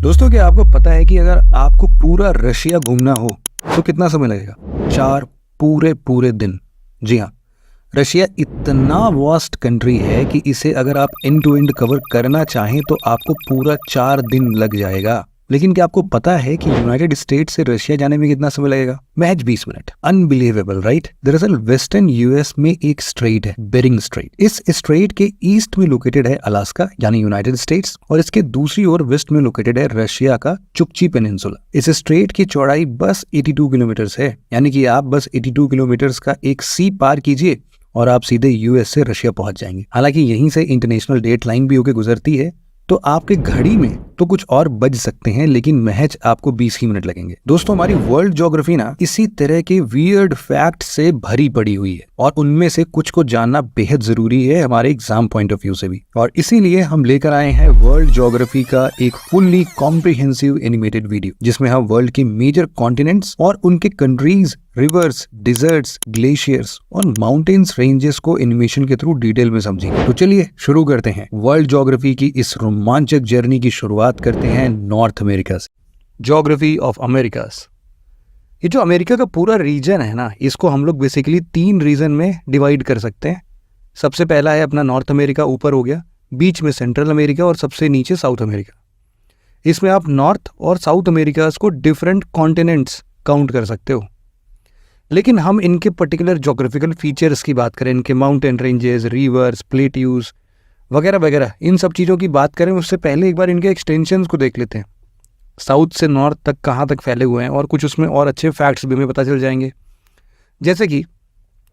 दोस्तों, क्या आपको पता है कि अगर आपको पूरा रशिया घूमना हो तो कितना समय लगेगा? 4 पूरे दिन। जी हाँ, रशिया इतना वास्ट कंट्री है कि इसे अगर आप एंड टू एंड कवर करना चाहें तो आपको पूरा 4 दिन लग जाएगा। लेकिन क्या आपको पता है कि यूनाइटेड स्टेट से रशिया जाने में कितना समय लगेगा? महज 20 मिनट। Unbelievable, right? दरअसल वेस्टर्न यूएस में एक स्ट्रेट है, बेरिंग स्ट्रेट। इस स्ट्रेट के ईस्ट में लोकेटेड है अलास्का यानी यूनाइटेड स्टेट्स, और इसके दूसरी ओर वेस्ट में लोकेटेड है रशिया का चुक्ची पेनिनसुला। इस स्ट्रेट की चौड़ाई बस 82 किलोमीटर है, यानी कि आप बस 82 किलोमीटर का एक सी पार कीजिए और आप सीधे यूएस से रशिया पहुंच जाएंगे। हालांकि यहीं से इंटरनेशनल डेट लाइन भी होकर गुजरती है, तो आपके घड़ी में तो कुछ और बज सकते हैं, लेकिन महज आपको 20 ही मिनट लगेंगे। दोस्तों, हमारी वर्ल्ड ज्योग्राफी ना इसी तरह के वियर्ड फैक्ट से भरी पड़ी हुई है, और उनमें से कुछ को जानना बेहद जरूरी है हमारे एग्जाम पॉइंट ऑफ व्यू से भी। और इसीलिए हम लेकर आए हैं वर्ल्ड ज्योग्राफी का एक फुल्ली कॉम्प्रिहेंसिव एनिमेटेड वीडियो, जिसमें हम वर्ल्ड के मेजर कॉन्टिनेंट्स और उनके कंट्रीज, रिवर्स, डिजर्ट्स, ग्लेशियर्स और माउंटेन्स रेंजेस को एनिमेशन के थ्रू डिटेल में समझेंगे। तो चलिए शुरू करते हैं वर्ल्ड ज्योग्राफी की इस रोमांचक जर्नी की शुरुआत करते हैं नॉर्थ अमेरिका से। Geography of America's. ये जो अमेरिका का पूरा रीजन है ना, इसको हम लोग बेसिकली 3 रीजन में डिवाइड कर सकते हैं। सबसे पहला है अपना नॉर्थ अमेरिका, ऊपर हो गया, बीच में सेंट्रल अमेरिका और सबसे नीचे साउथ अमेरिका। इसमें आप नॉर्थ और साउथ अमेरिका को डिफरेंट कॉन्टिनेंट्स काउंट कर सकते हो। लेकिन हम इनके पर्टिकुलर ज्योग्राफिकल फीचर्स की बात करें, इनके माउंटेन रेंजेस, रिवर्स, प्लेट्यूज वगैरह वगैरह, इन सब चीज़ों की बात करें उससे पहले एक बार इनके एक्सटेंशंस को देख लेते हैं। साउथ से नॉर्थ तक कहाँ तक फैले हुए हैं, और कुछ उसमें और अच्छे फैक्ट्स भी हमें पता चल जाएंगे। जैसे कि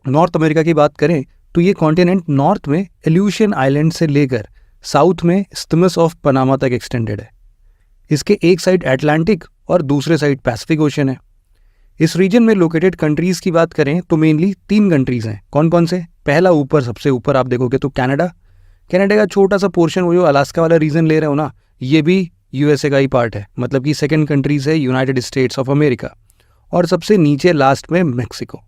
नॉर्थ अमेरिका की बात करें तो ये कॉन्टिनेंट नॉर्थ में एल्यूशियन आइलैंड से लेकर साउथ में इस्थमस ऑफ पनामा तक एक्सटेंडेड है। इसके एक साइड अटलांटिक और दूसरे साइड पैसिफिक ओशन है। इस रीजन में लोकेटेड कंट्रीज की बात करें तो मेनली 3 कंट्रीज हैं। कौन कौन से? पहला ऊपर, सबसे ऊपर आप देखोगे तो कनाडा का छोटा सा पोर्शन, वो जो अलास्का वाला रीजन ले रहे हो ना, ये भी यूएसए का ही पार्ट है। मतलब कि सेकंड कंट्रीज है यूनाइटेड स्टेट्स ऑफ अमेरिका, और सबसे नीचे लास्ट में मैक्सिको।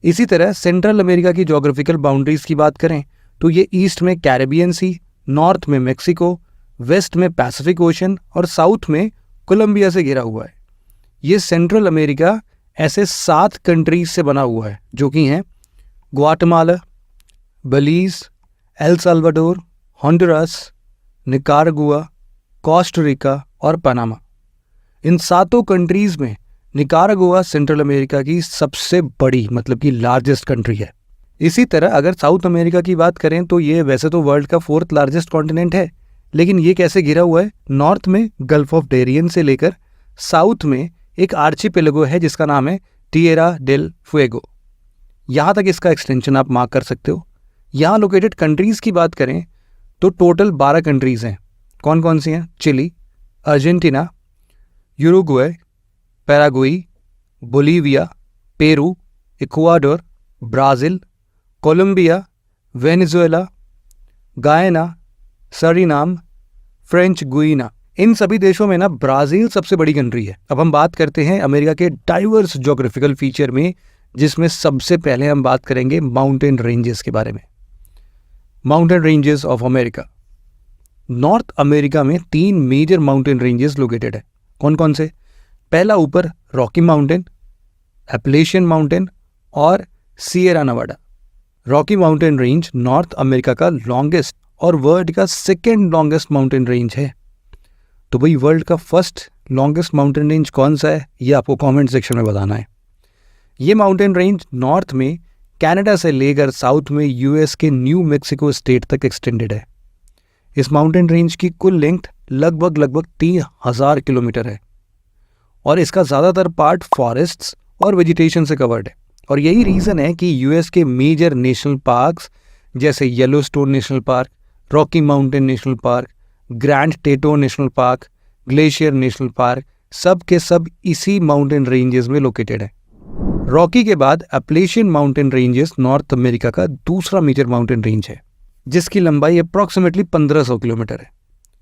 इसी तरह सेंट्रल अमेरिका की ज्योग्राफिकल बाउंड्रीज की बात करें तो ये ईस्ट में कैरेबियन सी, नॉर्थ में मैक्सिको, वेस्ट में पैसिफिक ओशन और साउथ में कोलंबिया से घिरा हुआ है। ये सेंट्रल अमेरिका ऐसे 7 कंट्रीज से बना हुआ है, जो कि हैं Guatemala, Belize, El Salvador, Honduras, Nicaragua, Costa Rica और पनामा। इन 7 कंट्रीज में निकारागुआ सेंट्रल अमेरिका की सबसे बड़ी, मतलब कि लार्जेस्ट कंट्री है। इसी तरह अगर साउथ अमेरिका की बात करें तो ये वैसे तो वर्ल्ड का 4th लार्जेस्ट कॉन्टिनेंट है, लेकिन ये कैसे घिरा हुआ है? नॉर्थ में गल्फ ऑफ डेरियन से लेकर साउथ में एक आर्चिपेलागो है जिसका नाम है टिएरा डेल फुएगो। यहाँ तक इसका एक्सटेंशन आप मार्क कर सकते हो। यहाँ लोकेटेड कंट्रीज़ की बात करें तो टोटल 12 कंट्रीज़ हैं। कौन कौन सी हैं? Chile, Argentina, Uruguay, Paraguay, Bolivia, Peru, Ecuador, Brazil, Colombia, Venezuela, Guyana, Suriname, French गुइना। इन सभी देशों में ना ब्राज़ील सबसे बड़ी कंट्री है। अब हम बात करते हैं अमेरिका के डाइवर्स ज्योग्राफिकल फीचर में, जिसमें सबसे पहले हम बात करेंगे माउंटेन रेंजेस के बारे में। Mountain ranges of America. North America में 3 मेजर माउंटेन रेंजेस लोकेटेड है। कौन कौन से? पहला ऊपर रॉकी माउंटेन, एपलेशियन माउंटेन और Sierra Nevada. Rocky mountain range north America का लॉन्गेस्ट और वर्ल्ड का 2nd लॉन्गेस्ट माउंटेन रेंज है। तो भाई वर्ल्ड का फर्स्ट लॉन्गेस्ट माउंटेन रेंज कौन सा है, ये आपको कमेंट सेक्शन में बताना है। ये माउंटेन रेंज नॉर्थ में कनाडा से लेकर साउथ में यूएस के न्यू मैक्सिको स्टेट तक एक्सटेंडेड है। इस माउंटेन रेंज की कुल लेंथ लगभग 3000 किलोमीटर है, और इसका ज़्यादातर पार्ट फॉरेस्ट्स और वेजिटेशन से कवर्ड है। और यही रीज़न है कि यूएस के मेजर नेशनल पार्क्स जैसे Yellowstone National Park, Rocky Mountain National Park, Grand Teton National Park, Glacier National Park, सब के सब इसी माउंटेन रेंजेस में लोकेटेड है। रॉकी के बाद Appalachian mountain ranges North America का दूसरा मेजर माउंटेन रेंज है, जिसकी लंबाई अप्रॉक्सीमेटली 1500 किलोमीटर है।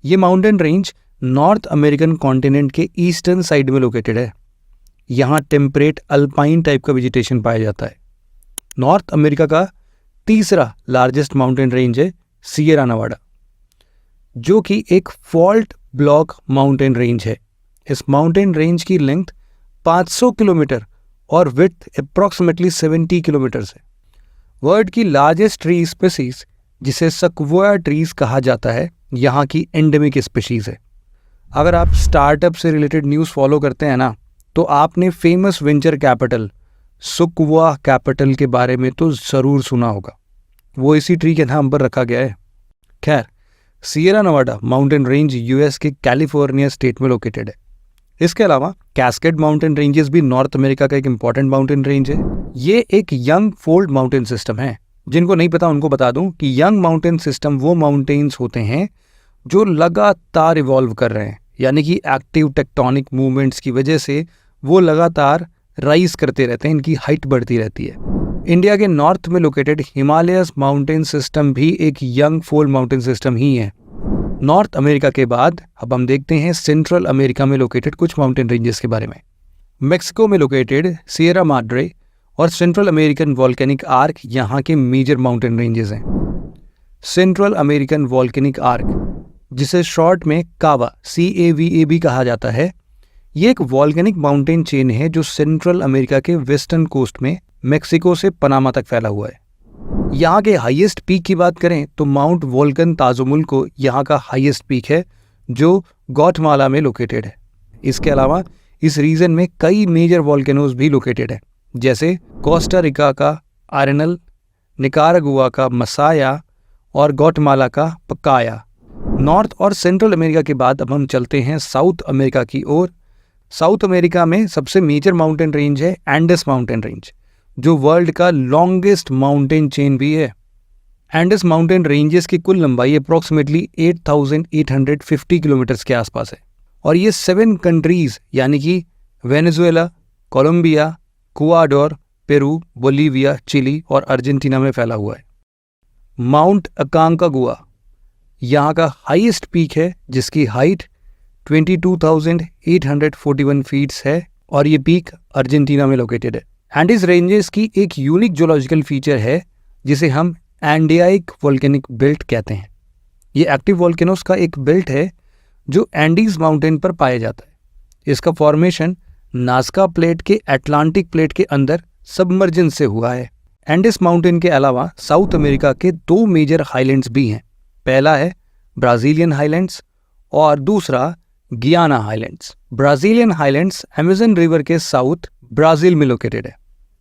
ये mountain range north American continent के ईस्टर्न साइड में लोकेटेड है। यहाँ टेम्परेट अल्पाइन टाइप का वेजिटेशन पाया जाता है। नॉर्थ अमेरिका का तीसरा लार्जेस्ट माउंटेन रेंज है सिएरा नेवाडा। जो कि एक फॉल्ट ब्लॉक माउंटेन रेंज है। इस माउंटेन रेंज की लेंथ 500 किलोमीटर और विड्थ अप्रॉक्सीमेटली 70 किलोमीटर है। वर्ल्ड की लार्जेस्ट ट्री स्पीसीज जिसे सक्वोया ट्रीज कहा जाता है, यहाँ की एंडेमिक स्पीशीज है। अगर आप स्टार्टअप से रिलेटेड न्यूज़ फॉलो करते हैं ना, तो आपने फेमस वेंचर कैपिटल सक्वोया कैपिटल के बारे में तो ज़रूर सुना होगा। वो इसी ट्री के नाम पर रखा गया है। खैर, Sierra Nevada mountain range US के कैलिफोर्निया स्टेट में लोकेटेड है। इसके अलावा कैस्केड माउंटेन रेंजेस भी नॉर्थ अमेरिका का एक इंपॉर्टेंट माउंटेन रेंज है। ये एक यंग फोल्ड माउंटेन सिस्टम है। जिनको नहीं पता उनको बता दूं कि यंग माउंटेन सिस्टम वो माउंटेन्स होते हैं जो लगातार इवॉल्व कर रहे हैं, यानी कि एक्टिव टेक्टोनिक मूवमेंट्स की वजह से वो लगातार राइज करते रहते हैं, इनकी हाइट बढ़ती रहती है। इंडिया के नॉर्थ में लोकेटेड हिमालयस माउंटेन सिस्टम भी एक यंग फोल्ड माउंटेन सिस्टम ही है। नॉर्थ अमेरिका के बाद अब हम देखते हैं सेंट्रल अमेरिका में लोकेटेड कुछ माउंटेन रेंजेस के बारे में। मेक्सिको में लोकेटेड सियरा माड्रे और सेंट्रल अमेरिकन वॉल्केनिक आर्क यहाँ के मेजर माउंटेन रेंजेस हैं। सेंट्रल अमेरिकन वॉल्केनिक आर्क, जिसे शॉर्ट में कावा CAVA भी कहा जाता है, ये एक वॉल्केनिक माउंटेन चेन है जो सेंट्रल अमेरिका के वेस्टर्न कोस्ट में मेक्सिको से पनामा तक फैला हुआ है। यहाँ के हाईएस्ट पीक की बात करें तो माउंट वोल्कन ताजुमुल को यहाँ का हाईएस्ट पीक है, जो ग्वाटेमाला में लोकेटेड है। इसके अलावा इस रीजन में कई मेजर वॉल्केनोज भी लोकेटेड है, जैसे कोस्टा रिका का आरेनल, निकारागुआ का मसाया और ग्वाटेमाला का पकाया। नॉर्थ और सेंट्रल अमेरिका के बाद अब हम चलते हैं साउथ अमेरिका की ओर। साउथ अमेरिका में सबसे मेजर माउंटेन रेंज है एंडेस माउंटेन रेंज, जो वर्ल्ड का लॉन्गेस्ट माउंटेन चेन भी है। एंडेस माउंटेन रेंजेस की कुल लंबाई अप्रॉक्सीमेटली 8,850 किलोमीटर्स के आसपास है और ये 7 कंट्रीज यानी कि Venezuela, Colombia, Ecuador, Peru, Bolivia, Chile और अर्जेंटीना में फैला हुआ है। माउंट अकांकागुआ यहाँ का हाईएस्ट पीक है, जिसकी हाइट 22,841 फीट्स है और ये पीक अर्जेंटीना में लोकेटेड है। एंडीज रेंजेस की एक यूनिक जियोलॉजिकल फीचर है जिसे हम एंडियाइक वोल्केनिक बेल्ट कहते हैं। ये एक्टिव वोल्केनोस का एक बेल्ट है जो एंडीज माउंटेन पर पाया जाता है। इसका फॉर्मेशन नाज़का प्लेट के अटलांटिक प्लेट के अंदर सबमर्जन से हुआ है। एंडेस माउंटेन के अलावा साउथ अमेरिका के 2 मेजर हाईलैंड्स भी हैं। पहला है ब्राज़ीलियन हाईलैंड्स और दूसरा गियाना highlands. Brazilian highlands Amazon river के साउथ ब्राज़ील में लोकेटेड है।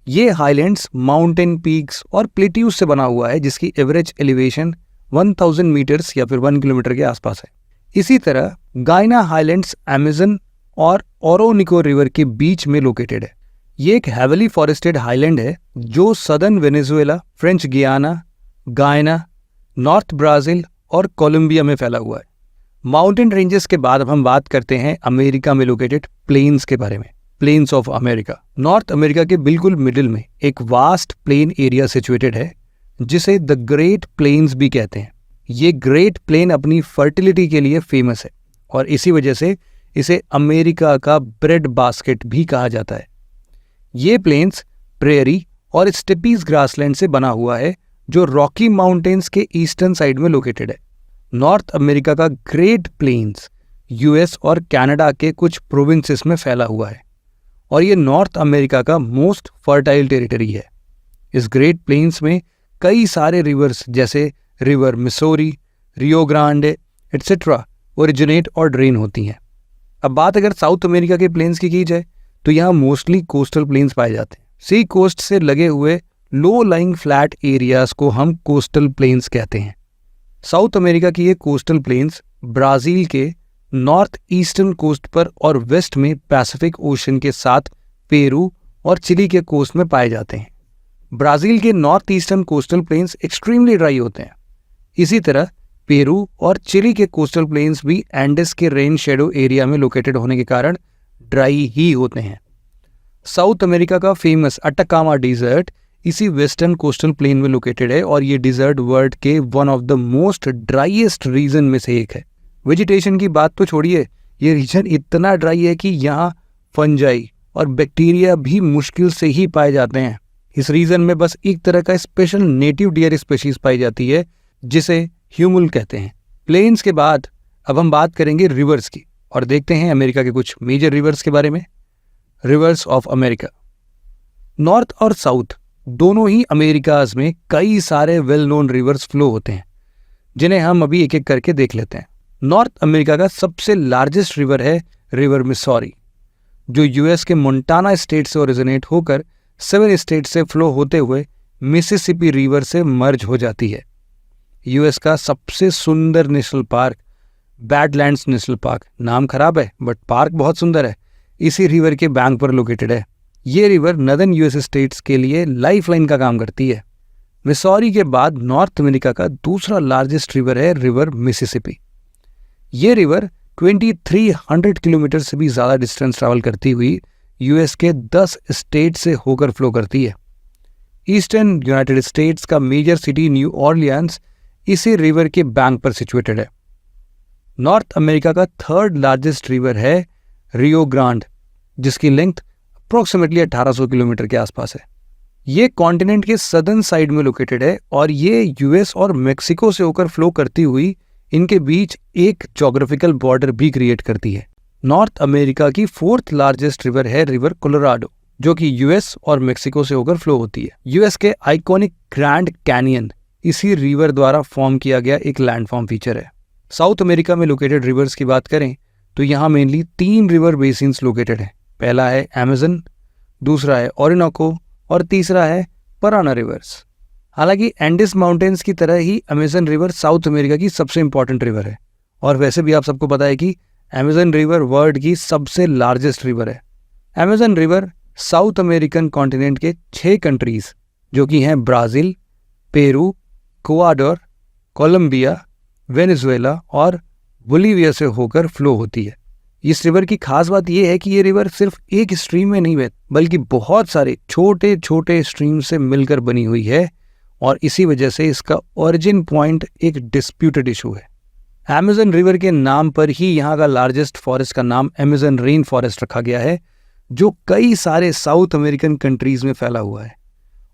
ये हाईलैंड्स माउंटेन पीक्स और प्लेट्यूज से बना हुआ है, जिसकी एवरेज एलिवेशन 1000 मीटर्स या फिर 1 किलोमीटर के आसपास है। इसी तरह गायना हाईलैंड्स अमेज़न और ओरोनिको रिवर के बीच में लोकेटेड है। ये एक हेवली फॉरेस्टेड हाईलैंड है जो सदर्न वेनेजुएला, फ्रेंच गियाना, गायना, नॉर्थ ब्राज़ील और कोलंबिया में फैला हुआ है। माउंटेन रेंजेस के बाद अब हम बात करते हैं अमेरिका में लोकेटेड प्लेन्स के बारे में। Plains of America. North America के बिल्कुल मिडिल में एक वास्ट प्लेन एरिया सिचुएटेड है जिसे द ग्रेट प्लेन्स भी कहते हैं। ये ग्रेट प्लेन अपनी फर्टिलिटी के लिए फेमस है और इसी वजह से इसे अमेरिका का ब्रेड बास्केट भी कहा जाता है। ये प्लेन्स प्रेयरी और स्टेपीज ग्रासलैंड से बना हुआ है जो रॉकी माउंटेन्स के ईस्टर्न साइड में लोकेटेड है। नॉर्थ अमेरिका का ग्रेट प्लेन्स यूएस और कनाडा के कुछ प्रोविंसेस में फैला हुआ है और ये नॉर्थ अमेरिका का मोस्ट फर्टाइल टेरिटरी है। इस ग्रेट प्लेन्स में कई सारे रिवर्स जैसे river Missouri, Rio Grande etcetera originate और ड्रेन होती हैं। अब बात अगर साउथ अमेरिका के प्लेन्स की जाए तो यहाँ मोस्टली कोस्टल प्लेन्स पाए जाते हैं। सी कोस्ट से लगे हुए लो लाइंग फ्लैट एरियाज को हम कोस्टल प्लेन्स कहते हैं। साउथ अमेरिका की ये कोस्टल प्लेन्स ब्राज़ील के नॉर्थ ईस्टर्न कोस्ट पर और वेस्ट में पैसिफिक ओशन के साथ पेरू और चिली के कोस्ट में पाए जाते हैं। ब्राज़ील के north eastern coastal plains extremely dry होते हैं। इसी तरह पेरू और चिली के कोस्टल प्लेन्स भी एंडेस के रेन शेडो एरिया में लोकेटेड होने के कारण ड्राई ही होते हैं। साउथ अमेरिका का फेमस अटाकामा डिजर्ट इसी वेस्टर्न कोस्टल प्लेन में लोकेटेड है और ये डिजर्ट वर्ल्ड के one of the most driest region में से एक है। वेजिटेशन की बात तो छोड़िए, ये रीजन इतना ड्राई है कि यहाँ फंजाई और बैक्टीरिया भी मुश्किल से ही पाए जाते हैं। इस रीजन में बस एक तरह का स्पेशल नेटिव डियर स्पीशीज पाई जाती है जिसे ह्यूमुल कहते हैं। प्लेन्स के बाद अब हम बात करेंगे रिवर्स की और देखते हैं अमेरिका के कुछ मेजर रिवर्स के बारे में। Reverse of America. नॉर्थ और साउथ दोनों ही अमेरिकाज में कई सारे वेल नोन रिवर्स फ्लो होते हैं, जिन्हें हम अभी एक एक करके देख लेते हैं। नॉर्थ अमेरिका का सबसे लार्जेस्ट रिवर है रिवर मिसौरी, जो यूएस के मोंटाना स्टेट से ओरिजिनेट होकर 7 स्टेट से फ्लो होते हुए मिसिसिपी रिवर से मर्ज हो जाती है। यूएस का सबसे सुंदर national park badlands national park, नाम खराब है बट पार्क बहुत सुंदर है, इसी रिवर के बैंक पर लोकेटेड है। ये रिवर नदर्न यूएस स्टेट्स के लिए लाइफलाइन का काम करती है। मिसौरी के बाद नॉर्थ अमेरिका का दूसरा लार्जेस्ट रिवर है रिवर मिसिसिपी। ये रिवर 2300 किलोमीटर से भी ज़्यादा डिस्टेंस ट्रैवल करती हुई यूएस के 10 स्टेट से होकर फ्लो करती है। ईस्टर्न यूनाइटेड स्टेट्स का मेजर सिटी न्यू ऑर्लियंस इसी रिवर के बैंक पर सिचुएटेड है। नॉर्थ अमेरिका का थर्ड लार्जेस्ट रिवर है रियो ग्रांड, जिसकी लेंथ अप्रोक्सीमेटली 1800 किलोमीटर के आसपास है। ये कॉन्टिनेंट के सदर्न साइड में लोकेटेड है और ये यूएस और मेक्सिको से होकर फ्लो करती हुई इनके बीच एक ज्योग्राफिकल बॉर्डर भी क्रिएट करती है। नॉर्थ अमेरिका की फोर्थ लार्जेस्ट रिवर है रिवर कोलोराडो, जो कि यूएस और मेक्सिको से होकर फ्लो होती है। यूएस के आइकॉनिक ग्रैंड कैनियन इसी रिवर द्वारा फॉर्म किया गया एक लैंडफॉर्म फीचर है। साउथ अमेरिका में लोकेटेड रिवर्स की बात करें तो यहाँ मेनली 3 रिवर बेसिन्स लोकेटेड हैं। पहला है अमेज़न, दूसरा है ओरिनोको और तीसरा है पराना रिवर्स। हालांकि एंडिस माउंटेन्स की तरह ही अमेज़न रिवर साउथ अमेरिका की सबसे इंपॉर्टेंट रिवर है, और वैसे भी आप सबको पता है कि अमेज़न रिवर वर्ल्ड की सबसे लार्जेस्ट रिवर है। Amazon river South American continent के 6 कंट्रीज जो कि हैं Brazil, Peru, Ecuador, Colombia, Venezuela और बोलीविया से होकर फ्लो होती है। इस रिवर की खास बात यह है कि ये रिवर सिर्फ एक स्ट्रीम में नहीं बहती, बल्कि बहुत सारे छोटे छोटे स्ट्रीम से मिलकर बनी हुई है, और इसी वजह से इसका ओरिजिन पॉइंट एक डिस्प्यूटेड इशू है। अमेज़न रिवर के नाम पर ही यहाँ का लार्जेस्ट फॉरेस्ट का नाम अमेज़न रेन फॉरेस्ट रखा गया है, जो कई सारे साउथ अमेरिकन कंट्रीज में फैला हुआ है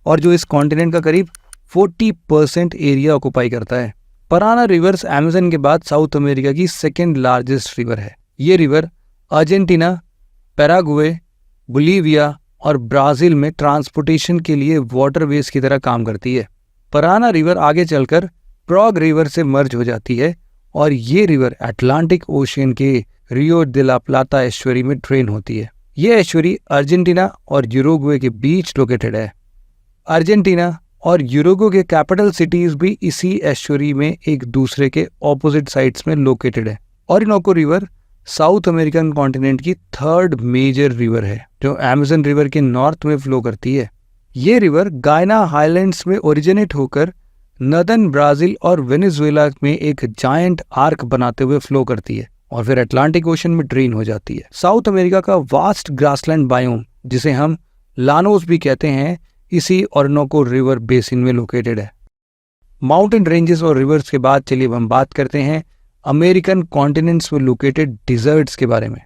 और जो इस कॉन्टिनेंट का करीब 40% एरिया ऑक्युपाई करता है। पराना रिवर्स अमेज़न के बाद साउथ अमेरिका की सेकेंड लार्जेस्ट रिवर है। ये रिवर अर्जेंटीना, पैराग्वे, बोलीविया और ब्राज़ील में ट्रांसपोर्टेशन के लिए वाटरवेज की तरह काम करती है। पराना रिवर आगे चलकर प्रॉग रिवर से मर्ज हो जाती है और ये रिवर अटलांटिक ओशियन के रियो दे ला प्लाता एस्चुरी में ड्रेन होती है। ये एस्चुरी अर्जेंटीना और यूरुग्वे के बीच लोकेटेड है। अर्जेंटीना और यूरुग्वे के कैपिटल सिटीज भी इसी एस्चुरी में एक दूसरे के ऑपोजिट साइड्स में लोकेटेड है। Orinoco river South American continent की थर्ड मेजर रिवर है, जो अमेज़न रिवर के नॉर्थ में फ्लो करती है। ये रिवर गायना हाईलैंड्स में ओरिजिनेट होकर नदर्न ब्राज़ील और वेनेजुएला में एक जायंट आर्क बनाते हुए फ्लो करती है और फिर अटलांटिक ओशन में ड्रेन हो जाती है। साउथ अमेरिका का वास्ट ग्रासलैंड बायोम, जिसे हम लानोस भी कहते हैं, इसी ओरिनोको रिवर बेसिन में लोकेटेड है। माउंटेन रेंजेस और रिवर्स के बाद चलिए अब हम बात करते हैं अमेरिकन कॉन्टिनेंट्स में लोकेटेड डिजर्ट्स के बारे में।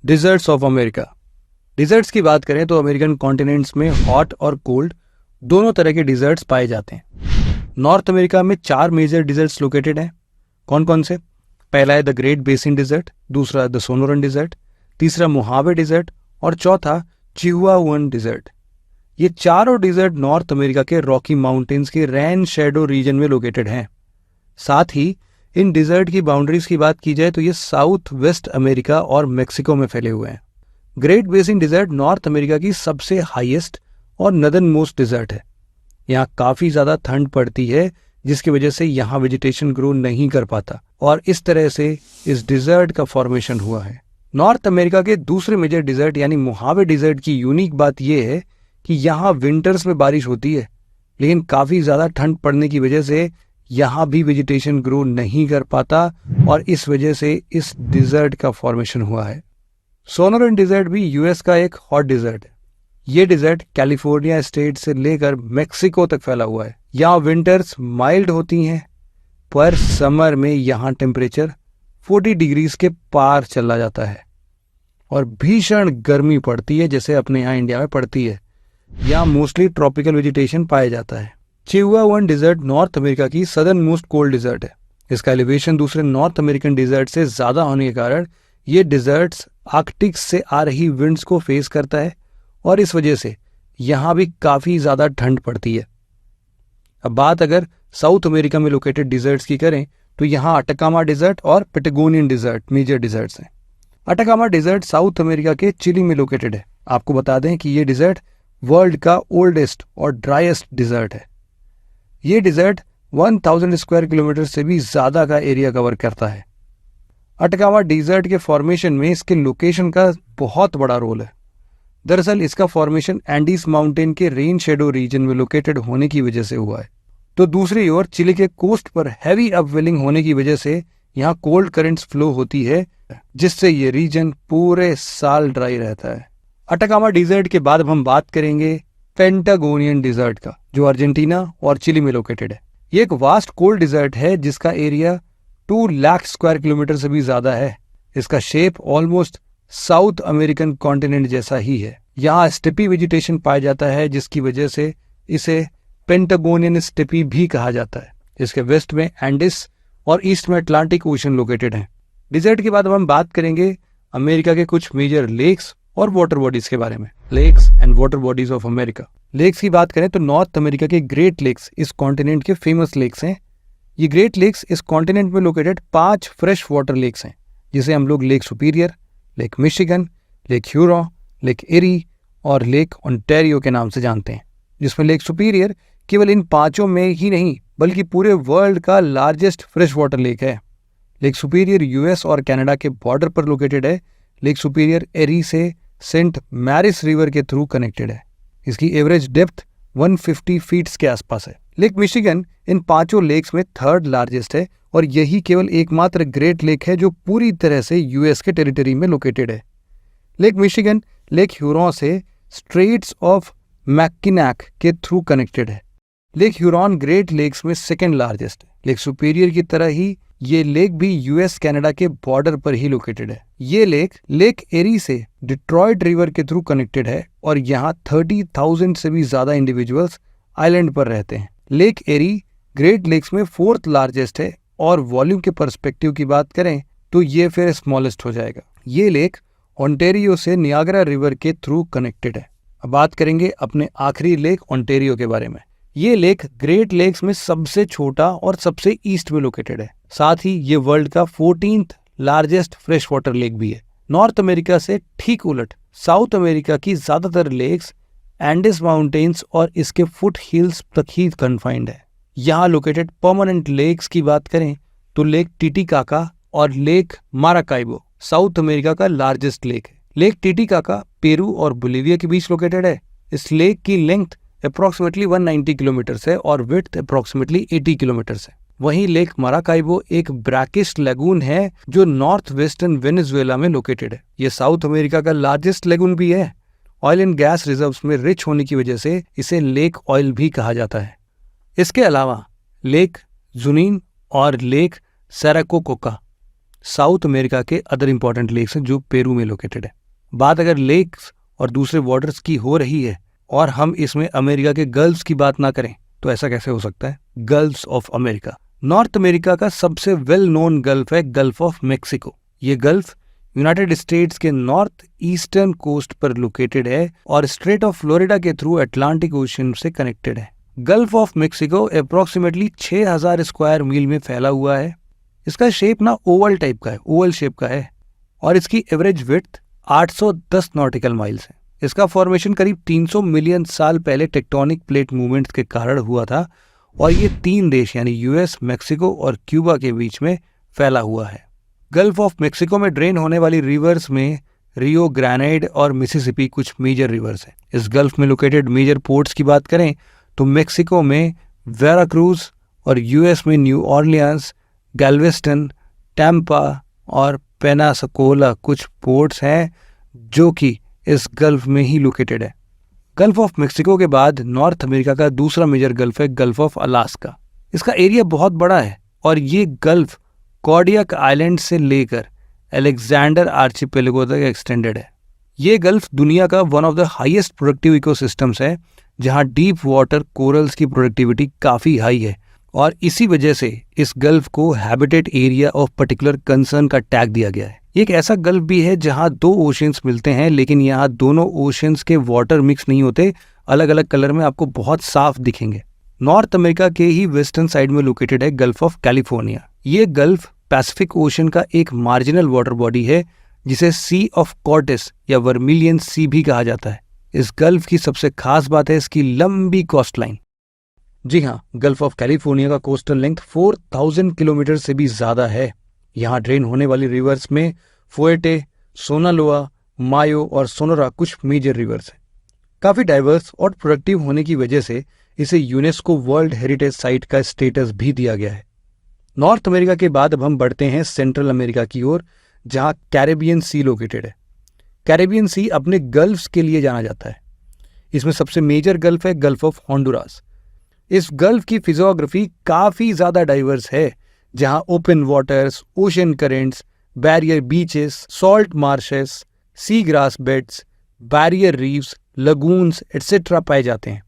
Desserts of America. डिजर्ट्स की बात करें तो अमेरिकन कॉन्टिनेंट्स में हॉट और कोल्ड दोनों तरह के डिजर्ट्स पाए जाते हैं। नॉर्थ अमेरिका में 4 मेजर डिजर्ट्स लोकेटेड हैं। कौन कौन से? पहला है द ग्रेट बेसिन डिजर्ट, दूसरा द सोनोरन डिजर्ट, तीसरा मोहावे डिजर्ट और चौथा चिहुआहुआन डिजर्ट। ये चारों डिजर्ट नॉर्थ अमेरिका के रॉकी माउंटेन्स के रैन शैडो रीजन में लोकेटेड हैं। साथ ही इन डिजर्ट की बाउंड्रीज की बात की जाए तो ये साउथ वेस्ट अमेरिका और मेक्सिको में फैले हुए हैं। Great Basin Desert North America की सबसे हाईएस्ट और नदर्न मोस्ट डिजर्ट है। यहाँ काफ़ी ज़्यादा ठंड पड़ती है, जिसकी वजह से यहाँ वेजिटेशन ग्रो नहीं कर पाता और इस तरह से इस डिजर्ट का फॉर्मेशन हुआ है। नॉर्थ अमेरिका के दूसरे मेजर डिजर्ट यानी मोहावे डिजर्ट की यूनिक बात यह है कि यहाँ विंटर्स में बारिश होती है, लेकिन काफ़ी ज़्यादा ठंड पड़ने की वजह से यहाँ भी वेजिटेशन ग्रो नहीं कर पाता और इस वजह से इस डिजर्ट का फॉर्मेशन हुआ है। सोनोरन डिजर्ट भी यूएस का एक हॉट डिजर्ट है। ये डिजर्ट कैलिफोर्निया स्टेट से लेकर मेक्सिको तक फैला हुआ है। यहाँ विंटर्स माइल्ड होती हैं, पर समर में यहाँ टेम्परेचर 40 डिग्रीज के पार चला जाता है और भीषण गर्मी पड़ती है, जैसे अपने यहाँ इंडिया में पड़ती है। यहाँ मोस्टली ट्रॉपिकल वेजिटेशन पाया जाता है। चिहुआहुआन डिजर्ट नॉर्थ अमेरिका की सदर्न मोस्ट कोल्ड डिजर्ट है इसका एलिवेशन दूसरे नॉर्थ अमेरिकन डिजर्ट से ज़्यादा होने के कारण ये डिजर्ट्स आर्कटिक से आ रही विंड्स को फेस करता है और इस वजह से यहाँ भी काफ़ी ज़्यादा ठंड पड़ती है। अब बात अगर साउथ अमेरिका में लोकेटेड डिजर्ट्स की करें तो यहाँ अटकामा डिजर्ट और पेटागोनियन डिजर्ट मेजर डिजर्ट्स हैं। अटकामा डिजर्ट साउथ अमेरिका के चिली में लोकेटेड है। आपको बता दें कि ये डिजर्ट वर्ल्ड का ओल्डेस्ट और ड्राइएस्ट डिजर्ट है। ये डिजर्ट 1000 स्क्वायर किलोमीटर से भी ज़्यादा का एरिया कवर करता है। अटकामा डिजर्ट के फॉर्मेशन में इसके लोकेशन का बहुत बड़ा रोल है। दरअसल इसका फॉर्मेशन एंडीज माउंटेन के रेन शेडो रीजन में लोकेटेड होने की वजह से हुआ है। तो दूसरी ओर चिली के कोस्ट पर हैवी अपवेलिंग होने की वजह से यहाँ कोल्ड करंट्स फ्लो होती है, जिससे ये रीजन पूरे साल ड्राई रहता है। अटकामा डिजर्ट के बाद अब हम बात करेंगे पेंटागोनियन डिजर्ट का, जो अर्जेंटीना और चिली में लोकेटेड है। ये एक वास्ट कोल्ड डिजर्ट है जिसका एरिया 2 लाख स्क्वायर किलोमीटर से भी ज्यादा है। इसका shape almost south American continent जैसा ही है। यहाँ स्टेपी वेजिटेशन पाया जाता है, जिसकी वजह से इसे पेंटागोनियन स्टेपी भी कहा जाता है। इसके वेस्ट में एंडिस और ईस्ट में अटलांटिक ओशन लोकेटेड है। डिजर्ट के बाद अब हम बात करेंगे अमेरिका के कुछ मेजर लेक्स और वाटर बॉडीज के बारे में। Lakes and water bodies of America. Lakes की बात करें तो नॉर्थ अमेरिका के ग्रेट लेक्स इस कॉन्टिनेंट के फेमस लेक्स हैं। ये ग्रेट लेक्स इस कॉन्टिनेंट में लोकेटेड 5 फ्रेश वाटर लेक्स हैं, जिसे हम लोग Lake Superior, Lake Michigan, Lake Huron, lake एरी और लेक ओंटारियो के नाम से जानते हैं। जिसमें लेक सुपीरियर केवल इन 5 में ही नहीं बल्कि पूरे वर्ल्ड का लार्जेस्ट फ्रेश वाटर लेक है। लेक सुपीरियर यूएस और कनाडा के बॉर्डर पर लोकेटेड है। लेक सुपीरियर एरी से सेंट मैरिस रिवर के थ्रू कनेक्टेड है। इसकी एवरेज डेप्थ 150 फीट्स के आसपास है। लेक मिशिगन इन 5 लेक्स में 3rd लार्जेस्ट है और यही केवल एकमात्र ग्रेट लेक है जो पूरी तरह से यूएस के टेरिटरी में लोकेटेड है। लेक मिशिगन लेक ह्यूरॉन से स्ट्रेट्स ऑफ मैकिनैक के थ्रू कनेक्टेड है। लेक ह्यूरॉन ग्रेट लेक्स में 2nd लार्जेस्ट है। लेक सुपीरियर की तरह ही ये लेक भी यूएस कनाडा के बॉर्डर पर ही लोकेटेड है। ये लेक एरी से डिट्रॉयट रिवर के थ्रू कनेक्टेड है और यहाँ 30,000 से भी ज्यादा इंडिविजुअल्स आइलैंड पर रहते हैं। लेक एरी ग्रेट लेक्स में 4th लार्जेस्ट है और वॉल्यूम के पर्सपेक्टिव की बात करें तो ये फिर स्मॉलेस्ट हो जाएगा। ये लेक ओंटारियो से नियाग्रा रिवर के थ्रू कनेक्टेड है। अब बात करेंगे अपने आखिरी लेक ओंटारियो के बारे में। ये लेक ग्रेट लेक्स में सबसे छोटा और सबसे ईस्ट में लोकेटेड है। साथ ही ये वर्ल्ड का 14th largest fresh water lake भी है। नॉर्थ अमेरिका से ठीक उलट साउथ अमेरिका की ज्यादातर लेक्स एंडिस माउंटेन्स और इसके फुट हिल्स तक ही कन्फाइंड है। यहाँ लोकेटेड परमानेंट लेक्स की बात करें तो लेक टिटिकाका और लेक माराकाइबो साउथ अमेरिका का लार्जेस्ट लेक है। लेक टिटिकाका पेरू और बोलिविया के बीच लोकेटेड है। इस लेक की लेंथ अप्रोक्सीमेटली 190 किलोमीटर है और विड्थ अप्रोक्सीमेटली 80 किलोमीटर है। वहीं लेक माराकाइबो एक ब्रैकिश लगून है जो नॉर्थ वेस्टर्न वेनेजुएला में लोकेटेड है। ये साउथ अमेरिका का लार्जेस्ट लगून भी है। ऑयल एंड गैस रिजर्व्स में रिच होने की वजह से इसे लेक ऑयल भी कहा जाता है। इसके अलावा लेक जुनीन और लेक सैराकोकोका साउथ अमेरिका के अदर इंपॉर्टेंट लेक्स हैं जो पेरू में लोकेटेड है। बात अगर लेक्स और दूसरे वाटर्स की हो रही है और हम इसमें अमेरिका के गल्फ्स की बात ना करें तो ऐसा कैसे हो सकता है। Gulfs of America. North America का सबसे वेल नोन गल्फ है गल्फ ऑफ मेक्सिको। ये गल्फ यूनाइटेड स्टेट्स के नॉर्थ ईस्टर्न कोस्ट पर लोकेटेड है और स्ट्रेट ऑफ फ्लोरिडा के थ्रू अटलांटिक ओशन से कनेक्टेड है। Gulf of Mexico approximately 6000 square मील में फैला हुआ है। इसका शेप ना ओवल टाइप का है, ओवल शेप का है और इसकी एवरेज विड्थ 810 नॉटिकल माइल्स है। इसका फॉर्मेशन करीब 300 मिलियन साल पहले टेक्टोनिक प्लेट मूवमेंट्स के कारण हुआ था और ये 3 देश यानी यूएस, मेक्सिको और क्यूबा के बीच में फैला हुआ है। गल्फ ऑफ मेक्सिको में ड्रेन होने वाली रिवर्स में रियो ग्रेनाइड और मिसिसिपी कुछ मेजर रिवर्स हैं। इस गल्फ में लोकेटेड मेजर पोर्ट्स की बात करें तो मेक्सिको में वेराक्रूज और यूएस में न्यू ऑर्लियंस, गैल्वेस्टन, टैम्पा और पेनासकोला कुछ पोर्ट्स हैं जो कि इस गल्फ में ही लोकेटेड है। गल्फ ऑफ मेक्सिको के बाद नॉर्थ अमेरिका का दूसरा मेजर गल्फ है गल्फ ऑफ अलास्का। इसका एरिया बहुत बड़ा है और ये गल्फ कॉर्डियक आइलैंड से लेकर अलेक्जेंडर आर्चिपेलागो तक एक्सटेंडेड है। ये गल्फ दुनिया का one of the highest productive ecosystems है जहां डीप वाटर कोरल्स की प्रोडक्टिविटी काफ़ी हाई है और इसी वजह से इस गल्फ को habitat area of particular concern का टैग दिया गया है। एक ऐसा गल्फ भी है जहां दो ओशियंस मिलते हैं, लेकिन यहाँ दोनों ओशियंस के वाटर मिक्स नहीं होते, अलग अलग कलर में आपको बहुत साफ दिखेंगे। नॉर्थ अमेरिका के ही वेस्टर्न साइड में लोकेटेड है गल्फ ऑफ कैलिफोर्निया। ये गल्फ पैसिफिक ओशन का एक मार्जिनल वाटर बॉडी है जिसे सी ऑफ कॉर्टिस या वर्मिलियन सी भी कहा जाता है। इस गल्फ की सबसे खास बात है इसकी लंबी कोस्ट लाइन। जी हाँ, गल्फ ऑफ कैलिफोर्निया का कोस्टल लेंथ 4000 किलोमीटर से भी ज्यादा है। यहाँ ड्रेन होने वाली रिवर्स में फुएटे, सोनालोआ, मायो और सोनोरा कुछ मेजर रिवर्स हैं। काफी डाइवर्स और प्रोडक्टिव होने की वजह से इसे यूनेस्को वर्ल्ड हेरिटेज साइट का स्टेटस भी दिया गया है। नॉर्थ अमेरिका के बाद अब हम बढ़ते हैं सेंट्रल अमेरिका की ओर, जहां कैरेबियन सी लोकेटेड है। कैरेबियन सी अपने गल्फ्स के लिए जाना जाता है। इसमें सबसे मेजर गल्फ है गल्फ ऑफ होंडुरास। इस गल्फ की फिजियोग्राफी काफी ज्यादा डाइवर्स है, जहां open waters, ocean currents, barrier beaches, salt marches, sea grass beds, barrier reefs, lagoons etcetera पाए जाते हैं,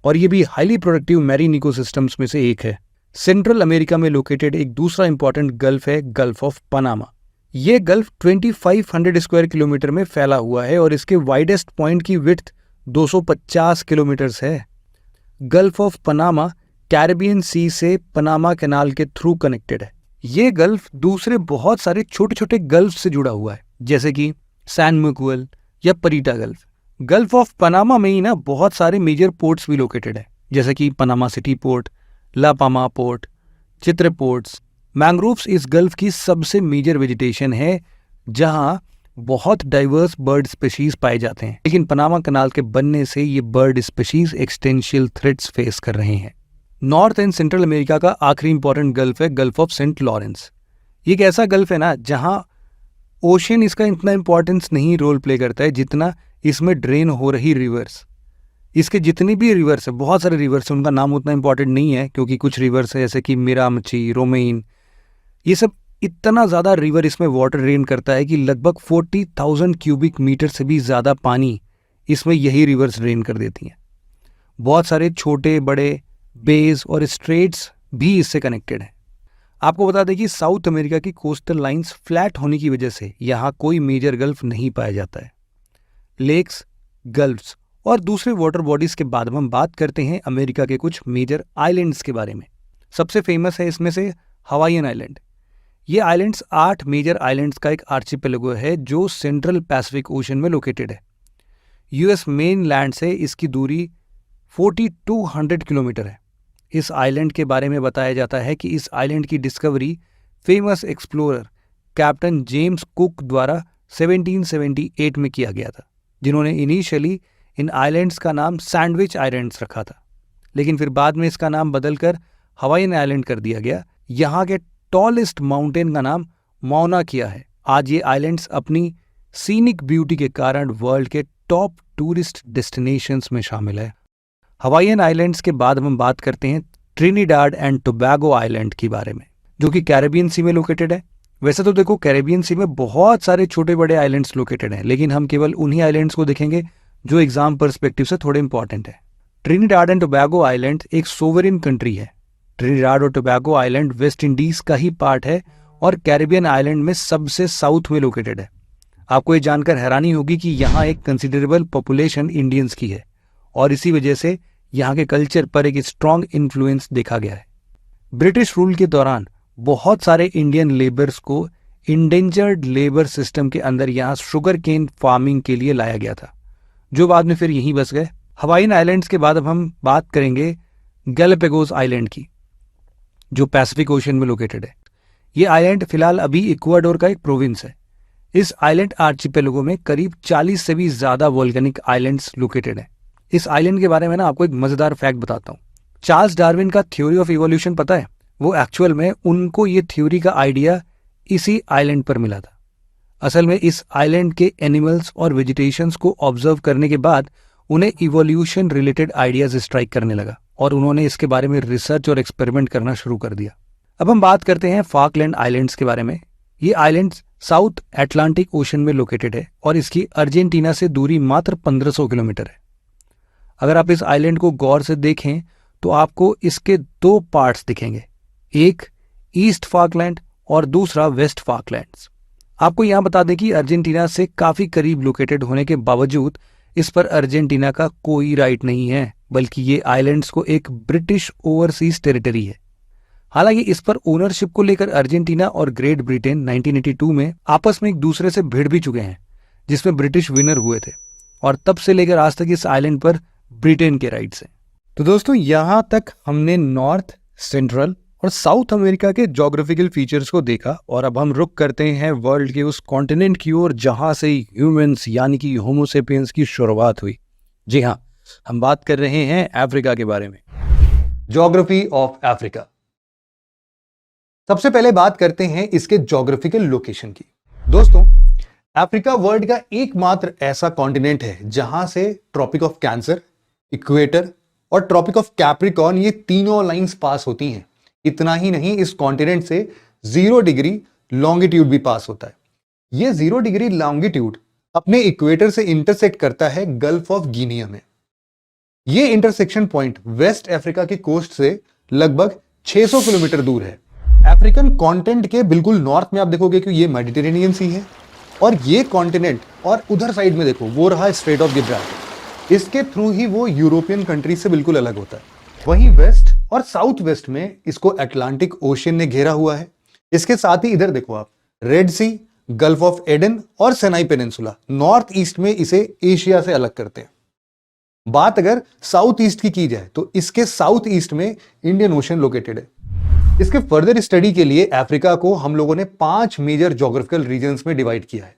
और ये भी हाईली प्रोडक्टिव मैरीन इकोसिस्टम्स में से एक है। सेंट्रल अमेरिका में लोकेटेड एक दूसरा इंपॉर्टेंट गल्फ है गल्फ ऑफ पनामा। ये गल्फ 2500 स्क्वायर किलोमीटर में फैला हुआ है और इसके वाइडेस्ट पॉइंट की विड्थ 250 किलोमीटर है। Gulf of Panama Caribbean sea से पनामा कैनाल के थ्रू कनेक्टेड है। ये गल्फ दूसरे बहुत सारे छोटे छोटे गल्फ से जुड़ा हुआ है, जैसे कि सैन मिगुएल या परीटा गल्फ। गल्फ ऑफ पनामा में ही ना बहुत सारे मेजर पोर्ट्स भी लोकेटेड है, जैसे कि पनामा सिटी पोर्ट, ला पामा पोर्ट, चित्रे पोर्ट्स। मैंग्रोव्स इस गल्फ की सबसे मेजर वेजिटेशन है, जहां बहुत डाइवर्स बर्ड स्पीशीज पाए जाते हैं, लेकिन पनामा कनाल के बनने से ये bird species existential threats face कर रहे हैं। नॉर्थ एंड सेंट्रल अमेरिका का आखिरी इंपॉर्टेंट गल्फ है गल्फ ऑफ सेंट लॉरेंस। ये एक ऐसा गल्फ है ना जहां ओशन इसका इतना इंपॉर्टेंस नहीं रोल प्ले करता है जितना इसमें ड्रेन हो रही रिवर्स। इसके जितनी भी रिवर्स है, बहुत सारे रिवर्स है, उनका नाम उतना इंपॉर्टेंट नहीं है, क्योंकि कुछ रिवर्स है जैसे कि मिरामची, रोमेन, ये सब इतना ज़्यादा रिवर इसमें वाटर ड्रेन करता है कि लगभग 40,000 क्यूबिक मीटर से भी ज़्यादा पानी इसमें यही रिवर्स ड्रेन कर देती हैं। बहुत सारे छोटे बड़े बेज और स्ट्रेट्स भी इससे कनेक्टेड हैं। आपको बता दें कि साउथ अमेरिका की कोस्टल लाइंस फ्लैट होने की वजह से यहाँ कोई मेजर गल्फ नहीं पाया जाता है। लेक्स, गल्फ्स और दूसरे वाटर बॉडीज के बाद हम बात करते हैं अमेरिका के कुछ मेजर आइलैंड्स के बारे में। सबसे फेमस है इसमें से हवाईयन आइलैंड। ये आइलैंड्स 8 मेजर आइलैंड्स का एक आर्चिपेलागो है जो सेंट्रल पैसिफिक ओशन में लोकेटेड है। यूएस मेन लैंड से इसकी दूरी 4200 किलोमीटर है। इस आइलैंड के बारे में बताया जाता है कि इस आइलैंड की discovery famous explorer captain James cook द्वारा 1778 में किया गया था, जिन्होंने इनिशियली इन आइलैंड्स का नाम सैंडविच आइलैंड्स रखा था, लेकिन फिर बाद में इसका नाम बदलकर हवाईयन आइलैंड कर दिया गया। यहाँ के टॉलेस्ट माउंटेन का नाम मौना किया है। आज ये आइलैंड्स अपनी सीनिक ब्यूटी के कारण वर्ल्ड के टॉप टूरिस्ट डेस्टिनेशंस में शामिल है। हवाईयन आइलैंड्स के बाद हम बात करते हैं ट्रिनिडाड एंड टोबैगो आइलैंड के बारे में, जो कि कैरेबियन सी में लोकेटेड है। वैसे तो देखो, कैरेबियन सी में बहुत सारे छोटे बड़े आइलैंड्स लोकेटेड हैं, लेकिन हम केवल उन्हीं आइलैंड्स को देखेंगे जो एग्जाम पर्सपेक्टिव से थोड़े इंपॉर्टेंट है। ट्रिनिडाड एंड टोबैगो आइलैंड एक सोवरेन कंट्री है। ट्रिनिडाड और टोबैगो आइलैंड वेस्ट इंडीज का ही पार्ट है और कैरेबियन आइलैंड में सबसे साउथ में लोकेटेड है। आपको ये जानकर हैरानी होगी कि यहाँ एक कंसिडरेबल पॉपुलेशन इंडियंस की है और इसी वजह से यहाँ के कल्चर पर एक स्ट्रॉन्ग इन्फ्लुएंस देखा गया है। ब्रिटिश रूल के दौरान बहुत सारे इंडियन लेबर्स को इंडेंजर्ड लेबर सिस्टम के अंदर यहाँ शुगर केन फार्मिंग के लिए लाया गया था, जो बाद में फिर यहीं बस गए। हवाईयन आइलैंड्स के बाद अब हम बात करेंगे गैलापागोस आइलैंड की, जो पैसिफिक ओशन में लोकेटेड है। ये आइलैंड फिलहाल अभी इक्वाडोर का एक प्रोविंस है। इस आइलैंड आर्चिपेलागो में करीब 40 से भी ज्यादा वोल्केनिक आइलैंड्स लोकेटेड हैं। इस आइलैंड के बारे में ना आपको एक मजेदार फैक्ट बताता हूँ। चार्ल्स डार्विन का थ्योरी ऑफ इवोल्यूशन पता है? वो एक्चुअल में उनको ये थ्योरी का आइडिया इसी आइलैंड पर मिला था। असल में इस आइलैंड के एनिमल्स और वेजिटेशंस को ऑब्जर्व करने के बाद उन्हें इवोल्यूशन रिलेटेड आइडियाज स्ट्राइक करने लगा और उन्होंने इसके बारे में रिसर्च और एक्सपेरिमेंट करना शुरू कर दिया। अब हम बात करते हैं फाकलैंड आइलैंड्स के बारे में। ये आइलैंड्स साउथ अटलांटिक ओशन में लोकेटेड है और इसकी अर्जेंटीना से दूरी मात्र 1500 किलोमीटर है। अगर आप इस आइलैंड को गौर से देखें तो आपको इसके दो पार्ट्स दिखेंगे, एक ईस्ट फाकलैंड और दूसरा वेस्ट फाकलैंड्स। आपको यहां बता दें कि अर्जेंटीना से काफी करीब लोकेटेड होने के बावजूद इस पर अर्जेंटीना का कोई राइट नहीं है, बल्कि ये आइलैंड्स को एक ब्रिटिश ओवरसीज टेरिटरी है। हालांकि इस पर ओनरशिप को लेकर अर्जेंटीना और ग्रेट ब्रिटेन 1982 में आपस में एक दूसरे से भिड़ भी चुके हैं, जिसमें ब्रिटिश विनर हुए थे, और तब से लेकर आज तक इस आइलैंड पर ब्रिटेन के राइट्स हैं। तो दोस्तों, यहां तक हमने नॉर्थ, सेंट्रल और साउथ अमेरिका के ज्योग्राफिकल फीचर्स को देखा, और अब हम रुक करते हैं वर्ल्ड के उस कॉन्टिनेंट की ओर जहां से ह्यूमंस यानी कि होमोसेपियंस की शुरुआत हुई। जी हाँ, हम बात कर रहे हैं अफ्रीका के बारे में। Geography of Africa. सबसे पहले बात करते हैं इसके ज्योग्राफिकल लोकेशन की। दोस्तों, अफ्रीका वर्ल्ड का एकमात्र ऐसा कॉन्टिनेंट है जहां से ट्रॉपिक ऑफ कैंसर, इक्वेटर और ट्रॉपिक ऑफ कैप्रिकॉर्न, ये तीनों लाइंस पास होती हैं। इतना ही नहीं, इस कॉन्टिनेंट से 0 डिग्री लॉन्गिट्यूड भी पास होता है। ये 0 डिग्री लॉन्गिट्यूड अपने इक्वेटर से इंटरसेक्ट करता है गल्फ ऑफ गिनिया में। ये इंटरसेक्शन पॉइंट वेस्ट अफ्रीका की कोस्ट से लगभग 600 किलोमीटर दूर है। अफ्रीकन कॉन्टिनेंट के बिल्कुल नॉर्थ में आप देखोगे कि ये मेडिटेरेनियन सी है, और ये कॉन्टिनेंट, और उधर साइड में देखो वो रहा स्ट्रेट ऑफ गिब्राल्टर। इसके थ्रू ही वो यूरोपियन कंट्री से बिल्कुल अलग होता है। वहीं वेस्ट और साउथ वेस्ट में इसको अटलांटिक ओशियन ने घेरा हुआ है। इसके साथ ही इधर देखो आप, Red Sea, Gulf of Aden और सेनाई पेनिनसुला नॉर्थ ईस्ट में इसे एशिया से अलग करते हैं। बात अगर साउथ ईस्ट की जाए तो इसके साउथ ईस्ट में इंडियन ओशन लोकेटेड है। इसके फर्दर स्टडी के लिए अफ्रीका को हम लोगों ने 5 मेजर ज्योग्राफिकल रीजन्स में डिवाइड किया है,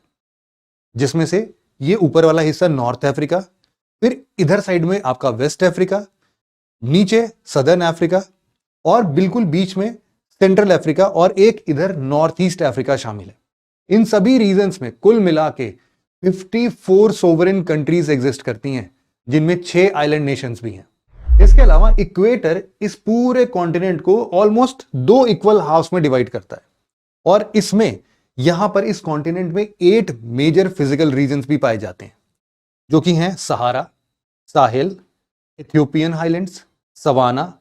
जिसमें से ये ऊपर वाला हिस्सा नॉर्थ अफ्रीका, फिर इधर साइड में आपका वेस्ट अफ्रीका, नीचे सदर्न अफ्रीका, और बिल्कुल बीच में सेंट्रल अफ्रीका, और एक इधर नॉर्थ ईस्ट अफ्रीका शामिल है। इन सभी रीजन्स में कुल मिला के 54 सोवरेन कंट्रीज एग्जिस्ट करती हैं, जिनमें 6 आइलैंड नेशंस भी हैं। इसके अलावा इक्वेटर इस पूरे कॉन्टिनेंट को ऑलमोस्ट 2 इक्वल हाफ्स में डिवाइड करता है, और इसमें यहां पर इस कॉन्टिनेंट में 8 मेजर फिजिकल रीजन्स भी पाए जाते हैं, जो कि हैं Sahara, Sahel, Ethiopian Highlands, savanna,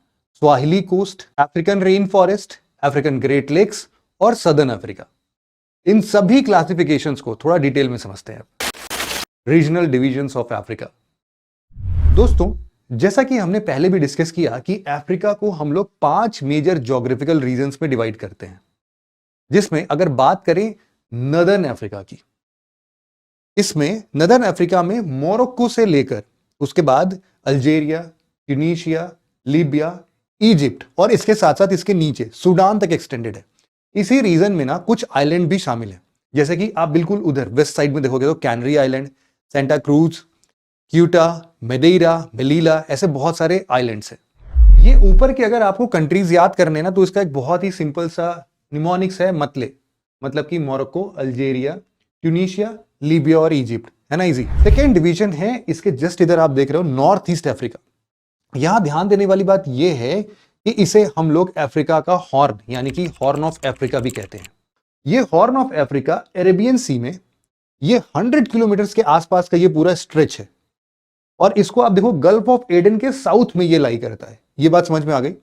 Swahili Coast, African rain forest, African Great Lakes और सदर्न अफ्रीका। इन सभी क्लासिफिकेशंस को थोड़ा डिटेल में समझते हैं। Regional divisions of Africa. दोस्तों, जैसा कि हमने पहले भी डिस्कस किया कि अफ्रीका को हम लोग 5 मेजर ज्योग्राफिकल रीजन्स में डिवाइड करते हैं, जिसमें अगर बात करें नदर्न अफ्रीका की, इसमें नदर्न अफ्रीका में मोरक्को से लेकर उसके बाद अल्जेरिया, ट्यूनीशिया, लीबिया, इजिप्ट और इसके साथ साथ इसके नीचे सूडान तक एक्सटेंडेड है। इसी रीजन में ना कुछ आइलैंड भी शामिल है, जैसे कि आप बिल्कुल उधर वेस्ट साइड में देखोगे तो canary island, Santa cruise, Quetta, मेदेइरा, मेलीला, ऐसे बहुत सारे आइलैंड्स हैं। ये ऊपर के अगर आपको कंट्रीज याद करने ना, तो इसका एक बहुत ही सिंपल सा निमोनिक्स है मतले, मतलब कि मोरक्को, अल्जेरिया, ट्यूनीशिया, लीबिया और इजिप्ट, है ना, इजी। सेकेंड डिवीजन है इसके जस्ट इधर आप देख रहे हो नॉर्थ ईस्ट अफ्रीका। यहां ध्यान देने वाली बात यह है कि इसे हम लोग अफ्रीका का हॉर्न यानी कि हॉर्न ऑफ अफ्रीका भी कहते हैं। ये हॉर्न ऑफ अफ्रीका अरेबियन सी में ये 100 किलोमीटर के आसपास का ये पूरा स्ट्रेच है, और इसको आप देखो गल्फ ऑफ एडन के साउथ में ये लाई करता है। ये बात समझ में आ गई।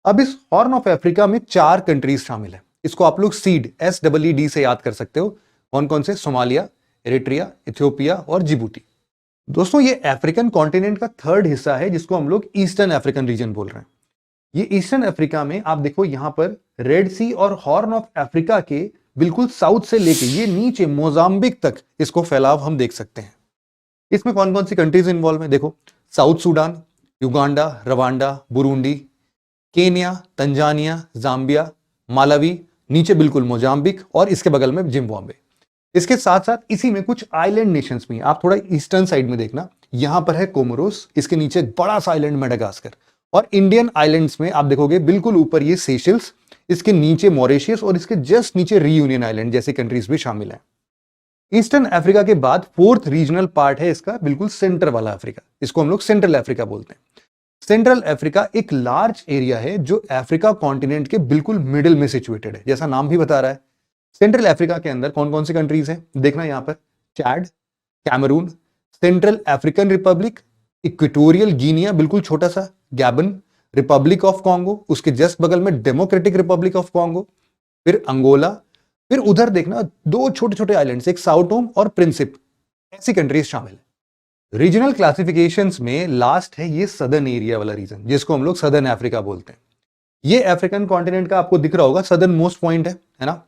अब इस हॉर्न ऑफ अफ्रीका में 4 कंट्रीज शामिल है। इसको आप लोग सीड SEED से याद कर सकते हो। कौन कौन से? सोमालिया, एरिट्रिया, इथियोपिया और जिबूटी। दोस्तों, ये अफ्रीकन कॉन्टिनेंट का थर्ड हिस्सा है जिसको हम लोग ईस्टर्न अफ्रीकन रीजन बोल रहे हैं। ये ईस्टर्न अफ्रीका में आप देखो यहां पर रेड सी और हॉर्न ऑफ अफ्रीका के बिल्कुल साउथ से लेके ये नीचे मोजाम्बिक तक इसको फैलाव हम देख सकते हैं। इसमें कौन कौन सी कंट्रीज इन्वॉल्व है देखो, south Sudan, Uganda, Rwanda, Burundi, Kenya, Tanzania, Zambia, Malawi, नीचे बिल्कुल मोजाम्बिक और इसके बगल में जिम्बाब्वे। इसके साथ साथ इसी में कुछ आइलैंड नेशंस भी हैं। आप थोड़ा ईस्टर्न साइड में देखना, यहां पर है कोमोरोस, इसके नीचे एक बड़ा सा आइलैंड मेडागास्कर, और इंडियन आइलैंड्स में आप देखोगे बिल्कुल ऊपर ये सेशल्स, इसके नीचे मॉरिशस और इसके जस्ट नीचे रीयूनियन आइलैंड जैसे कंट्रीज भी शामिल हैं। ईस्टर्न अफ्रीका के बाद फोर्थ रीजनल पार्ट है इसका बिल्कुल सेंटर वाला अफ्रीका, इसको हम लोग सेंट्रल अफ्रीका बोलते हैं। सेंट्रल अफ्रीका एक लार्ज एरिया है जो अफ्रीका कॉन्टिनेंट के बिल्कुल मिडिल में सिचुएटेड है, जैसा नाम भी बता रहा है। सेंट्रल अफ्रीका के अंदर कौन कौन सी कंट्रीज हैं देखना, यहां पर Chad, Cameroon, Central African Republic, Equatorial Guinea बिल्कुल छोटा सा, गैबन, रिपब्लिक ऑफ कॉन्गो, उसके जस्ट बगल में डेमोक्रेटिक रिपब्लिक ऑफ कॉन्गो, फिर अंगोला, फिर उधर देखना दो छोटे छोटे आइलैंड्स, एक साउटोम और प्रिंसिप, ऐसी कंट्रीज शामिल है। रीजनल क्लासिफिकेशंस में लास्ट है ये सदर्न एरिया वाला रीजन, जिसको हम लोग सदर्न अफ्रीका बोलते हैं। ये अफ्रीकन कॉन्टिनेंट का आपको दिख रहा होगा सदर्न मोस्ट पॉइंट है ना।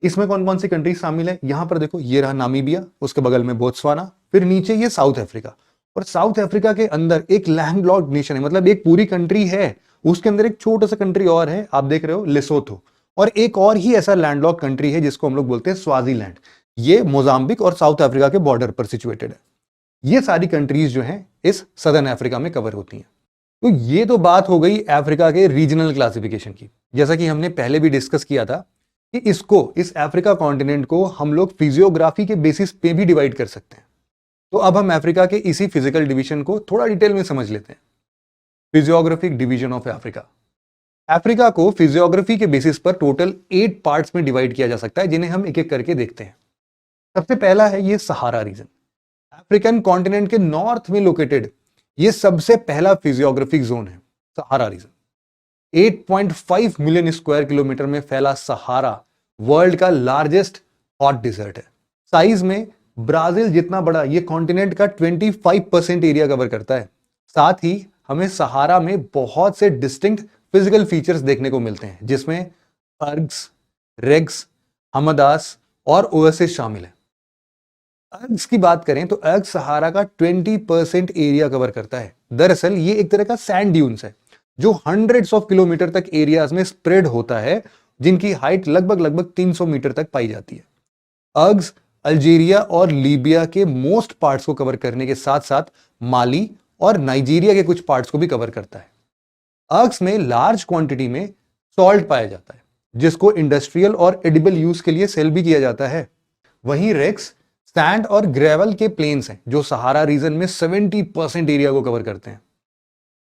इसमें कौन कौन सी कंट्रीज शामिल है, यहां पर देखो ये रहा नामीबिया, उसके बगल में बोत्सवाना, फिर नीचे ये साउथ अफ्रीका। और साउथ अफ्रीका के अंदर एक लैंडलॉक्ड नेशन है, मतलब एक पूरी कंट्री है, उसके अंदर एक छोटा सा कंट्री और है, आप देख रहे हो लेसोथो। और एक और ही ऐसा लैंडलॉक्ड कंट्री है जिसको हम लोग बोलते हैं स्वाजीलैंड, ये मोजाम्बिक और साउथ अफ्रीका के बॉर्डर पर सिचुएटेड है। ये सारी कंट्रीज जो हैं इस सदर्न अफ्रीका में कवर होती हैं। तो ये तो बात हो गई अफ्रीका के रीजनल क्लासिफिकेशन की। जैसा कि हमने पहले भी डिस्कस किया था कि इस अफ्रीका कॉन्टिनेंट को हम लोग फिजियोग्राफी के बेसिस पे भी डिवाइड कर सकते हैं। तो अब हम अफ्रीका के इसी फिजिकल डिवीजन को थोड़ा डिटेल में समझ लेते हैं। Physiographic division of Africa. Africa को फिजियोग्राफी के बेसिस पर टोटल 8 पार्ट्स में डिवाइड किया जा सकता है, जिन्हें हम एक एक करके देखते हैं। सबसे पहला है ये सहारा रीजन, अफ्रीकन कॉन्टिनेंट के नॉर्थ में लोकेटेड ये सबसे पहला फिजियोग्राफिक जोन है सहारा रीजन। 8.5 मिलियन स्क्वायर किलोमीटर में फैला सहारा वर्ल्ड का लार्जेस्ट हॉट डिजर्ट है। साइज में ब्राजील जितना बड़ा ये कॉन्टिनेंट का 25% एरिया कवर करता है। साथ ही हमें सहारा में बहुत से डिस्टिंक्ट फिजिकल फीचर्स देखने को मिलते हैं, जिसमें अर्ग्स, रेग्स, हमदास और ओएसिस शामिल है। अर्ग्स की बात करें तो अर्ग सहारा का 20% एरिया कवर करता है। दरअसल ये एक तरह का सैंड ड्यून्स है जो हंड्रेड्स ऑफ किलोमीटर तक एरियाज में स्प्रेड होता है, जिनकी हाइट लगभग 300 मीटर तक पाई जाती है। अर्ग्स अल्जीरिया और लीबिया के मोस्ट पार्ट्स को कवर करने के साथ साथ माली और नाइजीरिया के कुछ पार्ट्स को भी कवर करता है। अर्ग्स में लार्ज क्वांटिटी में सॉल्ट पाया जाता है, जिसको इंडस्ट्रियल और एडिबल यूज के लिए सेल भी किया जाता है। वहीं रेक्स सैंड और ग्रेवल के प्लेन्स हैं जो सहारा रीजन में 70% एरिया को कवर करते हैं।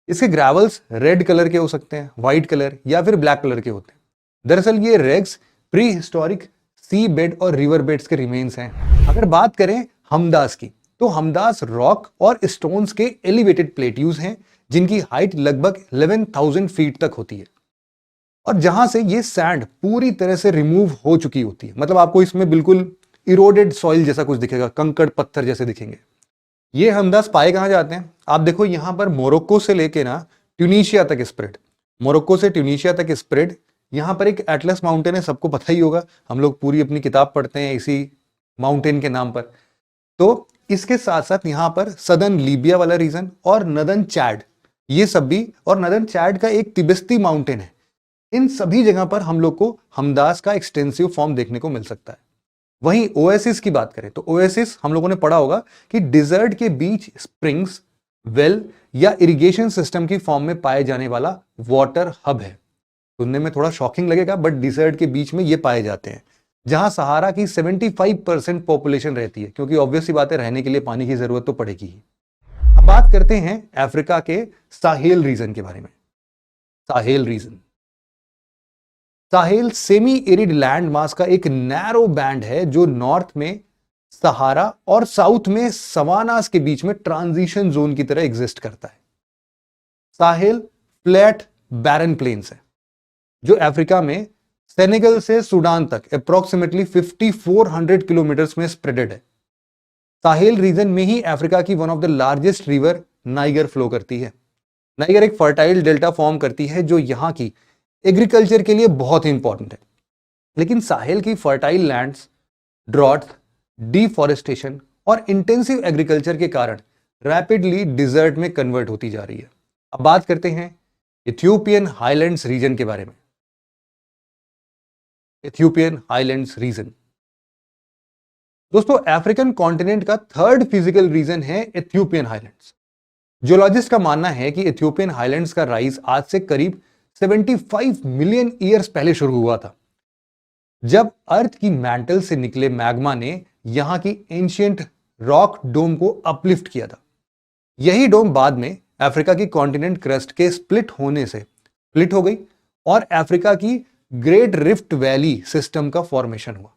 इसके ग्रेवल्स रेड कलर के हो सकते हैं, व्हाइट कलर या फिर ब्लैक कलर के होते हैं। दरअसल ये रेग्स प्री हिस्टोरिक सी बेड और रिवर बेड्स के रिमेन्स हैं। अगर बात करें हमदास की, तो हमदास रॉक और स्टोन्स के एलिवेटेड प्लेट्यूज हैं जिनकी हाइट लगभग 11,000 फीट तक होती है, और जहां से ये सैंड पूरी तरह से रिमूव हो चुकी होती है। मतलब आपको इसमें बिल्कुल इरोडेड सॉइल जैसा कुछ दिखेगा, कंकड़ पत्थर जैसे दिखेंगे। ये हमदास पाए कहां जाते हैं, आप देखो यहां पर मोरक्को से लेके ना ट्यूनीशिया तक स्प्रेड, मोरक्को से ट्यूनीशिया तक स्प्रेड। यहां पर एक एटलस माउंटेन है, सबको पता ही होगा, हम लोग पूरी अपनी किताब पढ़ते हैं इसी माउंटेन के नाम पर। तो इसके साथ साथ यहां पर सदर्न लीबिया वाला रीजन और नदर्न चैड, ये सब भी, और नदर्न चैड का एक तिब्बती माउंटेन है। इन सभी जगह पर हम लोग को हमदास का एक्सटेंसिव फॉर्म देखने को मिल सकता है। वहीं ओएसिस की बात करें तो ओएसिस हम लोगों ने पढ़ा होगा कि डिजर्ट के बीच स्प्रिंग्स, वेल या इरिगेशन सिस्टम की फॉर्म में पाए जाने वाला वाटर हब है। सुनने में थोड़ा शॉकिंग लगेगा, बट डिजर्ट के बीच में ये पाए जाते हैं, जहां सहारा की 75% पॉपुलेशन रहती है, क्योंकि ऑब्वियस सी बात है रहने के लिए पानी की जरूरत तो पड़ेगी ही। अब बात करते हैं अफ्रीका के साहेल रीजन के बारे में। Sahel region, Sahel semi arid land mass का एक नैरो बैंड है जो नॉर्थ में सहारा और साउथ में सवानास के बीच में ट्रांजिशन जोन की तरह एग्जिस्ट करता है। साहेल फ्लैट बैरन प्लेन्स है जो अफ्रीका में सेनेगल से सूडान तक अप्रोक्सीमेटली 5400 किलोमीटर में स्प्रेडेड है। साहेल रीजन में ही अफ्रीका की one of the largest river Niger flow करती है। नाइगर एक फर्टाइल डेल्टा फॉर्म करती है जो यहां की एग्रीकल्चर के लिए बहुत ही इंपॉर्टेंट है। लेकिन साहेल की फर्टाइल लैंड्स ड्रॉट, डिफॉरेस्टेशन और इंटेंसिव एग्रीकल्चर के कारण रैपिडली डिजर्ट में कन्वर्ट होती जा रही है। अब बात करते हैं इथियोपियन हाईलैंड्स रीजन के बारे में। इथियोपियन हाईलैंड्स रीजन दोस्तों अफ्रीकन कॉन्टिनेंट का थर्ड फिजिकल रीजन है इथियोपियन हाईलैंड्स। जियोलॉजिस्ट का मानना है कि इथियोपियन हाईलैंड्स का राइज आज से करीब 75 मिलियन ईयर्स पहले शुरू हुआ था, जब अर्थ की मैंटल से निकले मैग्मा ने यहां की एंशिएंट रॉक डोम को अपलिफ्ट किया था। यही डोम बाद में अफ्रीका की कॉन्टिनेंट क्रस्ट के स्प्लिट होने से स्प्लिट हो गई और अफ्रीका की ग्रेट रिफ्ट वैली सिस्टम का फॉर्मेशन हुआ।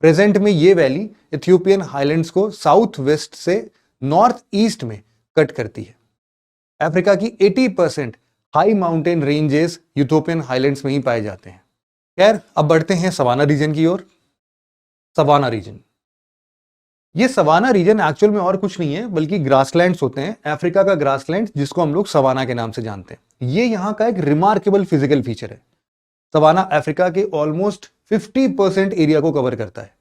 प्रेजेंट में यह वैली इथियोपियन हाईलैंड्स को साउथ वेस्ट से नॉर्थ ईस्ट में कट करती है। अफ्रीका की 80% high mountain ranges Ethiopian highlands में ही पाए जाते हैं। खैर, अब बढ़ते हैं सवाना रीजन की ओर। सवाना रीजन, ये सवाना रीजन एक्चुअल में और कुछ नहीं है बल्कि ग्रासलैंड्स होते हैं, अफ्रीका का ग्रासलैंड जिसको हम लोग सवाना के नाम से जानते हैं। ये यहाँ का एक रिमार्केबल फिजिकल फीचर है। सवाना अफ्रीका के ऑलमोस्ट 50% एरिया को कवर करता है।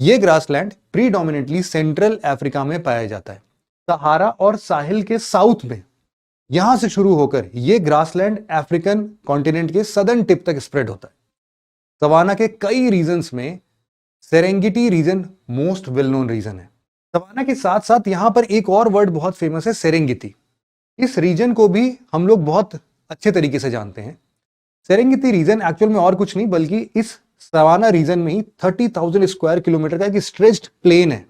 ये ग्रासलैंड प्रीडोमिनेंटली सेंट्रल अफ्रीका में पाया जाता है। सहारा और साहिल के साउथ में यहां से शुरू होकर यह ग्रासलैंड अफ्रीकन कॉन्टिनेंट के सदर्न टिप तक स्प्रेड होता है। सवाना के कई रीजन्स में Serengeti region most well known region है। सवाना के साथ साथ यहां पर एक और वर्ड बहुत फेमस है, सेरेंगेटी। इस रीजन को भी हम लोग बहुत अच्छे तरीके से जानते हैं। सेरेंगेटी रीजन एक्चुअल में और कुछ नहीं बल्कि इस सवाना रीजन में ही 30,000 स्क्वायर किलोमीटर का एक स्ट्रेच्ड प्लेन है,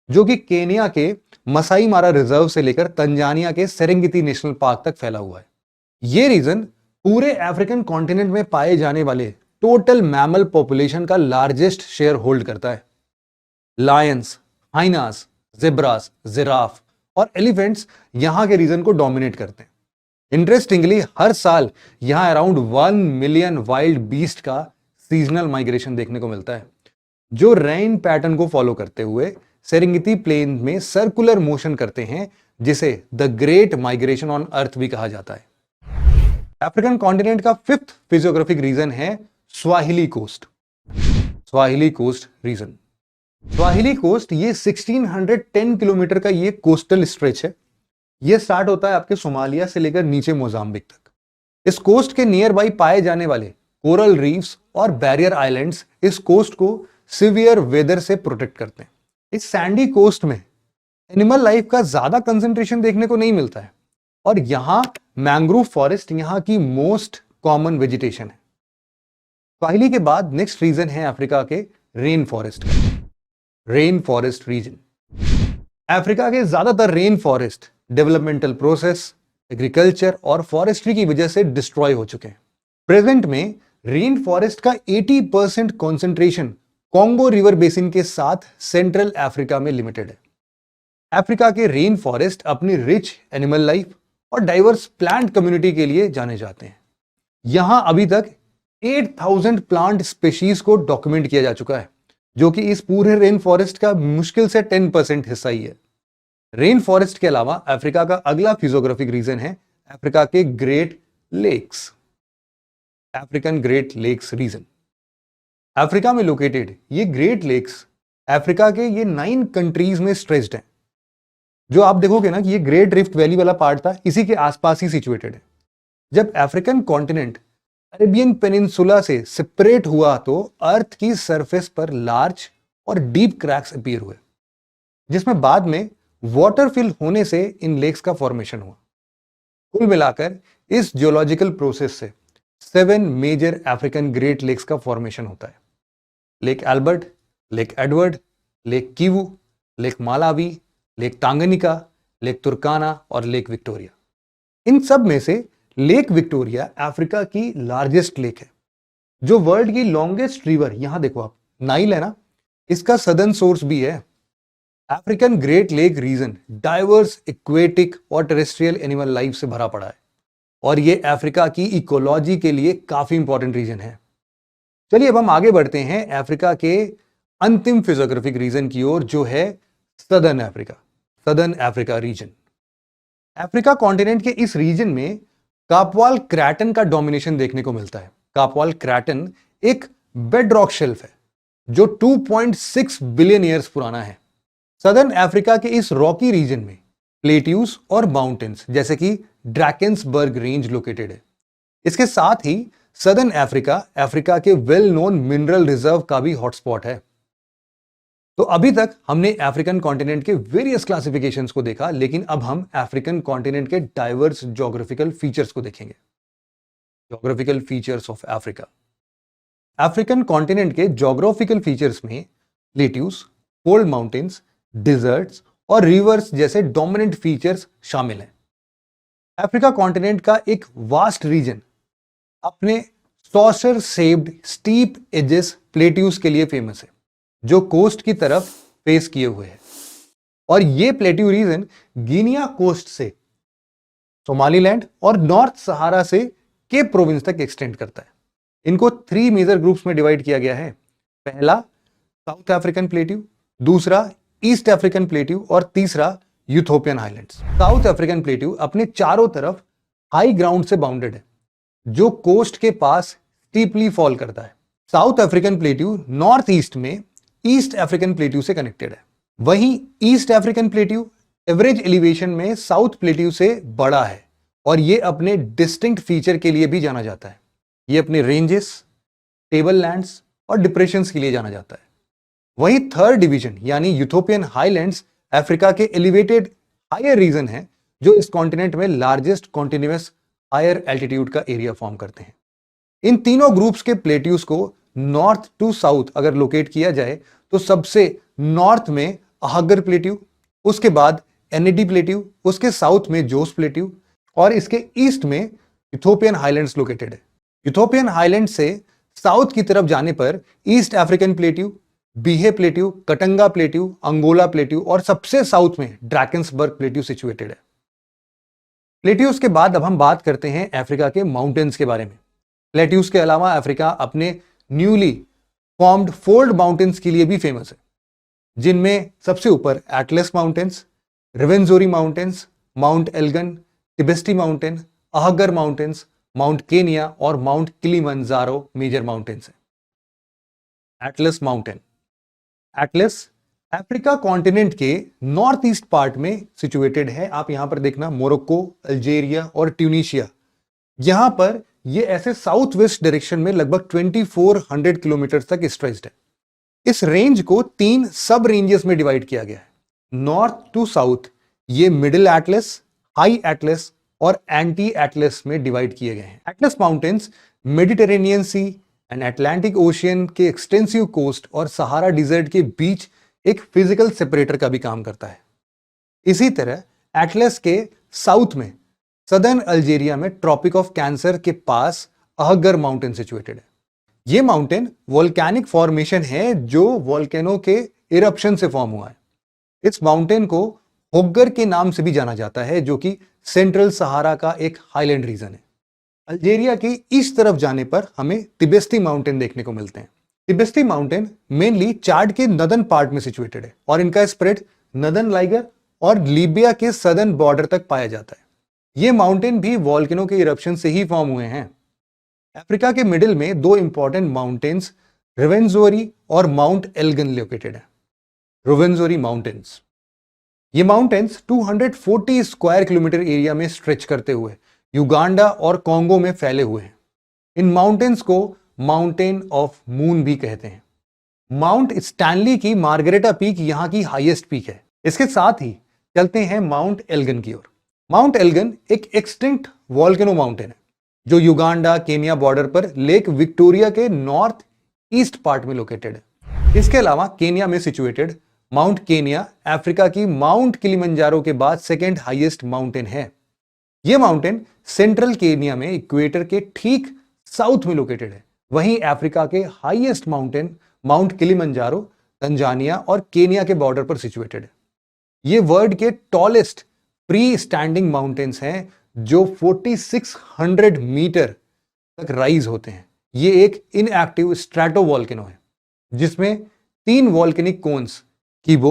जो कि केनिया के मसाई मारा रिजर्व से लेकर तंजानिया के सेरेंगेटी नेशनल पार्क तक फैला हुआ है। यह रीजन पूरे अफ्रीकन कॉन्टिनेंट में पाए जाने वाले टोटल मैमल पॉपुलेशन का लार्जेस्ट शेयर होल्ड करता है। लायंस, हाइनास, जेब्रास, जिराफ और एलिफेंट्स यहां के रीजन को डोमिनेट करते हैं। इंटरेस्टिंगली हर साल यहां अराउंड 1 मिलियन वाइल्ड बीस्ट का सीजनल माइग्रेशन देखने को मिलता है, जो रेन पैटर्न को फॉलो करते हुए सेरेंगेटी प्लेन में सर्कुलर मोशन करते हैं, जिसे the great migration on earth भी कहा जाता है। अफ्रीकन कॉन्टिनेंट का फिफ्थ फिजियोग्राफिक रीजन है Swahili Coast. Swahili Coast region, Swahili Coast ये 1610 किलोमीटर का ये कोस्टल स्ट्रेच है। ये स्टार्ट होता है आपके सोमालिया से लेकर नीचे मोजाम्बिक तक। इस कोस्ट के नियर बाई पाए जाने वाले कोरल रीफ्स और बैरियर आइलैंड्स इस कोस्ट को सिवियर वेदर से प्रोटेक्ट करते हैं। इस सैंडी कोस्ट में एनिमल लाइफ का ज्यादा कंसंट्रेशन देखने को नहीं मिलता है और यहां मैंग्रोव फॉरेस्ट यहां की मोस्ट कॉमन वेजिटेशन है। स्वाहिली के बाद नेक्स्ट रीजन है अफ्रीका के रेन फॉरेस्ट का। रेन फॉरेस्ट रीजन, अफ्रीका के ज्यादातर rain forest developmental process, agriculture और फॉरेस्ट्री की वजह से डिस्ट्रॉय हो चुके हैं। प्रेजेंट में रेन फॉरेस्ट का 80% कॉन्सेंट्रेशन कॉन्गो रिवर बेसिन के साथ सेंट्रल अफ्रीका में लिमिटेड है। अफ्रीका के रेन फॉरेस्ट अपनी रिच एनिमल लाइफ और डाइवर्स प्लांट कम्युनिटी के लिए जाने जाते हैं। यहां अभी तक 8000 प्लांट स्पीशीज को डॉक्यूमेंट किया जा चुका है, जो कि इस पूरे रेन फॉरेस्ट का मुश्किल से 10% हिस्सा ही है। रेन फॉरेस्ट के अलावा अफ्रीका का अगला फिजियोग्राफिक रीजन है अफ्रीका के Great Lakes. African Great Lakes region, Africa में लोकेटेड ये ग्रेट लेक्स अफ्रीका के ये 9 कंट्रीज में स्ट्रेच्ड हैं। जो आप देखोगे ना कि ये ग्रेट रिफ्ट वैली वाला पार्ट था, इसी के आसपास ही सिचुएटेड है। जब अफ्रीकन कॉन्टिनेंट अरेबियन पेनिनसुला से सेपरेट हुआ तो अर्थ की सरफेस पर लार्ज और डीप क्रैक्स अपीयर हुए, जिसमें बाद में वाटर फिल होने से इन लेक्स का फॉर्मेशन हुआ। कुल मिलाकर इस जियोलॉजिकल प्रोसेस से 7 मेजर अफ्रीकन ग्रेट लेक्स का फॉर्मेशन होता है। Lake Albert, Lake Edward, Lake Kivu, Lake Malawi, Lake Tanganyika, Lake Turkana और लेक विक्टोरिया। इन सब में से लेक विक्टोरिया अफ्रीका की लार्जेस्ट लेक है। जो वर्ल्ड की लॉन्गेस्ट रिवर, यहां देखो आप, नाइल है ना, इसका सदर्न सोर्स भी है। African Great Lake region diverse aquatic और टेरेस्ट्रियल एनिमल लाइफ से भरा पड़ा है और ये अफ्रीका की इकोलॉजी के लिए काफी इंपॉर्टेंट रीजन है। चलिए अब हम आगे बढ़ते हैं अफ्रीका के अंतिम फिजियोग्राफिक रीजन की ओर, जो है southern Africa. Southern Africa reason, Africa continent के इस रीजन में कापवाल क्रैटन का डोमिनेशन देखने को मिलता है। कापवाल क्रैटन एक बेडरॉक शेल्फ है जो 2.6 बिलियन ईयर्स पुराना है। सदर्न अफ्रीका के इस रॉकी रीजन में प्लेट्यूज और माउंटेन्स जैसे कि ड्रैकेंसबर्ग रेंज लोकेटेड है। इसके साथ ही सदर्न अफ्रीका अफ्रीका के वेल नोन मिनरल रिजर्व का भी हॉटस्पॉट है। तो अभी तक हमने अफ्रीकन कॉन्टिनेंट के वेरियस क्लासिफिकेशंस को देखा, लेकिन अब हम अफ्रीकन कॉन्टिनेंट के डाइवर्स ज्योग्राफिकल फीचर्स को देखेंगे। Geographical features of Africa, African continent के ज्योग्राफिकल फीचर्स में प्लेट्यूज, कोल्ड माउंटेन्स, डिजर्ट्स और रिवर्स जैसे डोमिनेंट फीचर्स शामिल हैं। अफ्रीका कॉन्टिनेंट का एक वास्ट रीजन अपने saucer shaped steep edges plateaus के लिए फेमस है, जो कोस्ट की तरफ फेस किए हुए हैं। और ये प्लेट्यू रीजन गिनिया कोस्ट से सोमालीलैंड और नॉर्थ सहारा से केप प्रोविंस तक एक्सटेंड करता है। इनको 3 मेजर ग्रुप्स में डिवाइड किया गया है। पहला साउथ अफ्रीकन प्लेट्यू, दूसरा ईस्ट अफ्रीकन प्लेट्यू और तीसरा Ethiopian highlands. South African plateau अपने चारों तरफ हाई ग्राउंड से बाउंडेड है, जो कोस्ट के पास स्टीपली फॉल करता है। South African plateau north east में ईस्ट अफ्रीकन प्लेट्यू से कनेक्टेड है। वहीं east African plateau average elevation में साउथ प्लेट्यू से बड़ा है और ये अपने डिस्टिंक्ट फीचर के लिए भी जाना जाता है। ये अपने रेंजेस, टेबल लैंड्स और डिप्रेशंस के लिए जाना जाता है। वहीं थर्ड डिवीजन यानी यूथोपियन हाईलैंड्स अफ्रीका के एलिवेटेड हायर रीजन है, जो इस कॉन्टिनेंट में लार्जेस्ट कॉन्टिन्यूअस हायर एल्टीट्यूड का एरिया फॉर्म करते हैं। इन तीनों ग्रुप्स के प्लेट्यूज को नॉर्थ टू साउथ अगर लोकेट किया जाए तो सबसे नॉर्थ में अहगर प्लेट्यू, उसके बाद एनएडी प्लेट्यू, उसके साउथ में जोस प्लेट्यू और इसके ईस्ट में यूथोपियन हाईलैंड्स लोकेटेड है। यूथोपियन हाईलैंड से साउथ की तरफ जाने पर East African plateau, Bie plateau, Katanga plateau, Angola plateau और सबसे साउथ में ड्रैकेंसबर्ग प्लेट्यू सिचुएटेड है। प्लेट्यूज के बाद अब हम बात करते हैं अफ्रीका के माउंटेन्स के बारे में। प्लेट्यूज के अलावा अफ्रीका अपने न्यूली फॉर्म्ड फोल्ड माउंटेन्स के लिए भी फेमस है, जिनमें सबसे ऊपर Atlas Mountains, Rwenzori Mountains, Mount Elgon, Tibesti Mountain, Ahaggar Mountains, Mount Kenya और माउंट किलिमंजारो मेजर माउंटेन्स हैं। Atlas Mountain. Atlas Africa continent के नॉर्थ ईस्ट पार्ट में सिचुएटेड है। आप यहां पर देखना मोरक्को, अल्जेरिया और ट्यूनीशिया, यहां पर ये ऐसे साउथ वेस्ट डायरेक्शन में लगभग 2400 किलोमीटर तक स्ट्रेच्ड है। इस रेंज को 3 सब रेंजेस में डिवाइड किया गया है। नॉर्थ टू साउथ ये मिडिल एटलस, हाई एटलस और एंटी एटलस में डिवाइड किए गए हैं। Atlas Mountains Mediterranean Sea and Atlantic Ocean के एक्सटेंसिव कोस्ट और सहारा डिजर्ट के बीच एक फिजिकल सेपरेटर का भी काम करता है। इसी तरह एटलस के साउथ में सदर्न अल्जेरिया में ट्रॉपिक ऑफ कैंसर के पास अहगर माउंटेन सिचुएटेड है। यह माउंटेन वोल्केनिक फॉर्मेशन है जो वोल्केनो के इरप्शन से फॉर्म हुआ है। इस माउंटेन को होग्गर के नाम से भी जाना जाता है, जो कि सेंट्रल सहारा का एक हाईलैंड रीजन है। अल्जेरिया की ईस्ट तरफ जाने पर हमें तिबेस्ती माउंटेन देखने को मिलते हैं। तिबेस्ती माउंटेन मेनली चाड के नदर्न पार्ट में सिचुएटेड है और इनका स्प्रेड नदर्न लाइगर और लीबिया के सदर्न बॉर्डर तक पाया जाता है। ये माउंटेन भी वोल्केनो के इरप्शन से ही फॉर्म हुए हैं। अफ्रीका के मिडिल में 2 इंपॉर्टेंट माउंटेन्स रिवेंजोरी और माउंट एल्गन लोकेटेड है। रिवेंजोरी माउंटेन्स, ये माउंटेन्स 240 स्क्वायर किलोमीटर एरिया में स्ट्रेच करते हुए युगांडा और कॉन्गो में फैले हुए हैं। इन माउंटेन्स को माउंटेन ऑफ मून भी कहते हैं। माउंट स्टैनली की मार्गरेटा पीक यहां की हाईएस्ट पीक है। इसके साथ ही चलते हैं माउंट एल्गन की ओर। माउंट एल्गन एक एक्सटिंक्ट वोल्केनो माउंटेन है जो युगांडा केनिया बॉर्डर पर लेक विक्टोरिया के नॉर्थ ईस्ट पार्ट में लोकेटेड है। इसके अलावा केनिया में सिचुएटेड माउंट केनिया अफ्रीका की माउंट किलिमंजारो के बाद सेकेंड हाईएस्ट माउंटेन है। यह माउंटेन सेंट्रल केनिया में इक्वेटर के ठीक साउथ में लोकेटेड है। वहीं अफ्रीका के highest mountain mount Kilimanjaro Tanzania और केनिया के बॉर्डर पर सिचुएटेड है। ये वर्ल्ड के टॉलेस्ट फ्री स्टैंडिंग माउंटेन्स हैं जो 4600 मीटर तक राइज होते हैं। ये एक इनएक्टिव स्ट्रैटो वोल्केनो है जिसमें 3 वोल्केनिक कोन्स कीबो,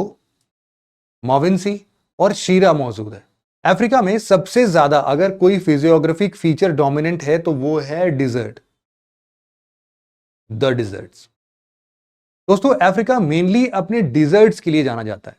मोविन्सी और शीरा मौजूद है। अफ्रीका में सबसे ज्यादा अगर कोई फिजियोग्राफिक फीचर डोमिनेंट है तो वो है डिजर्ट, द डिजर्ट्स। दोस्तों अफ्रीका मेनली अपने डिजर्ट्स के लिए जाना जाता है।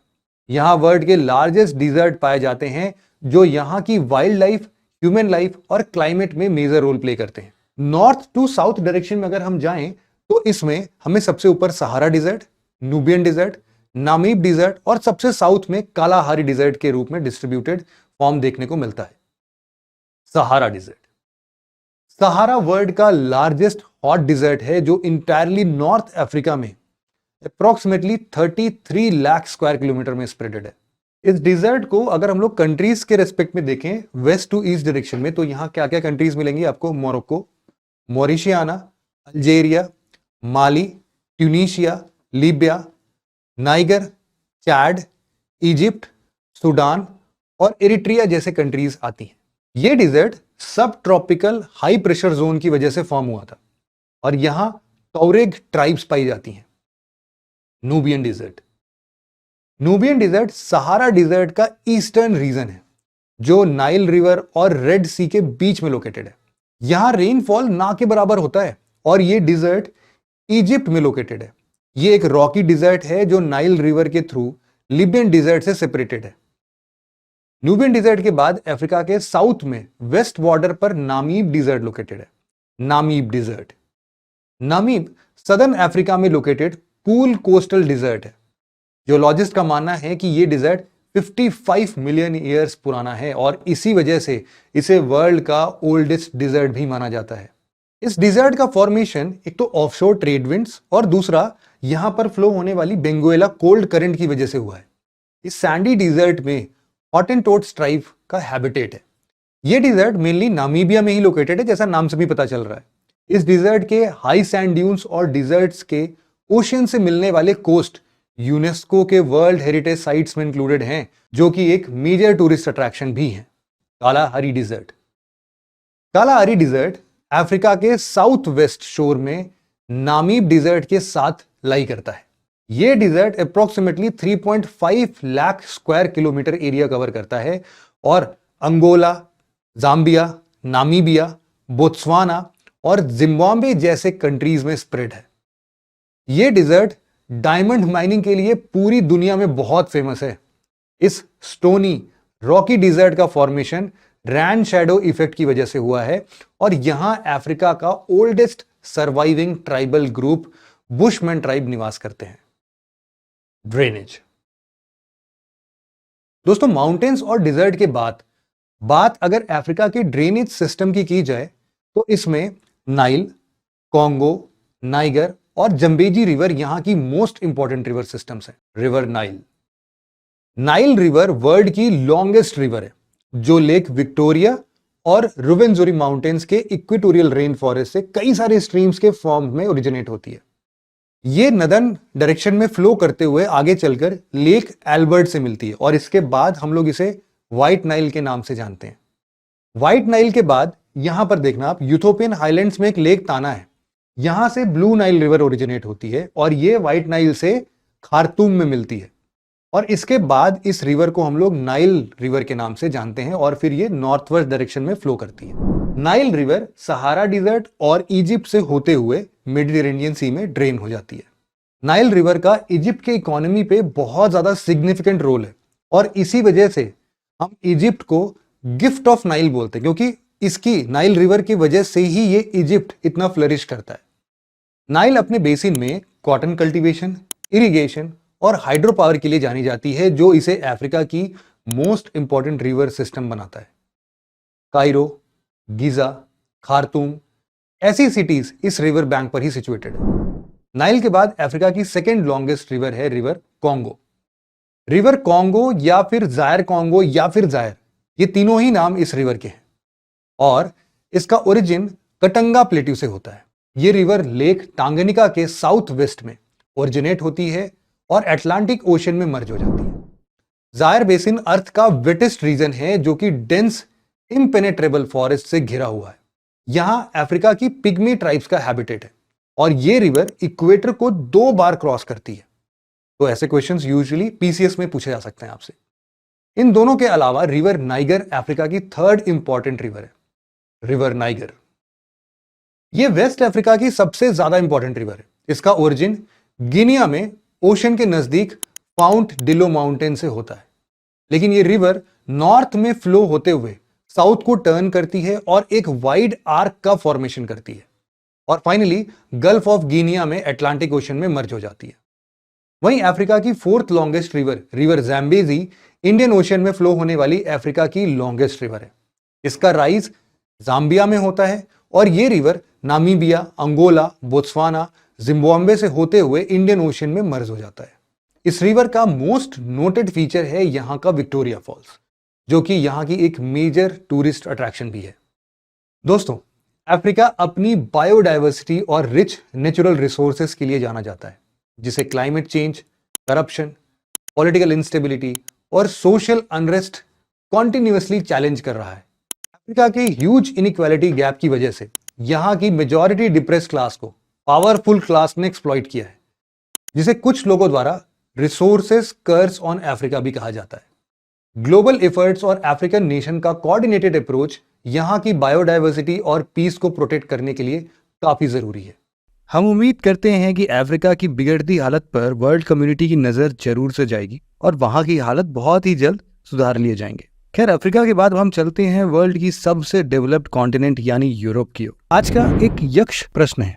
यहां वर्ल्ड के लार्जेस्ट डिजर्ट पाए जाते हैं जो यहां की वाइल्ड लाइफ, ह्यूमन लाइफ और क्लाइमेट में मेजर रोल प्ले करते हैं। नॉर्थ टू साउथ डायरेक्शन में अगर हम जाएं तो इसमें हमें सबसे ऊपर Sahara Desert, Nubian Desert, Namib Desert और सबसे साउथ में कालाहारी डिजर्ट के रूप में डिस्ट्रीब्यूटेड फॉर्म देखने को मिलता है। सहारा डिजर्ट, सहारा वर्ल्ड का लार्जेस्ट हॉट डिजर्ट है जो इंटायरली नॉर्थ अफ्रीका में अप्रोक्सीमेटली 33 लाख स्क्वायर किलोमीटर में स्प्रेडेड है। इस डिजर्ट को अगर हम लोग कंट्रीज के रेस्पेक्ट में देखें वेस्ट टू ईस्ट डायरेक्शन में तो यहां क्या क्या कंट्रीज मिलेंगी आपको? Morocco, Mauritania, Algeria, Mali, Tunisia, Libya, Niger, Chad, Egypt, Sudan और इरिट्रिया जैसे कंट्रीज आती हैं। ये डिजर्ट सब ट्रॉपिकल हाई प्रेशर जोन की वजह से फॉर्म हुआ था और यहां टौरेग ट्राइब्स पाई जाती हैं। Nubian Desert, Nubian Desert Sahara Desert का ईस्टर्न रीजन है जो नाइल रिवर और रेड सी के बीच में लोकेटेड है। यहां रेनफॉल ना के बराबर होता है और ये डिजर्ट इजिप्ट में लोकेटेड है। ये एक रॉकी डिजर्ट है जो नाइल रिवर के थ्रू लिबियन डिजर्ट से सेपरेटेड है। न्यूबियन डिजर्ट के बाद अफ्रीका के साउथ में वेस्ट बॉर्डर पर नामीब डिजर्ट लोकेटेड है। Namib Desert, Namib southern Africa में लोकेटेड कूल कोस्टल डिजर्ट है। जियोलॉजिस्ट का मानना है कि यह डिजर्ट 55 मिलियन ईयर्स पुराना है और इसी वजह से इसे वर्ल्ड का ओल्डेस्ट डिजर्ट भी माना जाता है। इस डिजर्ट का फॉर्मेशन एक तो ऑफशोर ट्रेड विंड्स और दूसरा यहां पर फ्लो होने वाली बेंगुएला कोल्ड करंट की वजह से हुआ है। इस सैंडी डिजर्ट में हॉटेंटोट्स ट्राइब का हैबिटेट है। यह डिजर्ट मेनली नामीबिया में ही लोकेटेड है, जैसा नाम से भी पता चल रहा है। इस डिजर्ट के हाई सैंड ड्यून्स और डिजर्ट्स के ओशियन से मिलने वाले कोस्ट यूनेस्को के वर्ल्ड हेरिटेज साइट्स में इंक्लूडेड हैं, जो कि एक मेजर टूरिस्ट अट्रैक्शन भी है। Kalahari dessert, Kalahari dessert Africa के साउथ वेस्ट शोर में नामीब डिजर्ट के साथ लाई करता है। यह desert approximately 3.5 lakh square kilometre area cover करता है और अंगोला, जाम्बिया, नामीबिया, बोत्सवाना और जिम्बाब्वे जैसे कंट्रीज में स्प्रेड है। यह डिजर्ट डायमंड माइनिंग के लिए पूरी दुनिया में बहुत फेमस है। इस स्टोनी रॉकी डिजर्ट का फॉर्मेशन रैन शैडो इफेक्ट की वजह से हुआ है और यहां अफ्रीका का oldest surviving tribal group bushman tribe निवास करते हैं। ड्रेनेज, दोस्तों माउंटेन्स और डिजर्ट के बाद बात अगर अफ्रीका के ड्रेनेज सिस्टम की जाए तो इसमें नाइल, कॉन्गो, नाइगर और जंबेजी रिवर यहां की मोस्ट इंपॉर्टेंट रिवर सिस्टम्स हैं। River Nile, Nile river world की लॉन्गेस्ट रिवर है जो लेक विक्टोरिया और रुवेंजोरी माउंटेन्स के इक्वेटोरियल रेन फॉरेस्ट से कई सारे स्ट्रीम्स के फॉर्म में ओरिजिनेट होती है। ये नदर्न डायरेक्शन में फ्लो करते हुए आगे चलकर लेक एल्बर्ट से मिलती है और इसके बाद हम लोग इसे व्हाइट नाइल के नाम से जानते हैं। व्हाइट नाइल के बाद यहां पर देखना आप, यूथोपियन हाईलैंड्स में एक लेक ताना है। यहां से ब्लू नाइल रिवर ओरिजिनेट होती है और ये व्हाइट नाइल से खार्तूम में मिलती है और इसके बाद इस रिवर को हम लोग नाइल रिवर के नाम से जानते हैं और फिर ये नॉर्थ वेस्ट डायरेक्शन में फ्लो करती है। नाइल रिवर सहारा डिजर्ट और इजिप्ट से होते हुए मेडिटेरेनियन सी में ड्रेन हो जाती है। नाइल रिवर का इजिप्ट के इकोनॉमी पे बहुत ज्यादा सिग्निफिकेंट रोल है और इसी वजह से हम इजिप्ट को गिफ्ट ऑफ नाइल बोलते हैं, क्योंकि इसकी नाइल रिवर की वजह से ही ये इजिप्ट इतना फ्लरिश करता है। नाइल अपने बेसिन में कॉटन कल्टीवेशन, इरिगेशन और हाइड्रो पावर के लिए जानी जाती है, जो इसे अफ्रीका की मोस्ट इंपॉर्टेंट रिवर सिस्टम बनाता है। कायरो, गीजा, खार्तूम ऐसी सिटीज इस रिवर बैंक पर ही सिचुएटेड है। नाइल के बाद अफ्रीका की सेकेंड लॉन्गेस्ट रिवर है रिवर कॉन्गो। रिवर कॉन्गो या फिर जायर कॉन्गो या फिर जायर, ये तीनों ही नाम इस रिवर के हैं और इसका ओरिजिन कटंगा प्लेट्यू से होता है। ये रिवर लेक टांगनिका के साउथ वेस्ट में ओरिजिनेट होती है और अटलांटिक ओशन में मर्ज हो जाती है। जायर बेसिन अर्थ का वेटेस्ट रीजन है जो कि डेंस इम्पेनेट्रेबल फॉरेस्ट से घिरा हुआ है। यहां अफ्रीका की पिग्मी ट्राइब्स का हैबिटेट है और यह रिवर इक्वेटर को 2 बार क्रॉस करती है। तो ऐसे क्वेश्चंस यूजुअली पीसीएस में पूछे जा सकते हैं आपसे। इन दोनों के अलावा रिवर नाइगर अफ्रीका की थर्ड इंपॉर्टेंट रिवर है। रिवर नाइगर, यह वेस्ट अफ्रीका की सबसे ज्यादा इंपॉर्टेंट रिवर है। इसका ओरिजिन गिनिया में ओशन के नजदीक फाउंट डिलो माउंटेन से होता है, लेकिन यह रिवर नॉर्थ में फ्लो होते हुए साउथ को टर्न करती है और एक वाइड आर्क का फॉर्मेशन करती है और फाइनली गल्फ ऑफ गिनिया में अटलांटिक ओशन में मर्ज हो जाती है। वहीं अफ्रीका की fourth longest river river Zambezi Indian Ocean में फ्लो होने वाली अफ्रीका की लॉन्गेस्ट रिवर है। इसका राइज जाम्बिया में होता है और यह river Namibia, Angola, Botswana, Zimbabwe से होते हुए इंडियन ओशन में मर्ज हो जाता है। इस रिवर का मोस्ट नोटेड फीचर है यहां का विक्टोरिया फॉल्स, जो कि यहां की एक मेजर टूरिस्ट अट्रैक्शन भी है। दोस्तों, अफ्रीका अपनी बायोडायवर्सिटी और रिच नेचुरल रिसोर्सेस के लिए जाना जाता है, जिसे climate change, corruption, political instability और सोशल अनरेस्ट कॉन्टिन्यूअसली चैलेंज कर रहा है। अफ्रीका की ह्यूज इनइक्वालिटी गैप की वजह से यहाँ की मेजॉरिटी डिप्रेस क्लास को पावरफुल क्लास ने एक्सप्लॉइट किया है, जिसे कुछ लोगों द्वारा रिसोर्सेस कर्स ऑन अफ्रीका भी कहा जाता है। ग्लोबल एफर्ट्स और अफ्रीकन नेशन का कोऑर्डिनेटेड अप्रोच यहाँ की बायोडायवर्सिटी और पीस को प्रोटेक्ट करने के लिए काफी जरूरी है। हम उम्मीद करते हैं कि अफ्रीका की बिगड़ती हालत पर वर्ल्ड कम्युनिटी की नज़र जरूर से जाएगी और वहाँ की हालत बहुत ही जल्द सुधार लिए जाएंगे। खैर, अफ्रीका के बाद हम चलते हैं वर्ल्ड की सबसे डेवलप्ड कॉन्टिनेंट यानी यूरोप की ओर। आज का एक यक्ष प्रश्न है,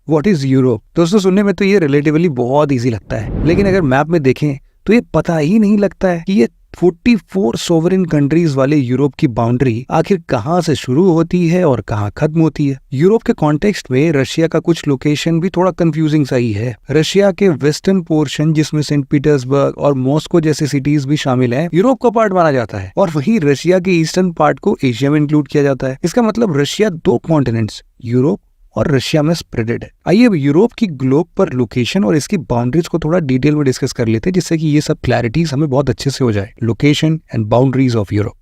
व्हाट इज यूरोप? दोस्तों, सुनने में तो ये रिलेटिवली बहुत इजी लगता है, लेकिन अगर मैप में देखें तो ये पता ही नहीं लगता है कि ये 44 सोवरेन कंट्रीज वाले यूरोप की बाउंड्री आखिर कहाँ से शुरू होती है और कहाँ खत्म होती है। यूरोप के कॉन्टेक्स्ट में रशिया का कुछ लोकेशन भी थोड़ा कंफ्यूजिंग सा ही है। रशिया के वेस्टर्न पोर्शन, जिसमें सेंट पीटर्सबर्ग और मॉस्को जैसे सिटीज भी शामिल हैं, यूरोप का पार्ट माना जाता है, और वहीं रशिया के ईस्टर्न पार्ट को एशिया में इंक्लूड किया जाता है। इसका मतलब रशिया 2 कॉन्टिनेंट्स यूरोप और रशिया में स्प्रेडेड है। आइए अब यूरोप की ग्लोब पर लोकेशन और इसकी बाउंड्रीज को थोड़ा डिटेल में डिस्कस कर लेते हैं, जिससे कि ये सब क्लैरिटीज हमें बहुत अच्छे से हो जाए। Location and boundaries of Europe.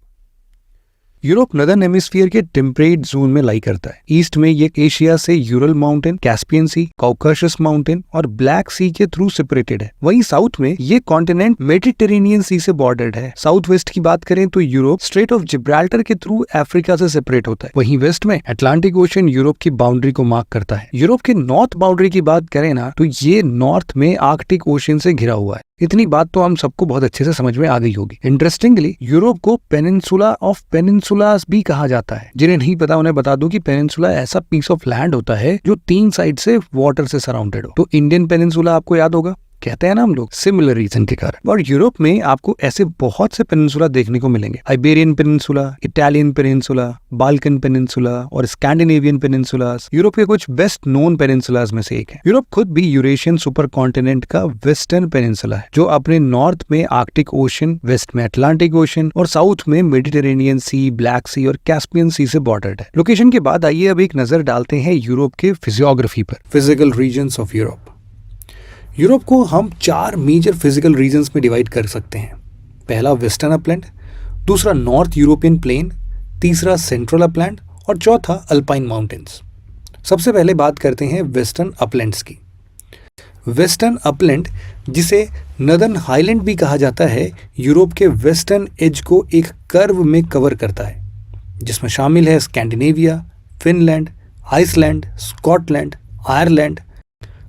Europe northern hemisphere के टेम्परेट जोन में लाई करता है। ईस्ट में ये एशिया से यूरल माउंटेन, कैस्पियन सी, कॉकशस माउंटेन और ब्लैक सी के थ्रू सेपरेटेड है। वहीं साउथ में ये कॉन्टिनेंट मेडिटेरेनियन सी से बॉर्डर्ड है। साउथ वेस्ट की बात करें तो यूरोप स्ट्रेट ऑफ जिब्राल्टर के थ्रू अफ्रीका से सेपरेट होता है। वहीं वेस्ट में अटलांटिक ओशन यूरोप की बाउंड्री को मार्क करता है। यूरोप के नॉर्थ बाउंड्री की बात करें ना, तो ये नॉर्थ में आर्कटिक ओशन से घिरा हुआ है। इतनी बात तो हम सबको बहुत अच्छे से समझ में आ गई होगी। इंटरेस्टिंगली, यूरोप को पेनिनसुला ऑफ पेनिनसुलास भी कहा जाता है। जिन्हें नहीं पता उन्हें बता दूं कि पेनिनसुला ऐसा पीस ऑफ लैंड होता है जो 3 साइड से वाटर से सराउंडेड हो। तो इंडियन पेनिनसुला आपको याद होगा, कहते हैं ना हम लोग, सिमिलर रीजन के कारण। और यूरोप में आपको ऐसे बहुत से पेनिनसुला देखने को मिलेंगे। Iberian peninsula, Italian peninsula, Balkan peninsula और स्कैंडिनेवियन पेनिनसुलास यूरोप के कुछ बेस्ट नोन पेनिनसुलास में से एक है। यूरोप खुद भी यूरेशियन सुपर कॉन्टिनेंट का वेस्टर्न पेनिनसुला है, जो अपने नॉर्थ में आर्कटिक ओशन, वेस्ट में अटलांटिक ओशन और साउथ में मेडिटेरेनियन सी, ब्लैक सी और कैस्पियन सी से बॉर्डर्ड है। लोकेशन के बाद आइए अब एक नजर डालते हैं यूरोप के फिजियोग्राफी पर। Physical regions of Europe. Europe को हम 4 मेजर फिजिकल रीजन्स में डिवाइड कर सकते हैं। पहला वेस्टर्न अपलैंड, दूसरा नॉर्थ यूरोपियन प्लेन, तीसरा सेंट्रल अपलैंड और चौथा अल्पाइन माउंटेन्स। सबसे पहले बात करते हैं वेस्टर्न अपलैंड्स की। वेस्टर्न अपलैंड, जिसे नदर्न हाईलैंड भी कहा जाता है, यूरोप के वेस्टर्न एज को एक कर्व में कवर करता है, जिसमें शामिल है Scandinavia, Finland, Iceland, Scotland, Ireland,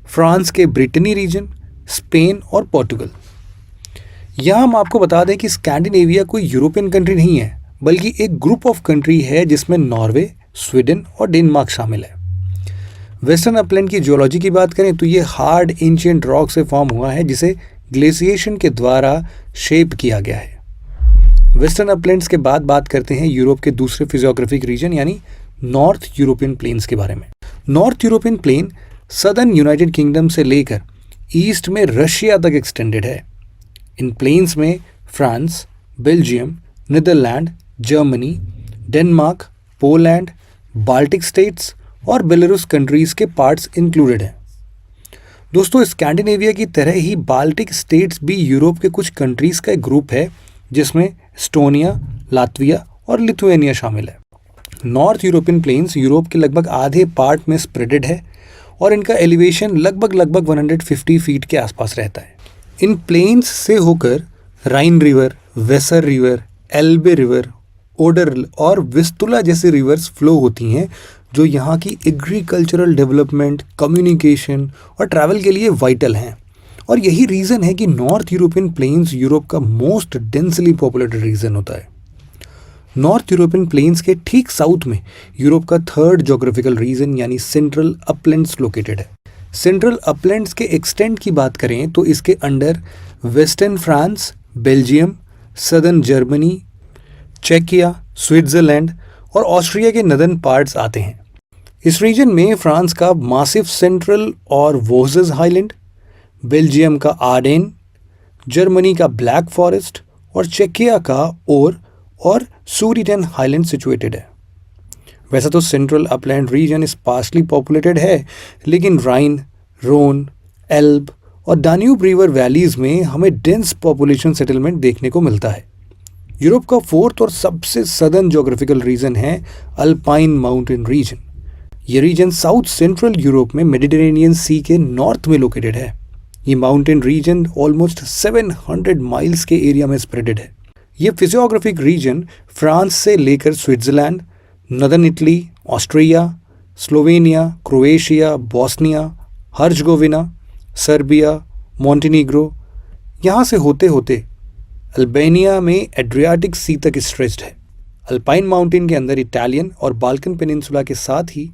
France के ब्रिटेनी रीजन, स्पेन और पोर्टुगल। यहाँ हम आपको बता दें कि स्कैंडिनेविया कोई यूरोपियन कंट्री नहीं है, बल्कि एक ग्रुप ऑफ कंट्री है जिसमें नॉर्वे, स्वीडन और डेनमार्क शामिल है। वेस्टर्न अपलैंड की जियोलॉजी की बात करें तो ये हार्ड एंशिएंट रॉक से फॉर्म हुआ है, जिसे ग्लेशिएशन के द्वारा शेप किया गया है। वेस्टर्न अपलैंड्स के बाद बात करते हैं यूरोप के दूसरे फिजियोग्राफिक रीजन यानी नॉर्थ यूरोपियन प्लेन्स के बारे में। North European plain southern United Kingdom से लेकर ईस्ट में रशिया तक एक्सटेंडेड है। इन प्लेन्स में France, Belgium, Netherland, Germany, Denmark, Poland, Baltic states और बेलारूस कंट्रीज के पार्ट्स इंक्लूडेड हैं। दोस्तों, स्कैंडिनेविया की तरह ही बाल्टिक स्टेट्स भी यूरोप के कुछ कंट्रीज का एक ग्रुप है, जिसमें एस्टोनिया, लातविया और लिथुएनिया शामिल है। नॉर्थ यूरोपियन प्लेन्स यूरोप के लगभग आधे पार्ट में स्प्रेडेड है और इनका एलिवेशन लगभग 150 फीट के आसपास रहता है। इन प्लेन्स से होकर राइन river, Vesara river, एल्बे river, order और विस्तुला जैसे रिवर्स फ्लो होती हैं, जो यहाँ की एग्रीकल्चरल डेवलपमेंट, कम्युनिकेशन और ट्रैवल के लिए वाइटल हैं। और यही रीज़न है कि नॉर्थ यूरोपियन प्लेन्स यूरोप का मोस्ट डेंसली पॉपुलेटेड रीजन होता है। नॉर्थ यूरोपियन प्लेन्स के ठीक साउथ में यूरोप का 3rd ज्योग्राफिकल रीजन यानी सेंट्रल अपलैंड्स लोकेटेड है। सेंट्रल अपलैंड्स के एक्सटेंट की बात करें तो इसके under western France, Belgium, southern Germany, चेकिया, स्विट्जरलैंड और ऑस्ट्रिया के नदर्न पार्ट्स आते हैं। इस रीजन में फ्रांस का मासिव सेंट्रल और वोजेस हाईलैंड, बेल्जियम का आर्डेन, जर्मनी का ब्लैक फॉरेस्ट और चेकिया का और सूरीटेन हाईलैंड सिचुएटेड है। वैसे तो central upland region sparsely populated है, लेकिन राइन, रोन, एल्ब और डान्यूब रिवर वैलीज में हमें डेंस पॉपुलेशन सेटलमेंट देखने को मिलता है। यूरोप का फोर्थ और सबसे सदर्न ज्योग्राफिकल रीजन है अल्पाइन माउंटेन रीजन। ये रीजन साउथ सेंट्रल यूरोप में मेडिटेरेनियन सी के नॉर्थ में लोकेटेड है। ये माउंटेन रीजन ऑलमोस्ट 700 माइल्स के एरिया में स्प्रेडेड है। ये फिजियोग्राफिक रीजन फ्रांस से लेकर Switzerland, northern Italy, Austria, Slovenia, Croatia, Bosnia, Herzegovina, Serbia, Montenegro, यहाँ से होते होते अल्बानिया में एड्रियाटिक सी तक स्ट्रेच्ड है। अल्पाइन माउंटेन के अंदर इटालियन और बाल्कन पेनिनसुला के साथ ही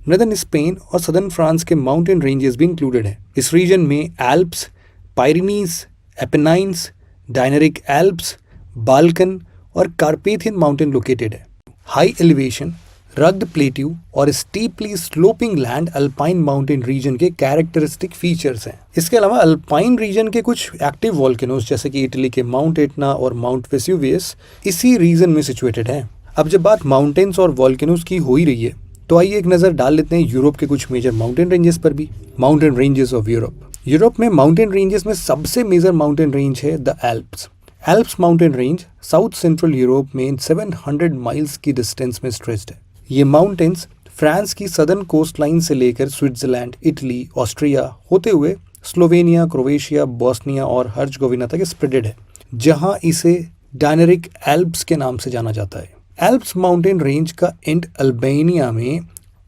नॉर्दर्न स्पेन और सदर्न फ्रांस के माउंटेन रेंजेस भी इंक्लूडेड हैं। इस रीजन में एल्प्स, पायरिनीज, एपेनाइन्स, डायनेरिक एल्प्स, बाल्कन और कार्पेथियन माउंटेन लोकेटेड है। हाई एलिवेशन, रग्ड प्लेट्यू और steeply sloping land alpine mountain reason के कैरेक्टरिस्टिक फीचर्स हैं। इसके अलावा अल्पाइन रीजन के कुछ एक्टिव वॉल्केनोज जैसे कि इटली के माउंट एटना और माउंट वेसुवियस इसी रीजन में सिचुएटेड हैं। अब जब बात माउंटेन्स और वॉल्केनोज की हो ही रही है तो आइए एक नज़र डाल लेते हैं यूरोप के कुछ मेजर माउंटेन रेंजेस पर भी। Mountain ranges of Europe. Europe में माउंटेन रेंजेस में सबसे मेजर माउंटेन रेंज है the Alps. Alps mountain range south central Europe में 700 माइल्स की डिस्टेंस में स्ट्रेच्ड है। ये माउंटेन्स फ्रांस की सदर्न कोस्ट लाइन से लेकर स्विट्जरलैंड, इटली, ऑस्ट्रिया होते हुए स्लोवेनिया, क्रोएशिया, बॉस्निया और हर्जगोविना तक स्प्रेडेड है, जहां इसे डायनेरिक एल्प्स के नाम से जाना जाता है। एल्प्स माउंटेन रेंज का एंड अल्बानिया में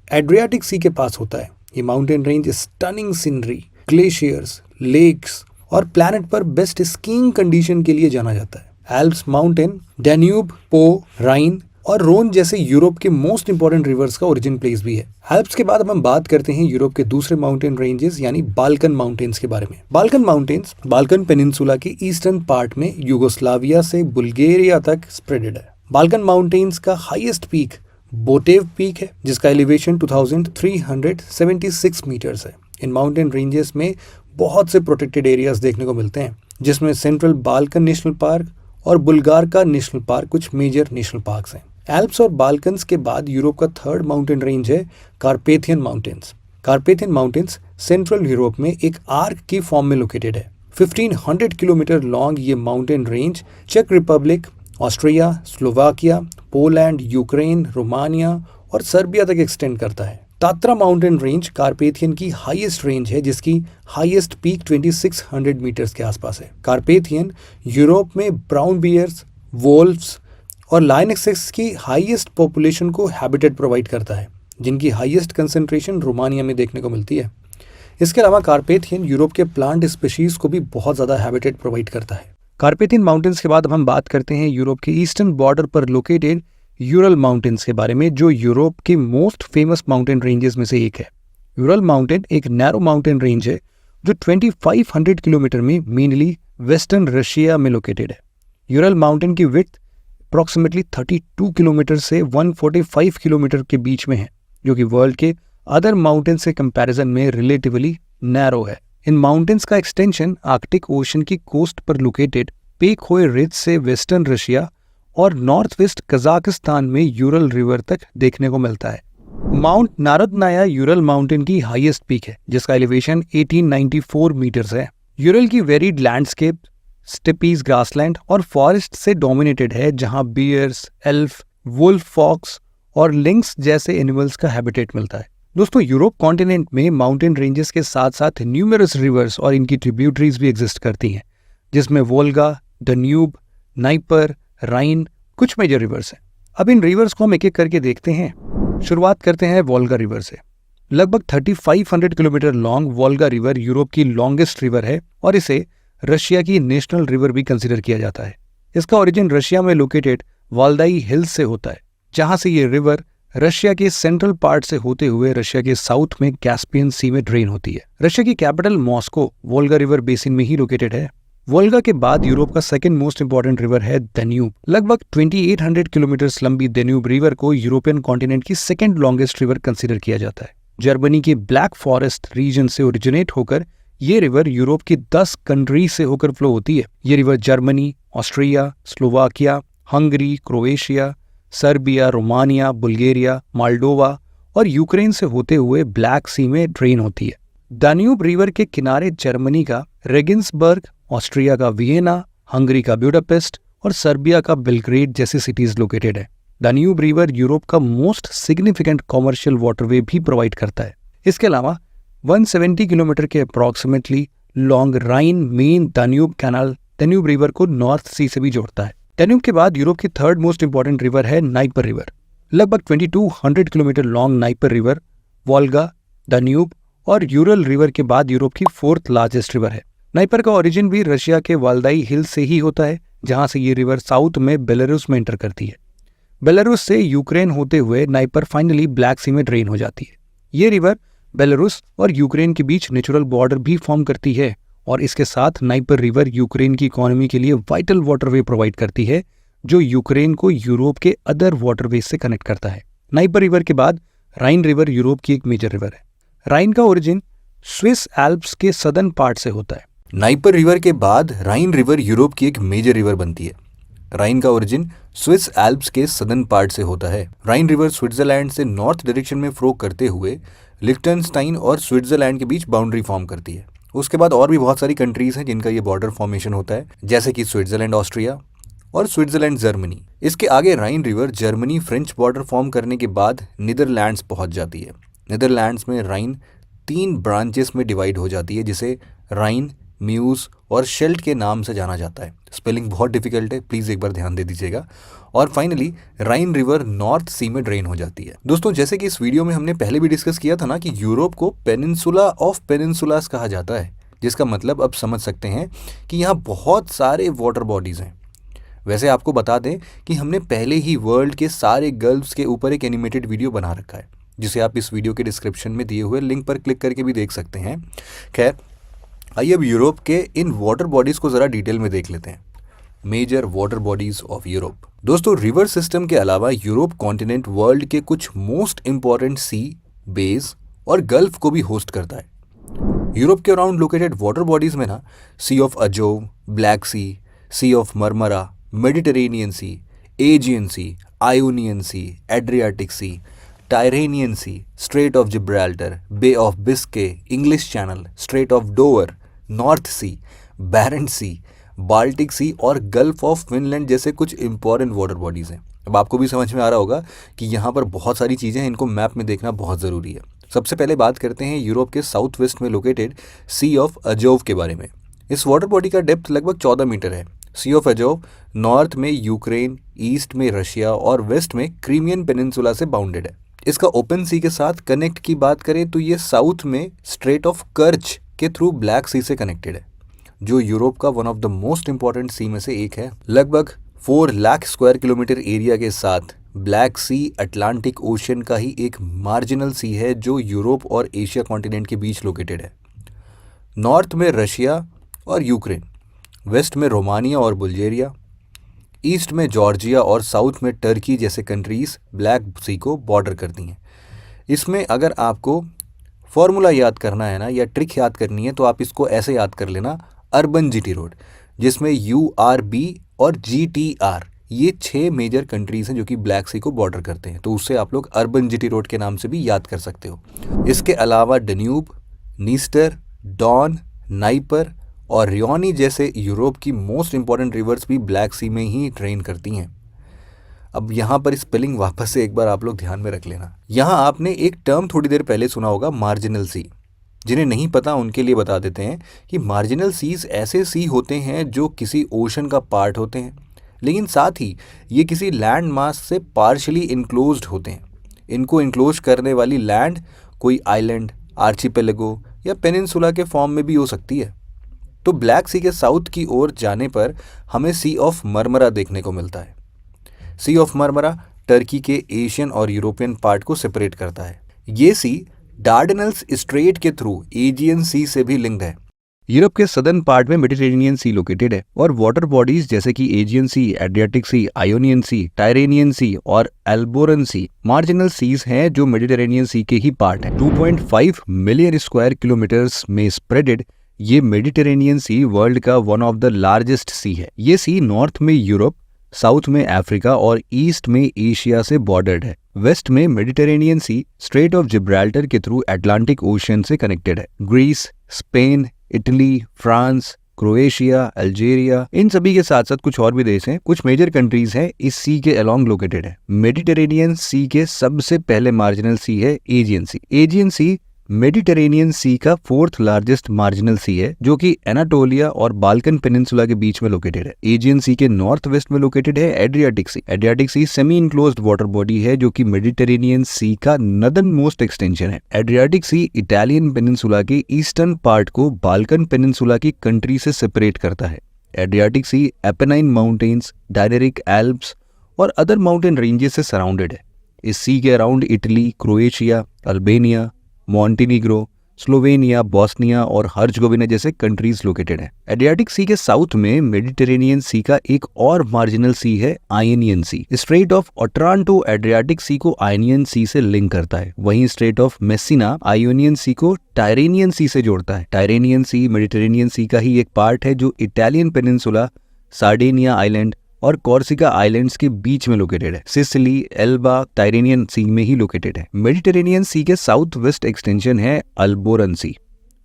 एड्रियाटिक सी के पास होता है। ये mountain range stunning scenery, glaciers, lakes और प्लैनेट पर बेस्ट स्कीइंग कंडीशन के लिए जाना जाता है। एल्प्स माउंटेन डैन्यूब, पो, राइन और रोन जैसे यूरोप के मोस्ट इंपॉर्टेंट रिवर्स का ओरिजिन प्लेस भी है। एल्प्स के बाद अब हम बात करते हैं यूरोप के दूसरे माउंटेन रेंजेस यानी बाल्कन माउंटेन्स के बारे में। बाल्कन माउंटेन्स बाल्कन पेनिनसुला के ईस्टर्न पार्ट में यूगोस्लाविया से बुल्गारिया तक स्प्रेडेड है। बाल्कन माउंटेन्स का हाईएस्ट पीक बोटेव पीक है, जिसका एलिवेशन 2376 मीटर्स है। इन माउंटेन रेंजेस में बहुत से प्रोटेक्टेड एरियाज देखने को मिलते हैं, जिसमें सेंट्रल बाल्कन नेशनल पार्क और बुल्गारिया नेशनल पार्क कुछ मेजर नेशनल पार्क्स हैं। एल्प्स और बाल्कन्स के बाद यूरोप का थर्ड माउंटेन रेंज है Carpathian mountains. Carpathian mountains central Europe में एक आर्क की फॉर्म में लोकेटेड है। 1500 किलोमीटर लॉन्ग ये माउंटेन रेंज चेक Republic, Austria, Slovakia, Poland, Ukraine, Romania और सर्बिया तक एक्सटेंड करता है। तात्रा माउंटेन रेंज कार्पेथियन की हाईएस्ट रेंज है, जिसकी हाईएस्ट पीक 2600 मीटर्स के आसपास है। कार्पेथियन यूरोप में ब्राउन बियर्स, वोल्व्स और लायनेक्स की हाईएस्ट पॉपुलेशन को हैबिटेट प्रोवाइड करता है, जिनकी हाईएस्ट कंसंट्रेशन रोमानिया में देखने को मिलती है। इसके अलावा कार्पेथियन यूरोप के प्लांट स्पीशीज को भी बहुत ज़्यादा हैबिटेट प्रोवाइड करता है। कार्पेथियन माउंटेन्स के बाद अब हम बात करते हैं यूरोप के ईस्टर्न बॉर्डर पर लोकेटेड यूरल माउंटेन्स के बारे में, जो यूरोप के मोस्ट फेमस माउंटेन रेंजेस में से एक है। यूरल माउंटेन एक नैरो माउंटेन रेंज है जो 2500 किलोमीटर में मेनली वेस्टर्न रशिया में लोकेटेड है। यूरल माउंटेन की विड्थ अप्रॉक्सीमेटली 32 किलोमीटर से 145 किलोमीटर के बीच में है, जो कि वर्ल्ड के अदर माउंटेन से कंपैरिजन में रिलेटिवली नैरो है। इन माउंटेन्स का एक्सटेंशन आर्कटिक ओशन की कोस्ट पर लोकेटेड पेखोए रिज से वेस्टर्न रशिया और नॉर्थ वेस्ट कजाकिस्तान में यूरल रिवर तक देखने को मिलता है। माउंट नारदनाया यूरल माउंटेन की हाईएस्ट पीक है, जिसका एलिवेशन 1894 मीटर्स है। यूरल की वेरिड लैंडस्केप स्टेपीज, ग्रासलैंड और फॉरेस्ट से डोमिनेटेड है, जहां बियर्स, एल्फ, वुल्फ, फॉक्स और लिंक्स जैसे एनिमल्स का हैबिटेट मिलता है। दोस्तों, यूरोप कॉन्टिनेंट में माउंटेन रेंजेस के साथ साथ न्यूमरस रिवर्स और इनकी ट्रिब्यूटरीज भी एग्जिस्ट करती हैं, जिसमें वोल्गा, डन्यूब, नाइपर, राइन कुछ मेजर रिवर्स हैं। अब इन रिवर्स को हम एक एक करके देखते हैं। शुरुआत करते हैं वोल्गा रिवर से। लगभग 3500 kilometre long Volga river Europe की लॉन्गेस्ट रिवर है और इसे रशिया की नेशनल रिवर भी कंसिडर किया जाता है। इसका ओरिजिन रशिया में लोकेटेड वाल्दाई हिल्स से होता है, जहां से ये रिवर रशिया के सेंट्रल पार्ट से होते हुए रशिया के साउथ में कैस्पियन सी में ड्रेन होती है। रशिया की capital Moscow Volga river basin में ही लोकेटेड है। वोल्गा के बाद यूरोप का सेकंड मोस्ट इंपॉर्टेंट रिवर है डन्यूब। लगभग 2800 किलोमीटर लंबी डन्यूब रिवर को यूरोपियन कॉन्टिनेंट की सेकंड लॉन्गेस्ट रिवर कंसिडर किया जाता है। जर्मनी के ब्लैक फॉरेस्ट रीजन से ओरिजिनेट होकर ये रिवर यूरोप की 10 कंट्रीज से होकर फ्लो होती है। ये river Germany, Austria, Slovakia, Hungary, Croatia, Serbia, Romania, Bulgaria, Moldova और यूक्रेन से होते हुए ब्लैक सी में ड्रेन होती है। डन्यूब रिवर के किनारे जर्मनी का रेगिंसबर्ग, ऑस्ट्रिया का वियना, हंगरी का बुडापेस्ट और सर्बिया का बेलग्रेड जैसी सिटीज लोकेटेड है। दान्यूब रिवर यूरोप का मोस्ट सिग्निफिकेंट कॉमर्शियल वाटरवे भी प्रोवाइड करता है। इसके अलावा 170 किलोमीटर के अप्रॉक्सीमेटली लॉन्ग राइन मेन दान्यूब कैनाल दान्यूब रिवर को नॉर्थ सी से भी जोड़ता है। दान्यूब के बाद यूरोप की थर्ड मोस्ट इंपॉर्टेंट रिवर है नाइपर रिवर। लगभग 2200 kilometre long NIPER river Volga, दान्यूब और यूरल रिवर के बाद यूरोप की फोर्थ लार्जेस्ट रिवर है। नाइपर का ओरिजिन भी रशिया के वाल्दाई हिल से ही होता है, जहां से ये रिवर साउथ में बेलारूस में एंटर करती है। बेलारूस से यूक्रेन होते हुए नाइपर फाइनली ब्लैक सी में ड्रेन हो जाती है। ये रिवर बेलारूस और यूक्रेन के बीच नेचुरल बॉर्डर भी फॉर्म करती है और इसके साथ नाइपर रिवर यूक्रेन की इकोनॉमी के लिए वाइटल वाटरवे प्रोवाइड करती है, जो यूक्रेन को यूरोप के अदर वाटरवेज से कनेक्ट करता है। नाइपर रिवर के बाद राइन रिवर यूरोप की एक मेजर रिवर है। राइन का ओरिजिन स्विस एल्प्स के सदर्न पार्ट से होता है। नाइपर रिवर के बाद राइन रिवर यूरोप की एक मेजर रिवर बनती है। राइन का ओरिजिन स्विस एल्प्स के सदर्न पार्ट से होता है। राइन रिवर स्विट्जरलैंड से नॉर्थ डायरेक्शन में फ्लो करते हुए लिक्टेनस्टाइन और स्विट्जरलैंड के बीच बाउंड्री फॉर्म करती है। उसके बाद और भी बहुत सारी कंट्रीज हैं जिनका ये बॉर्डर फॉर्मेशन होता है, जैसे कि स्विट्जरलैंड ऑस्ट्रिया और स्विट्जरलैंड जर्मनी। इसके आगे राइन river Germany French border form करने के बाद नीदरलैंड्स पहुंच जाती है। नीदरलैंड्स में राइन 3 ब्रांचेस में डिवाइड हो जाती है, जिसे राइन, म्यूज और शेल्ट के नाम से जाना जाता है। स्पेलिंग बहुत डिफिकल्ट है, प्लीज़ एक बार ध्यान दे दीजिएगा। और फाइनली राइन रिवर नॉर्थ सी में ड्रेन हो जाती है। दोस्तों, जैसे कि इस वीडियो में हमने पहले भी डिस्कस किया था ना कि यूरोप को पेनिनसुला ऑफ पेनिनसुलास कहा जाता है, जिसका मतलब अब समझ सकते हैं कि यहाँ बहुत सारे वाटर बॉडीज़ हैं। वैसे आपको बता दें कि हमने पहले ही वर्ल्ड के सारे गल्फ्स के ऊपर एक एनिमेटेड वीडियो बना रखा है, जिसे आप इस वीडियो के डिस्क्रिप्शन में दिए हुए लिंक पर क्लिक करके भी देख सकते हैं। खैर, आइए अब यूरोप के इन वाटर बॉडीज़ को ज़रा डिटेल में देख लेते हैं। Major water bodies of Europe. दोस्तों, रिवर सिस्टम के अलावा यूरोप कॉन्टिनेंट वर्ल्ड के कुछ मोस्ट इंपॉर्टेंट सी, बेस और गल्फ को भी होस्ट करता है। यूरोप के अराउंड लोकेटेड वाटर बॉडीज़ में ना Sea of Azov, Black Sea of Marmara, Mediterranean Sea, Aegean Sea, Ionian Sea, Adriatic Sea, Tyrrhenian Sea, Strait of Gibraltar, Bay of Biscay, English Channel, Strait of Dover, North Sea, Barent Sea, Baltic Sea और gulf of Finland जैसे कुछ important water bodies हैं। अब आपको भी समझ में आ रहा होगा कि यहाँ पर बहुत सारी चीज़ें हैं, इनको मैप में देखना बहुत ज़रूरी है। सबसे पहले बात करते हैं यूरोप के साउथ वेस्ट में लोकेटेड सी ऑफ अजोव के बारे में। इस वाटर बॉडी का डेप्थ लगभग 14 मीटर है। सी ऑफ अजोव नॉर्थ में यूक्रेन, ईस्ट में रशिया और वेस्ट में क्रीमियन पेनिनसुला से बाउंडेड है। इसका ओपन सी के साथ कनेक्ट की बात करें तो ये साउथ में स्ट्रेट ऑफ कर्च के थ्रू ब्लैक सी से कनेक्टेड है, जो यूरोप का one of the most important sea में से एक है। लगभग 4 लाख स्क्वायर किलोमीटर एरिया के साथ ब्लैक सी अटलांटिक ओशन का ही एक मार्जिनल सी है, जो यूरोप और एशिया कॉन्टिनेंट के बीच लोकेटेड है। नॉर्थ में रशिया और यूक्रेन, वेस्ट में रोमानिया और बुल्गारिया, ईस्ट में जॉर्जिया और साउथ में टर्की जैसे कंट्रीज़ ब्लैक सी को बॉर्डर करती हैं। इसमें अगर आपको फॉर्मूला याद करना है ना, या ट्रिक याद करनी है, तो आप इसको ऐसे याद कर लेना, अर्बन जीटी रोड, जिसमें URB और GTR ये 6 मेजर कंट्रीज़ हैं जो कि ब्लैक सी को बॉर्डर करते हैं। तो उससे आप लोग अर्बन जीटी रोड के नाम से भी याद कर सकते हो। इसके अलावा डन्यूब, नीस्टर, डॉन, नाइपर और रियोनी जैसे यूरोप की मोस्ट इंपॉर्टेंट रिवर्स भी ब्लैक सी में ही ड्रेन करती हैं। अब यहाँ पर स्पेलिंग वापस से एक बार आप लोग ध्यान में रख लेना। यहाँ आपने एक टर्म थोड़ी देर पहले सुना होगा, मार्जिनल सी। जिन्हें नहीं पता उनके लिए बता देते हैं कि मार्जिनल सीज ऐसे सी होते हैं जो किसी ओशन का पार्ट होते हैं, लेकिन साथ ही ये किसी लैंड मास से पार्शली इनक्लोज्ड होते हैं। इनको इनक्लोज करने वाली लैंड कोई आइलैंड, आर्चिपेलेगो या पेनिनसुला के फॉर्म में भी हो सकती है। तो ब्लैक सी के साउथ की ओर जाने पर हमें सी ऑफ मरमरा देखने को मिलता है। सी ऑफ मरमरा टर्की के एशियन और यूरोपियन पार्ट को सेपरेट करता है। ये सी डार्डेनल्स स्ट्रेट के थ्रू एजियन सी से भी लिंक्ड है। यूरोप के सदर्न पार्ट में मेडिटेरेनियन सी लोकेटेड है और वाटर बॉडीज जैसे कि एजियन सी, एड्रियाटिक सी, आयोनियन सी, टायरेनियन सी और एल्बोरन सी मार्जिनल सीज हैं जो मेडिटेरेनियन सी के ही पार्ट हैं। 2.5 मिलियन स्क्वायर किलोमीटर्स में स्प्रेडेड ये मेडिटेरेनियन सी वर्ल्ड का one of the largest sea है। ये सी नॉर्थ में यूरोप, साउथ में अफ्रीका और ईस्ट में एशिया से बॉर्डर्ड है। वेस्ट में Mediterranean Sea Strait of Gibraltar के थ्रू अटलांटिक ओशन से कनेक्टेड है। Greece, Spain, Italy, France, Croatia, Algeria, इन सभी के साथ साथ कुछ और भी देश हैं, कुछ मेजर कंट्रीज हैं इस सी के अलोंग लोकेटेड है। मेडिटेरेनियन सी के सबसे पहले मार्जिनल सी है एजियन सी। एजियन सी मेडिटेरेनियन सी का फोर्थ लार्जेस्ट मार्जिनल सी है, जो कि एनाटोलिया और बाल्कन पेनिनसुला के बीच में लोकेटेड है। एजियन सी के नॉर्थ वेस्ट में लोकेटेड है एड्रियाटिक सी। एड्रियाटिक सी सेमी इनक्लोज्ड वाटर बॉडी है, जो कि मेडिटेरेनियन सी का नदर्न मोस्ट एक्सटेंशन है। एड्रियाटिक सी इटालियन पेनिनसुला के ईस्टर्न पार्ट को बाल्कन पेनिनसुला की कंट्री से सेपरेट करता है। एड्रियाटिक सी एपेनाइन माउंटेन्स, डायनेरिक एल्प्स और अदर माउंटेन रेंजेस से सराउंडेड है। इस सी के around Italy, Croatia, Albania, Montenegro, Slovenia, Bosnia और हर्जगोविना जैसे कंट्रीज लोकेटेड हैं। एड्रियाटिक सी के साउथ में मेडिटेरेनियन सी का एक और मार्जिनल सी है आयनियन सी। स्ट्रेट ऑफ ओट्रांटो एड्रियाटिक सी को आयनियन सी से लिंक करता है। वहीं स्ट्रेट ऑफ मेसिना आयोनियन सी को टायरेनियन सी से जोड़ता है। टायरेनियन सी मेडिटेरेनियन सी का ही एक पार्ट है, जो इटालियन पेनिनसुला, सार्डिनिया आइलैंड और कॉर्सिका आइलैंड्स के बीच में लोकेटेड है। सिसिली, एल्बा टायरेनियन सी में ही लोकेटेड है। मेडिटेरेनियन सी के साउथ वेस्ट एक्सटेंशन है अल्बोरन सी,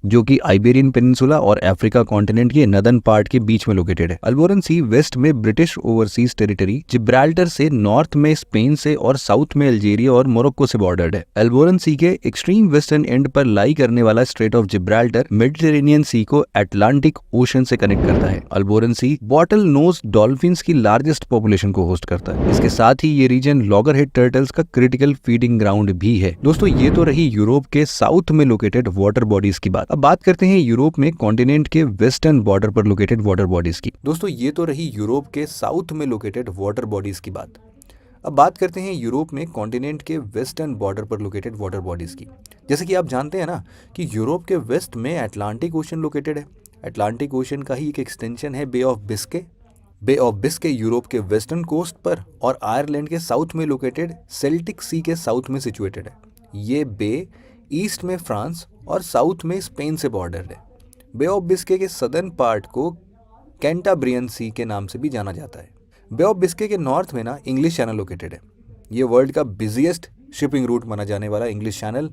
जो कि आइबेरियन पेनिनसुला और अफ्रीका कॉन्टिनेंट के नदर्न पार्ट के बीच में लोकेटेड है। अल्बोरन सी वेस्ट में ब्रिटिश ओवरसीज टेरिटरी जिब्राल्टर से, नॉर्थ में स्पेन से और साउथ में अल्जीरिया और मोरक्को से बॉर्डर्ड है। अल्बोरन सी के एक्सट्रीम वेस्टर्न एंड पर लाई करने वाला स्ट्रेट ऑफ जिब्राल्टर मेडिटेरेनियन सी को अटलांटिक ओशन से कनेक्ट करता है। अल्बोरन सी बॉटल नोज डॉल्फिन्स की लार्जेस्ट पॉपुलेशन को होस्ट करता है। इसके साथ ही ये रीजन लॉगरहेड टर्टल्स का क्रिटिकल फीडिंग ग्राउंड भी है। दोस्तों, ये तो रही यूरोप के साउथ में लोकेटेड वाटर बॉडीज की बात। अब बात करते हैं यूरोप में कॉन्टिनेंट के वेस्टर्न बॉर्डर पर लोकेटेड वाटर बॉडीज की। दोस्तों, ये तो रही यूरोप के साउथ में लोकेटेड वाटर बॉडीज की बात। अब बात करते हैं यूरोप में कॉन्टिनेंट के वेस्टर्न बॉर्डर पर लोकेटेड वाटर बॉडीज की। जैसे कि आप जानते हैं ना कि यूरोप के वेस्ट में अटलांटिक ओशन लोकेटेड है। अटलांटिक ओशन का ही एक एक्सटेंशन है Bay of Biscay. Bay of Biscay Europe के वेस्टर्न कोस्ट पर और आयरलैंड के साउथ में लोकेटेड सेल्टिक सी के साउथ में सिचुएटेड है। ये बे ईस्ट में फ्रांस और साउथ में स्पेन से बॉर्डर है। बे ऑफ बिस्के के सदर्न पार्ट को कैंटाब्रियन सी के नाम से भी जाना जाता है। बे ऑफ बिस्के के नॉर्थ में ना इंग्लिश चैनल लोकेटेड है। ये वर्ल्ड का बिजिएस्ट शिपिंग रूट माना जाने वाला इंग्लिश चैनल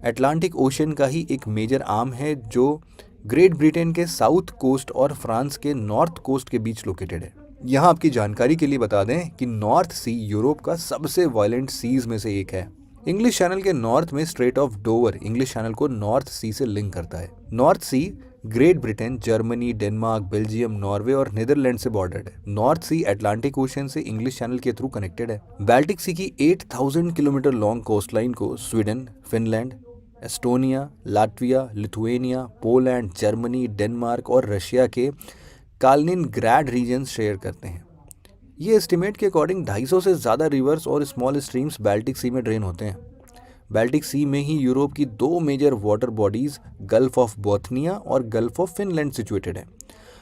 अटलांटिक ओशन का ही एक मेजर आर्म है, जो ग्रेट ब्रिटेन के साउथ कोस्ट और फ्रांस के नॉर्थ कोस्ट के बीच लोकेटेड है। यहाँ आपकी जानकारी के लिए बता दें कि नॉर्थ सी यूरोप का सबसे वायलेंट सीज में से एक है। इंग्लिश चैनल के नॉर्थ में Strait of Dover English Channel को नॉर्थ सी से लिंक करता है। North Sea Great Britain, Germany, Denmark, Belgium, Norway और नीदरलैंड से बॉर्डर्ड है। नॉर्थ सी अटलांटिक ओशन से इंग्लिश चैनल के थ्रू कनेक्टेड है। बाल्टिक सी की 8000 किलोमीटर लॉन्ग कोस्टलाइन को Sweden, Finland, Estonia, Latvia, Lithuania, Poland, Germany, Denmark और Russia के कालिनिनग्राड रीजन शेयर करते हैं। ये एस्टिमेट के अकॉर्डिंग 250 से ज़्यादा रिवर्स और स्मॉल स्ट्रीम्स बाल्टिक सी में ड्रेन होते हैं। बाल्टिक सी में ही यूरोप की दो major water bodies gulf of Bothnia और गल्फ ऑफ फिनलैंड सिचुएटेड है।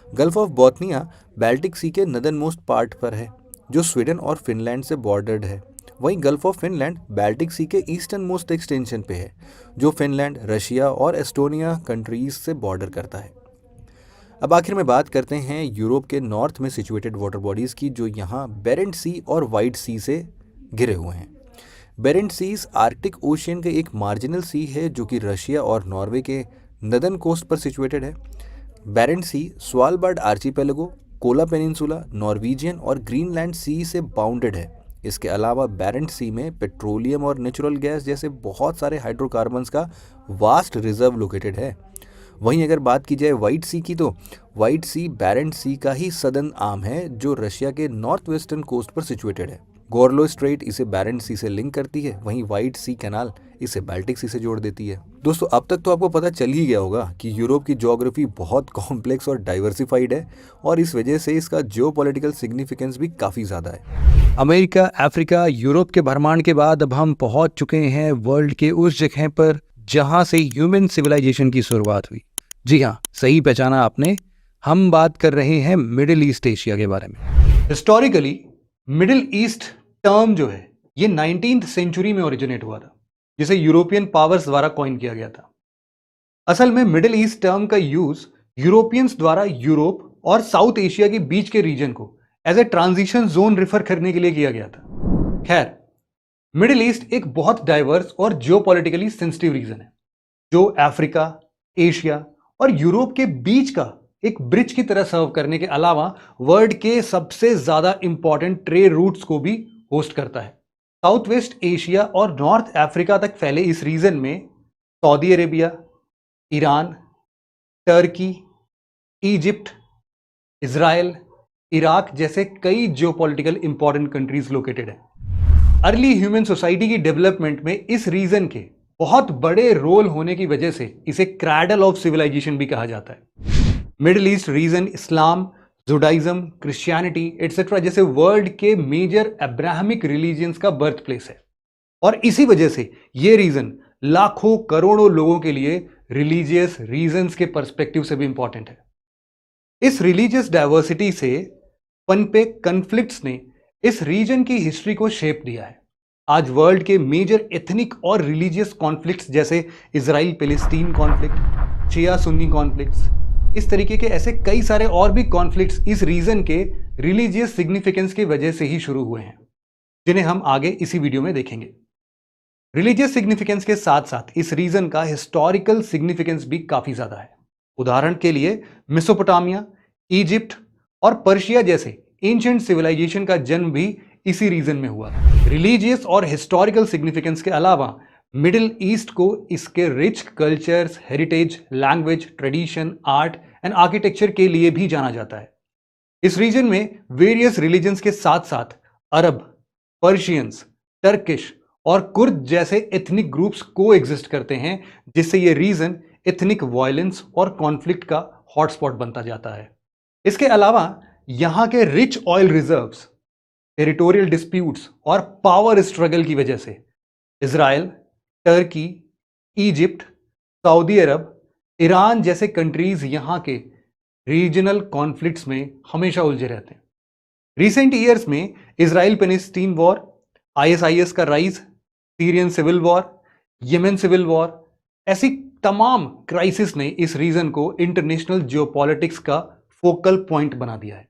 Gulf of Bothnia Baltic sea के नदर्न मोस्ट पार्ट पर है, जो स्वीडन और फिनलैंड से बॉर्डर्ड है। वहीं gulf of Finland Baltic sea के ईस्टर्न मोस्ट एक्सटेंशन पे है, जो फिनलैंड, रशिया और एस्टोनिया कंट्रीज से बॉर्डर करता है। अब आखिर में बात करते हैं यूरोप के नॉर्थ में सिचुएटेड वाटर बॉडीज़ की, जो यहाँ बेरेंट सी और वाइट सी से घिरे हुए हैं। बेरेंट सीज आर्कटिक ओशियन के एक मार्जिनल सी है, जो कि रशिया और नॉर्वे के नदर्न कोस्ट पर सिचुएटेड है। बेरेंट सी स्वालबार्ड आर्चिपेलागो, कोला पेनिनसुला, नॉर्वीजियन और ग्रीनलैंड सी से बाउंडेड है। इसके अलावा बेरेंट सी में पेट्रोलियम और नेचुरल गैस जैसे बहुत सारे हाइड्रोकार्बन्स का वास्ट रिजर्व लोकेटेड है। वहीं अगर बात की जाए वाइट सी की, तो वाइट सी बेरेंट सी का ही सदर्न आर्म है, जो रशिया के नॉर्थ वेस्टर्न कोस्ट पर सिचुएटेड है। गोरलो स्ट्रेट इसे बेरेंट सी से लिंक करती है, वहीं वाइट सी कैनाल इसे बाल्टिक सी से जोड़ देती है। दोस्तों, अब तक तो आपको पता चल ही गया होगा कि यूरोप की ज्योग्राफी बहुत कॉम्प्लेक्स और डाइवर्सिफाइड है, और इस वजह से इसका जियोपॉलिटिकल सिग्निफिकेंस भी काफ़ी ज़्यादा है। अमेरिका, अफ्रीका, यूरोप के भ्रमण के बाद अब हम पहुंच चुके हैं वर्ल्ड के उस जगह पर जहां से ह्यूमन सिविलाइजेशन की शुरुआत हुई। जी हाँ, सही पहचाना आपने, हम बात कर रहे हैं मिडिल ईस्ट एशिया के बारे में। हिस्टोरिकली मिडिल ईस्ट टर्म जो है ये 19th सेंचुरी में ओरिजिनेट हुआ था, जिसे यूरोपियन पावर्स द्वारा कॉइन किया गया था। असल में मिडिल ईस्ट टर्म का यूज यूरोपियंस द्वारा यूरोप और साउथ एशिया के बीच के रीजन को as a transition zone refer करने के लिए किया गया था। खैर, मिडिल ईस्ट एक बहुत डाइवर्स और जियोपॉलिटिकली सेंसिटिव रीजन है, जो अफ्रीका, एशिया और यूरोप के बीच का एक ब्रिज की तरह सर्व करने के अलावा वर्ल्ड के सबसे ज्यादा इंपॉर्टेंट ट्रेड रूट्स को भी होस्ट करता है। साउथ वेस्ट एशिया और नॉर्थ अफ्रीका तक फैले इस रीजन में Saudi Arabia, Iran, Turkey, Egypt, Israel, Iraq जैसे कई जियोपॉलिटिकल इंपॉर्टेंट कंट्रीज लोकेटेड है। अर्ली ह्यूमन सोसाइटी की डेवलपमेंट में इस रीजन के बहुत बड़े रोल होने की वजह से इसे क्रैडल ऑफ सिविलाइजेशन भी कहा जाता है। मिडिल ईस्ट रीजन इस्लाम, जुडाइज्म, क्रिश्चियनिटी एटसेट्रा जैसे वर्ल्ड के मेजर अब्राहमिक रिलीजियंस का बर्थ प्लेस है और इसी वजह से ये रीजन लाखों करोड़ों लोगों के लिए रिलीजियस रीजंस के पर्सपेक्टिव से भी इंपॉर्टेंट है। इस रिलीजियस डाइवर्सिटी से पनपे कन्फ्लिक्ट्स ने इस रीजन की हिस्ट्री को शेप दिया है। आज वर्ल्ड के मेजर एथनिक और रिलीजियस कॉन्फ्लिक्ट्स जैसे इजराइल पैलेस्टीन कॉन्फ्लिक्ट, शिया सुन्नी कॉन्फ्लिक्ट्स, इस तरीके के ऐसे कई सारे और भी कॉन्फ्लिक्ट्स इस रीजन के रिलीजियस सिग्निफिकेंस की वजह से ही शुरू हुए हैं, जिन्हें हम आगे इसी वीडियो में देखेंगे। रिलीजियस सिग्निफिकेंस के साथ साथ इस रीजन का हिस्टोरिकल सिग्निफिकेंस भी काफी ज्यादा है। उदाहरण के लिए मेसोपोटामिया, इजिप्ट और पर्शिया जैसे एंशिएंट सिविलाइजेशन का जन्म भी इसी रीजन में हुआ। रिलीजियस और हिस्टोरिकल सिग्निफिकेंस के अलावा मिडिल ईस्ट को इसके rich cultures, heritage, language, tradition, art and architecture के लिए भी जाना जाता है। इस रीजन में वेरियस रिलीजन्स के साथ साथ अरब, पर्शियंस, टर्किश और कुर्द जैसे एथनिक ग्रुप्स को एग्जिस्ट करते हैं, जिससे ये रीजन एथनिक वायलेंस और कॉन्फ्लिक्ट का हॉटस्पॉट बनता जाता है। इसके अलावा यहां के rich oil reserves, territorial disputes और पावर स्ट्रगल की वजह से इजराइल, टर्की, इजिप्ट, सऊदी अरब, ईरान जैसे कंट्रीज यहां के रीजनल कॉन्फ्लिक्ट्स में हमेशा उलझे रहते हैं। रिसेंट ईयर्स में इजराइल पैलेस्टीन वॉर, आईएसआईएस का rise, Syrian civil war, Yemen civil war, ऐसी तमाम क्राइसिस ने इस रीजन को इंटरनेशनल जियोपॉलिटिक्स का फोकल पॉइंट बना दिया है।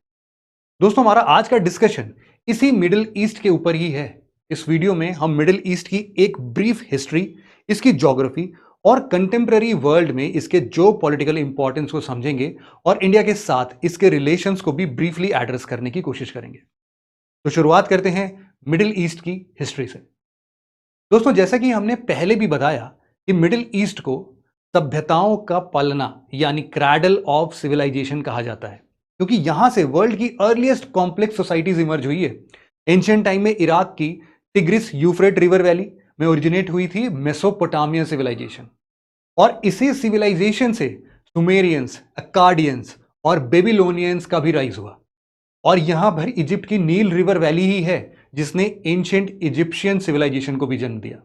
दोस्तों, हमारा आज का डिस्कशन इसी मिडिल ईस्ट के ऊपर ही है। इस वीडियो में हम मिडिल ईस्ट की एक ब्रीफ हिस्ट्री, इसकी ज्योग्राफी और कंटेम्प्रेरी वर्ल्ड में इसके जियोपॉलिटिकल इंपॉर्टेंस को समझेंगे और इंडिया के साथ इसके रिलेशंस को भी ब्रीफली एड्रेस करने की कोशिश करेंगे। तो शुरुआत करते हैं मिडिल ईस्ट की हिस्ट्री से। दोस्तों, जैसा कि हमने पहले भी बताया कि मिडिल ईस्ट को सभ्यताओं का पलना यानी क्रैडल ऑफ सिविलाइजेशन कहा जाता है, क्योंकि यहां से वर्ल्ड की अर्लीस्ट कॉम्प्लेक्स सोसाइटीज इमर्ज हुई है। एंशिएंट टाइम में इराक की टिग्रिस यूफ्रेट रिवर वैली में ओरिजिनेट हुई थी मेसोपोटामिया सिविलाइजेशन और इसी सिविलाइजेशन से सुमेरियंस, अक्काडियंस और बेबीलोनियंस का भी राइज हुआ। और यहां पर इजिप्ट की नील रिवर वैली ही है जिसने एंशिएंट इजिप्शियन सिविलाइजेशन को भी जन्म दिया।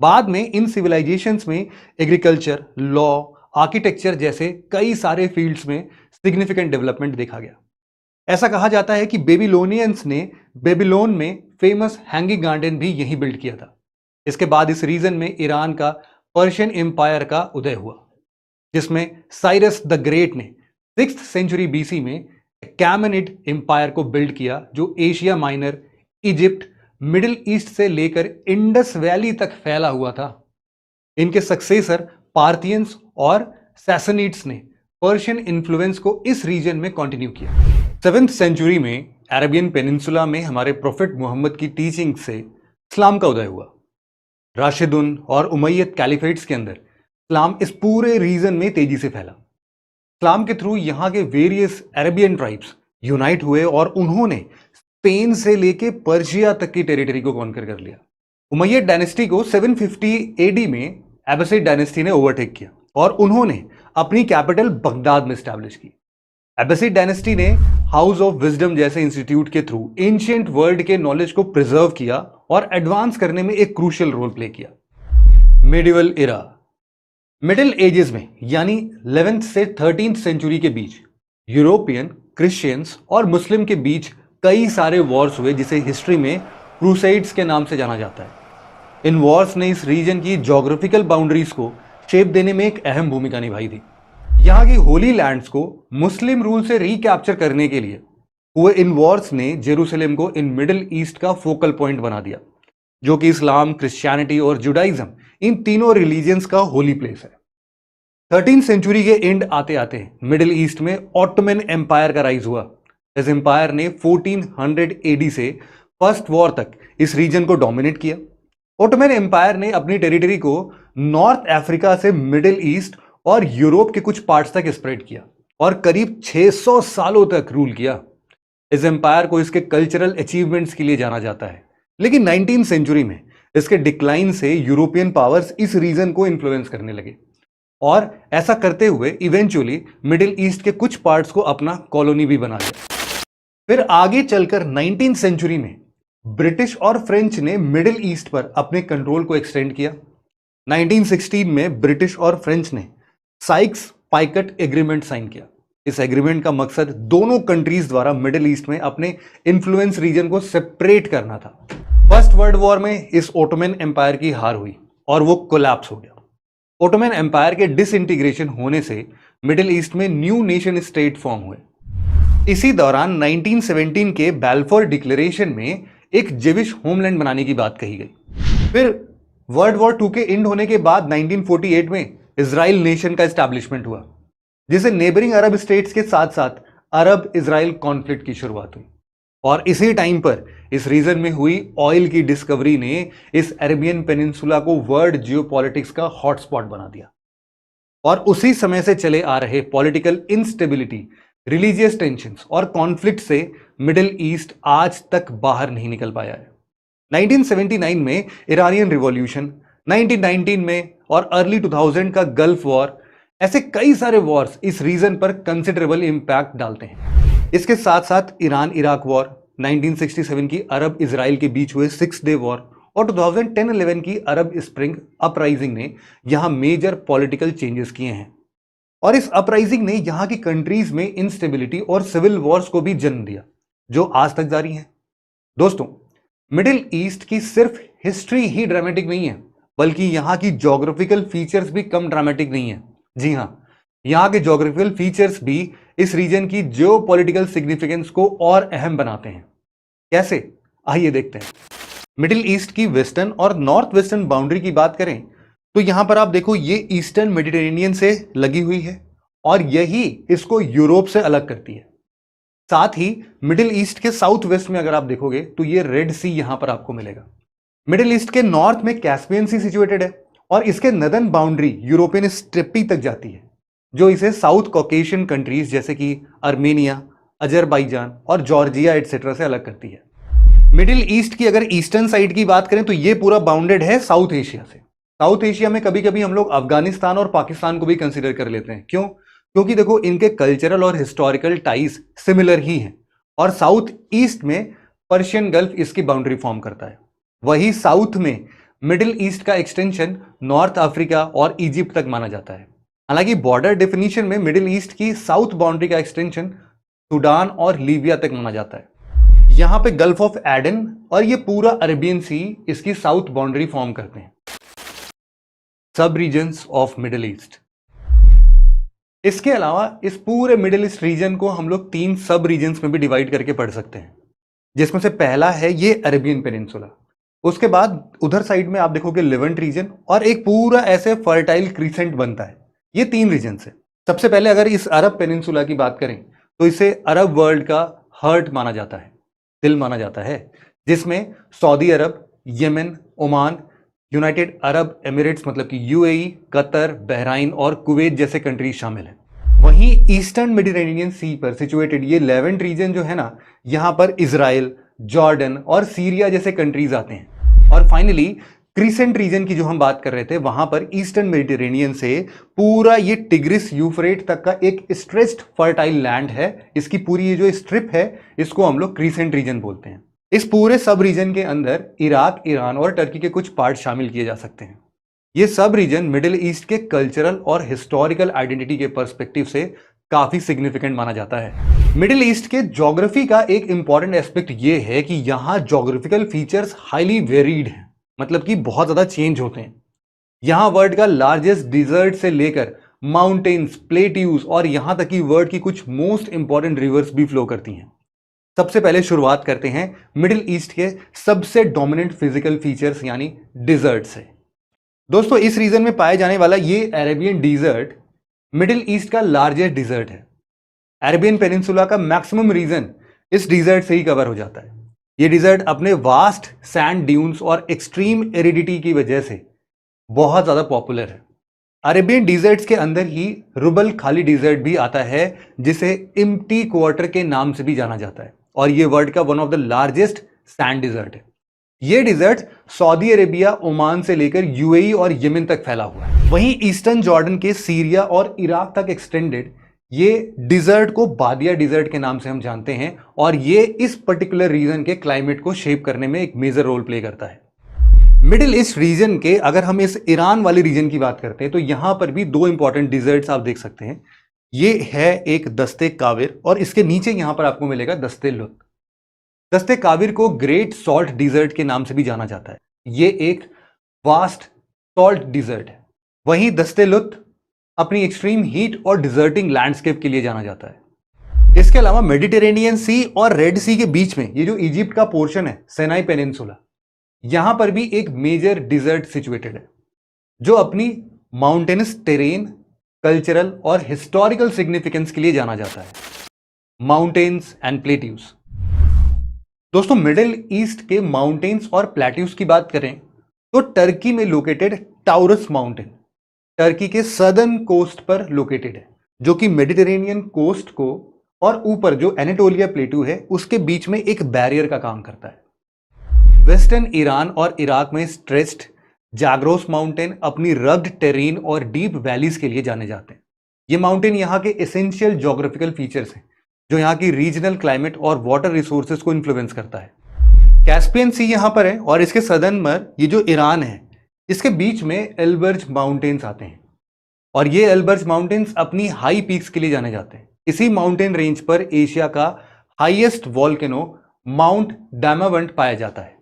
बाद में इन सिविलाइजेशंस में एग्रीकल्चर, लॉ, आर्किटेक्चर जैसे कई सारे फील्ड्स में सिग्निफिकेंट डेवलपमेंट देखा गया। ऐसा कहा जाता है कि बेबीलोनियंस ने बेबीलोन में फेमस हैंगिंग गार्डन भी यहीं बिल्ड किया था। इसके बाद इस रीजन में ईरान का पर्शियन एम्पायर का उदय हुआ, जिसमें साइरस द ग्रेट ने 6th सेंचुरी बीसी में कैमनिड एम्पायर को बिल्ड किया, जो Asia minor, Egypt, middle east से लेकर इंडस वैली तक फैला हुआ था। इनके सक्सेसर पार्थियंस और सैसनिड्स ने पर्शियन इन्फ्लुएंस को इस रीजन में कंटिन्यू किया। 7th सेंचुरी में अरेबियन पेनिनसुला में हमारे प्रोफेट मोहम्मद की टीचिंग से इस्लाम का उदय हुआ। राशिदुन और उमैयद कैलिफेट्स के अंदर इस्लाम इस पूरे रीजन में तेजी से फैला। इस्लाम के थ्रू यहाँ के वेरियस अरेबियन ट्राइब्स यूनाइट हुए और उन्होंने स्पेन से लेके पर्शिया तक की टेरिटरी को कॉन्कर कर लिया। उमैयद डायनेस्टी को 750 एडी में एबसिड डायनेस्टी ने ओवरटेक किया और उन्होंने अपनी कैपिटल बगदाद में स्टैब्लिश की। एबसिड डायनेस्टी ने हाउस ऑफ विजडम जैसे इंस्टीट्यूट के थ्रू एंशिएंट वर्ल्ड के नॉलेज को प्रिजर्व किया और एडवांस करने में एक क्रूशियल रोल प्ले किया। मिडिवल एरा, मिडिल एजेस में यानी 11th से 13th सेंचुरी के बीच यूरोपियन, क्रिश्चियंस और मुस्लिम के बीच कई सारे वॉर्स हुए, जिसे हिस्ट्री में क्रूसेड्स के नाम से जाना जाता है। इन वॉर्स ने इस रीजन की ज्योग्राफिकल बाउंड्रीज को शेप देने में एक अहम भूमिका निभाई थी। यहाँ की होली लैंड्स को मुस्लिम रूल से रिकैप्चर करने के लिए हुए इन वॉर्स ने जेरूसलम को इन मिडिल ईस्ट का फोकल पॉइंट बना दिया, जो कि इस्लाम, क्रिश्चियनिटी और जुडाइज्म इन तीनों रिलीजियंस का होली प्लेस है। 13th सेंचुरी के एंड आते आते मिडिल ईस्ट में ऑटोमन एम्पायर का राइज हुआ। इस एम्पायर ने 1400 एडी से फर्स्ट वॉर तक इस रीजन को डोमिनेट किया। ऑटोमन एम्पायर ने अपनी टेरिटरी को नॉर्थ अफ्रीका से मिडिल ईस्ट और यूरोप के कुछ पार्ट्स तक स्प्रेड किया और करीब 600 सालों तक रूल किया। इस एम्पायर को इसके कल्चरल अचीवमेंट्स के लिए जाना जाता है, लेकिन 19th सेंचुरी में इसके डिक्लाइन से यूरोपियन पावर्स इस रीजन को इन्फ्लुएंस करने लगे और ऐसा करते हुए इवेंचुअली मिडिल ईस्ट के कुछ पार्ट्स को अपना कॉलोनी भी बना लिया। फिर आगे चलकर 19th सेंचुरी में ब्रिटिश और फ्रेंच ने मिडिल ईस्ट पर अपने कंट्रोल को एक्सटेंड किया। 1916 में ब्रिटिश और फ्रेंच ने साइक्स पाइकट एग्रीमेंट साइन किया। इस एग्रीमेंट का मकसद दोनों कंट्रीज द्वारा मिडिल ईस्ट में अपने इन्फ्लुएंस रीजन को सेपरेट करना था। फर्स्ट वर्ल्ड वॉर में इस ओटोमन एम्पायर की हार हुई और वो कोलैप्स हो गया। ओटोमन एम्पायर के डिसइंटीग्रेशन होने से मिडिल ईस्ट में न्यू नेशन स्टेट फॉर्म हुए। इसी दौरान 1917 के बैल्फोर डिक्लेरेशन में एक जेविश होमलैंड बनाने की बात कही गई। फिर वर्ल्ड वॉर 2 के एंड होने के बाद 1948 में इजराइल नेशन का एस्टैब्लिशमेंट हुआ, जिसे नेबरिंग अरब स्टेट्स के साथ साथ अरब इजराइल कॉन्फ्लिक्ट की शुरुआत हुई। और इसी टाइम पर इस रीजन में हुई ऑयल की डिस्कवरी ने इस अरेबियन पेनिनसुला को वर्ल्ड जियोपॉलिटिक्स का हॉटस्पॉट बना दिया। और उसी समय से चले आ रहे पॉलिटिकल इंस्टेबिलिटी, रिलीजियस टेंशंस और कॉन्फ्लिक्ट से मिडिल ईस्ट आज तक बाहर नहीं निकल पाया है। 1979 में ईरानियन रिवॉल्यूशन, 1919 में और अर्ली 2000 का गल्फ वॉर, ऐसे कई सारे वॉर्स इस रीजन पर कंसिडरेबल इंपैक्ट डालते हैं। इसके साथ साथ ईरान इराक वॉर, 1967 की अरब इजराइल के बीच हुए 6 डे वॉर और 2010-11 की अरब स्प्रिंग अपराइजिंग ने यहां मेजर पॉलिटिकल चेंजेस किए हैं। और इस अपराइजिंग ने यहां की कंट्रीज में इंस्टेबिलिटी और सिविल वॉर्स को भी जन्म दिया, जो आज तक जारी है। दोस्तों, मिडिल ईस्ट की सिर्फ हिस्ट्री ही ड्रामेटिक नहीं है, बल्कि यहां की ज्योग्राफिकल फीचर्स भी कम ड्रामेटिक नहीं है। जी हां, यहां के ज्योग्राफिकल फीचर्स भी इस रीजन की जियोपॉलिटिकल सिग्निफिकेंस को और अहम बनाते हैं। कैसे? आइए देखते हैं। मिडिल ईस्ट की वेस्टर्न और नॉर्थ वेस्टर्न बाउंड्री की बात करें तो यहां पर आप देखो, ये ईस्टर्न मेडिटेरेनियन से लगी हुई है और यही इसको यूरोप से अलग करती है। साथ ही मिडिल ईस्ट के साउथ वेस्ट में अगर आप देखोगे तो ये रेड सी यहां पर आपको मिलेगा। मिडिल ईस्ट के नॉर्थ में कैस्पियन सी सिचुएटेड है और इसके नदर्न बाउंड्री यूरोपियन स्टेपी तक जाती है, जो इसे साउथ कॉकेशियन कंट्रीज जैसे कि अर्मेनिया, अजरबैजान और जॉर्जिया एटसेट्रा से अलग करती है। मिडिल ईस्ट की अगर ईस्टर्न साइड की बात करें तो ये पूरा बाउंडेड है साउथ एशिया से। साउथ एशिया में कभी कभी हम लोग अफगानिस्तान और पाकिस्तान को भी कंसिडर कर लेते हैं। क्यों? क्योंकि देखो, इनके कल्चरल और हिस्टोरिकल टाइज सिमिलर ही हैं और साउथ ईस्ट में पर्शियन गल्फ इसकी बाउंड्री फॉर्म करता है। वही साउथ में मिडिल ईस्ट का एक्सटेंशन नॉर्थ अफ्रीका और इजिप्ट तक माना जाता है। हालांकि बॉर्डर डेफिनेशन में मिडिल ईस्ट की साउथ बाउंड्री का एक्सटेंशन सूडान और लीबिया तक माना जाता है। यहां पे गल्फ ऑफ एडन और ये पूरा अरेबियन सी इसकी साउथ बाउंड्री फॉर्म करते हैं। सब रीजन्स ऑफ मिडिल ईस्ट। इसके अलावा इस पूरे मिडिल ईस्ट रीजन को हम लोग 3 सब रीजन्स में भी डिवाइड करके पढ़ सकते हैं, जिसमें से पहला है ये अरेबियन पेनिनसुला। उसके बाद उधर साइड में आप देखोगे लेवेंट रीजन और एक पूरा ऐसे फर्टाइल क्रीसेंट बनता है। ये 3 रीजन है। सबसे पहले अगर इस अरब पेनिनसुला की बात करें तो इसे अरब वर्ल्ड का हार्ट माना जाता है, दिल माना जाता है, जिसमें Saudi Arab, Yemen, Oman, United Arab Emirates मतलब कि यूएई, कतर, बहराइन और कुवैत जैसे कंट्रीज शामिल हैं। वहीं ईस्टर्न मेडिटेरेनियन सी पर सिचुएटेड ये लेवेंट रीजन जो है ना, यहाँ पर इजराइल, जॉर्डन और सीरिया जैसे कंट्रीज आते हैं। और फाइनली क्रीसेंट रीजन की जो हम बात कर रहे थे, वहां पर ईस्टर्न मेडिटेरेनियन से पूरा ये टिग्रिस यूफ्रेट तक का एक स्ट्रेच्ड फर्टाइल लैंड है। इसकी पूरी ये जो स्ट्रिप है, इसको हम लोग क्रीसेंट रीजन बोलते हैं। इस पूरे सब रीजन के अंदर इराक, ईरान और टर्की के कुछ पार्ट शामिल किए जा सकते हैं। ये सब रीजन मिडिल ईस्ट के कल्चरल और हिस्टोरिकल आइडेंटिटी के पर्सपेक्टिव से काफी सिग्निफिकेंट माना जाता है। मिडिल ईस्ट के ज्योग्राफी का एक इंपॉर्टेंट एस्पेक्ट ये है कि यहाँ ज्योग्राफिकल फीचर्स हाईली वेरीड हैं, मतलब कि बहुत ज्यादा चेंज होते हैं। यहाँ वर्ल्ड का लार्जेस्ट डिजर्ट से लेकर माउंटेन्स, प्लेट्यूज और यहाँ तक कि वर्ल्ड की कुछ मोस्ट इंपॉर्टेंट रिवर्स भी फ्लो करती हैं। सबसे पहले शुरुआत करते हैं मिडिल ईस्ट के सबसे डोमिनेंट फिजिकल फीचर्स यानी डिजर्ट से। दोस्तों, इस रीजन में पाए जाने वाला ये अरेबियन डिजर्ट मिडिल ईस्ट का लार्जेस्ट डिजर्ट है। अरेबियन पेनिनसुला का मैक्सिमम रीजन इस डिजर्ट से ही कवर हो जाता है। ये डिजर्ट अपने वास्ट सैंड ड्यून्स और एक्सट्रीम एरिडिटी की वजह से बहुत ज्यादा पॉपुलर है। अरेबियन डिजर्ट्स के अंदर ही रुबल खाली डिजर्ट भी आता है, जिसे इम्प्टी क्वार्टर के नाम से भी जाना जाता है, और ये वर्ल्ड का one of the largest sand desert है। ये डिजर्ट सऊदी अरेबिया, ओमान से लेकर यूएई और यमन तक फैला हुआ है। वहीं ईस्टर्न जॉर्डन के सीरिया और इराक तक एक्सटेंडेड ये डिजर्ट को बादिया डिजर्ट के नाम से हम जानते हैं, और ये इस पर्टिकुलर रीजन के क्लाइमेट को शेप करने में एक मेजर रोल प्ले करता है। मिडिल ईस्ट रीजन के अगर हम इस ईरान वाले रीजन की बात करते हैं तो यहां पर भी दो इंपॉर्टेंट डिजर्ट्स आप देख सकते हैं। ये है एक दस्ते काविर, और इसके नीचे यहां पर आपको मिलेगा दस्ते लुत। दस्ते काविर को ग्रेट सॉल्ट डिजर्ट के नाम से भी जाना जाता है। ये एक वास्ट सॉल्ट डिजर्ट है। वहीं दस्ते लुत अपनी एक्सट्रीम हीट और डिजर्टिंग लैंडस्केप के लिए जाना जाता है। इसके अलावा मेडिटेरेनियन सी और रेड सी के बीच में ये जो इजिप्ट का पोर्शन है, सिनाई पेनिनसुला, यहां पर भी एक मेजर डिजर्ट सिचुएटेड है, जो अपनी माउंटेनस टेरेन, कल्चरल और हिस्टोरिकल सिग्निफिकेंस के लिए जाना जाता है। Mountains and plateaus. दोस्तों, मिडिल ईस्ट के माउंटेन्स और प्लेट्यूज की बात करें तो टर्की में लोकेटेड टाउरस माउंटेन टर्की के सदर्न कोस्ट पर लोकेटेड है, जो कि मेडिटेरेनियन कोस्ट को और ऊपर जो एनाटोलिया प्लेट्यू है उसके बीच में एक बैरियर का काम करता है। वेस्टर्न ईरान और इराक में स्ट्रेस्ड जाग्रोस माउंटेन अपनी रग्ड टेरेन और डीप वैलीज के लिए जाने जाते हैं। ये माउंटेन यहाँ के एसेंशियल ज्योग्राफिकल फीचर्स हैं, जो यहाँ की रीजनल क्लाइमेट और वाटर रिसोर्सेज को इन्फ्लुएंस करता है। कैस्पियन सी यहाँ पर है, और इसके सदर्न में ये जो ईरान है, इसके बीच में एल्बर्ज माउंटेन्स आते हैं, और ये एल्बर्ज माउंटेन्स अपनी हाई पीक्स के लिए जाने जाते हैं। इसी माउंटेन रेंज पर एशिया का हाईएस्ट वॉल्केनो माउंट डैमावंट पाया जाता है।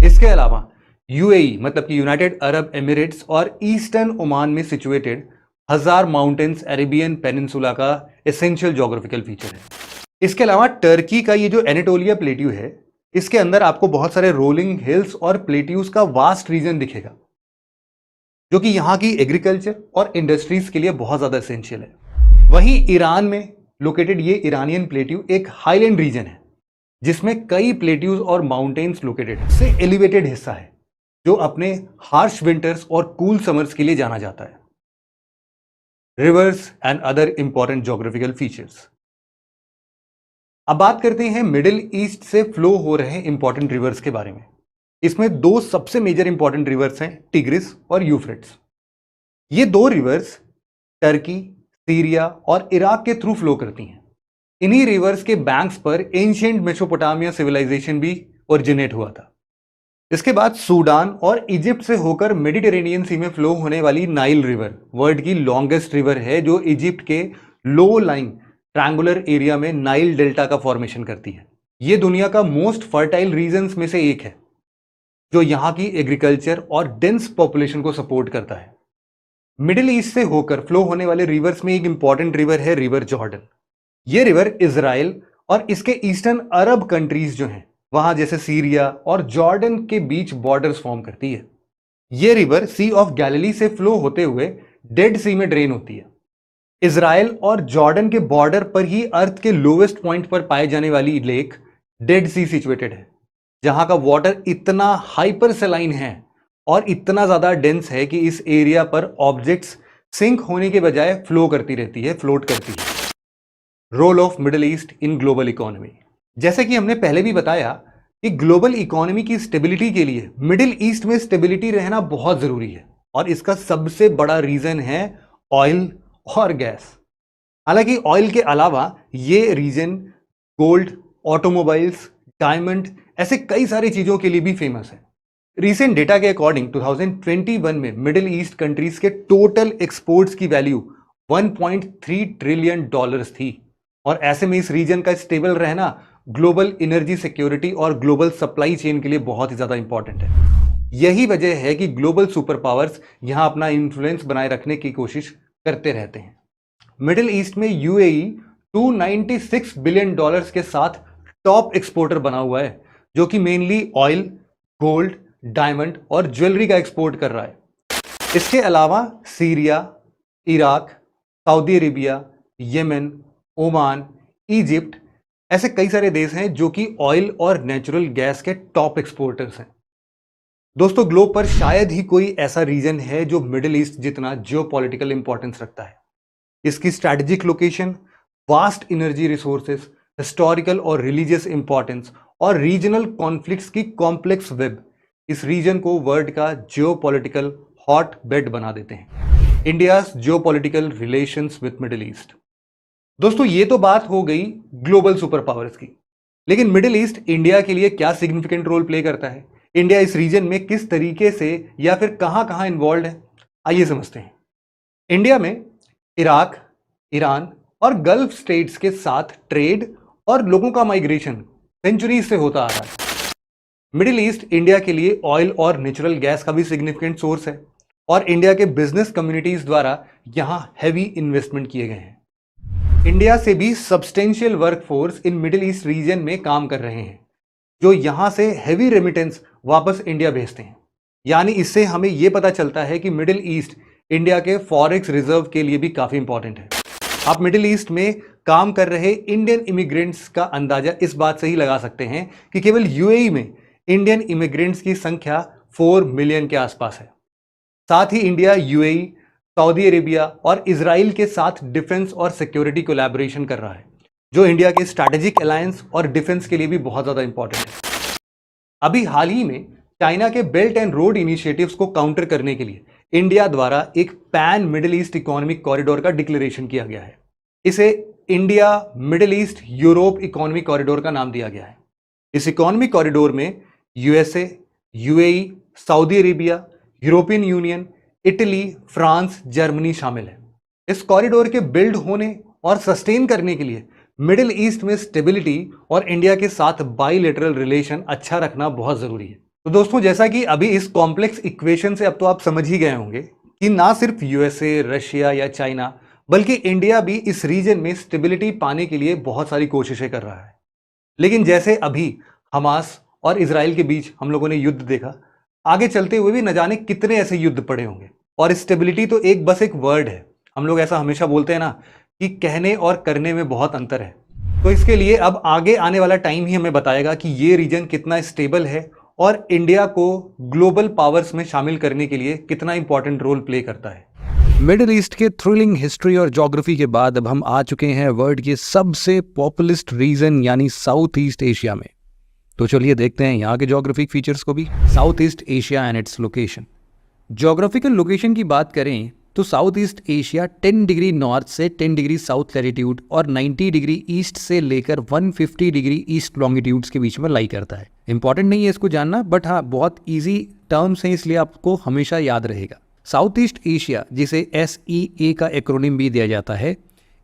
इसके अलावा यूएई मतलब कि यूनाइटेड अरब एमिरेट्स और ईस्टर्न ओमान में सिचुएटेड हजार माउंटेन्स अरेबियन पेनिनसुला का एसेंशियल ज्योग्राफिकल फीचर है। इसके अलावा टर्की का ये जो एनाटोलिया प्लेट्यू है, इसके अंदर आपको बहुत सारे रोलिंग हिल्स और प्लेट्यूज का वास्ट रीजन दिखेगा, जो कि यहाँ की एग्रीकल्चर और इंडस्ट्रीज के लिए बहुत ज्यादा एसेंशियल है। वहीं ईरान में लोकेटेड ये ईरानियन प्लेट्यू एक हाईलैंड रीजन है, जिसमें कई प्लेट्यूज और माउंटेन्स लोकेटेड है। इससे एलिवेटेड हिस्सा है, जो अपने हार्श विंटर्स और कूल समर्स के लिए जाना जाता है। Reverse and other important geographical features. अब बात करते हैं मिडिल ईस्ट से फ्लो हो रहे इंपॉर्टेंट रिवर्स के बारे में। इसमें दो सबसे मेजर इंपॉर्टेंट रिवर्स हैं, टिग्रिस और यूफ्रेट्स। ये दो रिवर्स टर्की, सीरिया और इराक के थ्रू फ्लो करती हैं। इन्हीं रिवर्स के बैंक्स पर एंशिएंट मेसोपोटामिया सिविलाइजेशन भी ओरिजिनेट हुआ था। इसके बाद सूडान और इजिप्ट से होकर मेडिटेरेनियन सी में फ्लो होने वाली नाइल रिवर वर्ल्ड की लॉन्गेस्ट रिवर है, जो इजिप्ट के लो लाइंग ट्रायंगुलर एरिया में नाइल डेल्टा का फॉर्मेशन करती है। ये दुनिया का मोस्ट फर्टाइल रीजन्स में से एक है, जो यहाँ की एग्रीकल्चर और डेंस पॉपुलेशन को सपोर्ट करता है। मिडिल ईस्ट से होकर फ्लो होने वाले रिवर्स में एक इंपॉर्टेंट रिवर है रिवर जॉर्डन। ये रिवर इजराइल और इसके ईस्टर्न अरब कंट्रीज जो हैं वहां जैसे सीरिया और जॉर्डन के बीच बॉर्डर्स फॉर्म करती है। यह रिवर सी ऑफ गैलिली से फ्लो होते हुए डेड सी में ड्रेन होती है। इजराइल और जॉर्डन के बॉर्डर पर ही अर्थ के लोवेस्ट पॉइंट पर पाए जाने वाली लेक डेड सी सिचुएटेड है, जहां का वाटर इतना हाइपर सेलाइन है और इतना ज्यादा डेंस है कि इस एरिया पर ऑब्जेक्ट्स सिंक होने के बजाय फ्लो करती रहती है, फ्लोट करती है। Role of Middle East in global economy. जैसे कि हमने पहले भी बताया कि ग्लोबल इकोनॉमी की स्टेबिलिटी के लिए मिडिल ईस्ट में स्टेबिलिटी रहना बहुत जरूरी है, और इसका सबसे बड़ा रीजन है ऑयल और गैस। हालांकि ऑयल के अलावा ये रीजन गोल्ड, ऑटोमोबाइल्स, डायमंड ऐसे कई सारी चीजों के लिए भी फेमस है। रीसेंट डेटा के अकॉर्डिंग 2021 में मिडिल ईस्ट कंट्रीज के टोटल एक्सपोर्ट्स की वैल्यू 1.3 ट्रिलियन डॉलर्स थी, और ऐसे में इस रीजन का स्टेबल रहना ग्लोबल एनर्जी सिक्योरिटी और ग्लोबल सप्लाई चेन के लिए बहुत ही ज्यादा इंपॉर्टेंट है। यही वजह है कि ग्लोबल सुपर पावर्स यहां अपना इन्फ्लुएंस बनाए रखने की कोशिश करते रहते हैं। मिडिल ईस्ट में यूएई 296 बिलियन डॉलर्स के साथ टॉप एक्सपोर्टर बना हुआ है, जो कि मेनली ऑयल, गोल्ड, डायमंड और ज्वेलरी का एक्सपोर्ट कर रहा है। इसके अलावा Syria, Iraq, Saudi Arabia, Yemen, Oman, Egypt, ऐसे कई सारे देश हैं जो कि ऑयल और नेचुरल गैस के टॉप एक्सपोर्टर्स हैं। दोस्तों, ग्लोब पर शायद ही कोई ऐसा रीजन है जो मिडिल ईस्ट जितना जियोपॉलिटिकल इंपॉर्टेंस रखता है। इसकी strategic location, vast energy resources, historical और रिलीजियस इंपॉर्टेंस और रीजनल कॉन्फ्लिक्ट्स की कॉम्प्लेक्स वेब इस रीजन को वर्ल्ड का जियोपॉलिटिकल हॉट बेड बना देते हैं। India's geopolitical relations with middle east. दोस्तों, ये तो बात हो गई ग्लोबल सुपर पावर्स की, लेकिन मिडिल ईस्ट इंडिया के लिए क्या सिग्निफिकेंट रोल प्ले करता है? इंडिया इस रीजन में किस तरीके से या फिर कहां इन्वॉल्व है, आइए समझते हैं। इंडिया में इराक, ईरान और गल्फ स्टेट्स के साथ ट्रेड और लोगों का माइग्रेशन सेंचुरी से होता आ रहा है। मिडिल ईस्ट इंडिया के लिए ऑयल और नेचुरल गैस का भी सिग्निफिकेंट सोर्स है और इंडिया के बिजनेस कम्युनिटीज द्वारा यहां हैवी इन्वेस्टमेंट किए गए हैं। इंडिया से भी substantial workforce in middle east region में काम कर रहे हैं, जो यहां से हैवी रेमिटेंस वापस इंडिया भेजते हैं। यानी इससे हमें यह पता चलता है कि मिडिल ईस्ट इंडिया के फॉरेक्स रिजर्व के लिए भी काफी इंपॉर्टेंट है। आप मिडिल ईस्ट में काम कर रहे इंडियन इमिग्रेंट्स का अंदाजा इस बात से ही लगा सकते हैं कि केवल यूएई में इंडियन इमिग्रेंट्स की संख्या 4 मिलियन के आसपास है। साथ ही इंडिया यूएई, सऊदी अरेबिया और इजराइल के साथ डिफेंस और सिक्योरिटी कोलैबोरेशन कर रहा है, जो इंडिया के स्ट्रैटेजिक अलायंस और डिफेंस के लिए भी बहुत ज्यादा इंपॉर्टेंट है। अभी हाल ही में चाइना के बेल्ट एंड रोड इनिशिएटिव्स को काउंटर करने के लिए इंडिया द्वारा एक pan middle east economic corridor का डिक्लेरेशन किया गया है। इसे India middle east Europe economic corridor का नाम दिया गया है। इस इकोनॉमिक कॉरिडोर में USA, UAE, Saudi Arabia, European union, Italy, France, Germany शामिल है। इस कॉरिडोर के बिल्ड होने और सस्टेन करने के लिए मिडिल ईस्ट में स्टेबिलिटी और इंडिया के साथ बाइलेटरल रिलेशन अच्छा रखना बहुत जरूरी है। तो दोस्तों, जैसा कि अभी इस कॉम्प्लेक्स इक्वेशन से अब तो आप समझ ही गए होंगे कि ना सिर्फ यूएसए, रशिया या चाइना, बल्कि इंडिया भी इस रीजन में स्टेबिलिटी पाने के लिए बहुत सारी कोशिशें कर रहा है। लेकिन जैसे अभी हमास और इजराइल के बीच हम लोगों ने युद्ध देखा, आगे चलते हुए भी न जाने कितने ऐसे युद्ध पड़े होंगे। और स्टेबिलिटी तो बस एक वर्ड है। हम लोग ऐसा हमेशा बोलते हैं ना कि कहने और करने में बहुत अंतर है। तो इसके लिए अब आगे आने वाला टाइम ही हमें बताएगा कि ये रीजन कितना स्टेबल है और इंडिया को ग्लोबल पावर्स में शामिल करने के लिए कितना इंपॉर्टेंट रोल प्ले करता है। मिडिल ईस्ट के थ्रिलिंग हिस्ट्री और ज्योग्राफी के बाद अब हम आ चुके हैं वर्ल्ड के सबसे पॉपुलिस्ट रीजन यानी साउथ ईस्ट एशिया में। तो चलिए देखते हैं यहाँ के ज्योग्राफिक फीचर्स को भी। South East Asia and its location. Geographical location की बात करें तो south East Asia 10 degree north से 10 डिग्री साउथ लैटिट्यूड और 90 डिग्री ईस्ट से लेकर 150 डिग्री ईस्ट लॉन्गिट्यूड्स के बीच में लाई करता है। इंपॉर्टेंट नहीं है इसको जानना, बट हाँ बहुत ईजी टर्म्स हैं, इसलिए आपको हमेशा याद रहेगा। साउथ ईस्ट एशिया, जिसे SEA का एक्रोनिम भी दिया जाता है,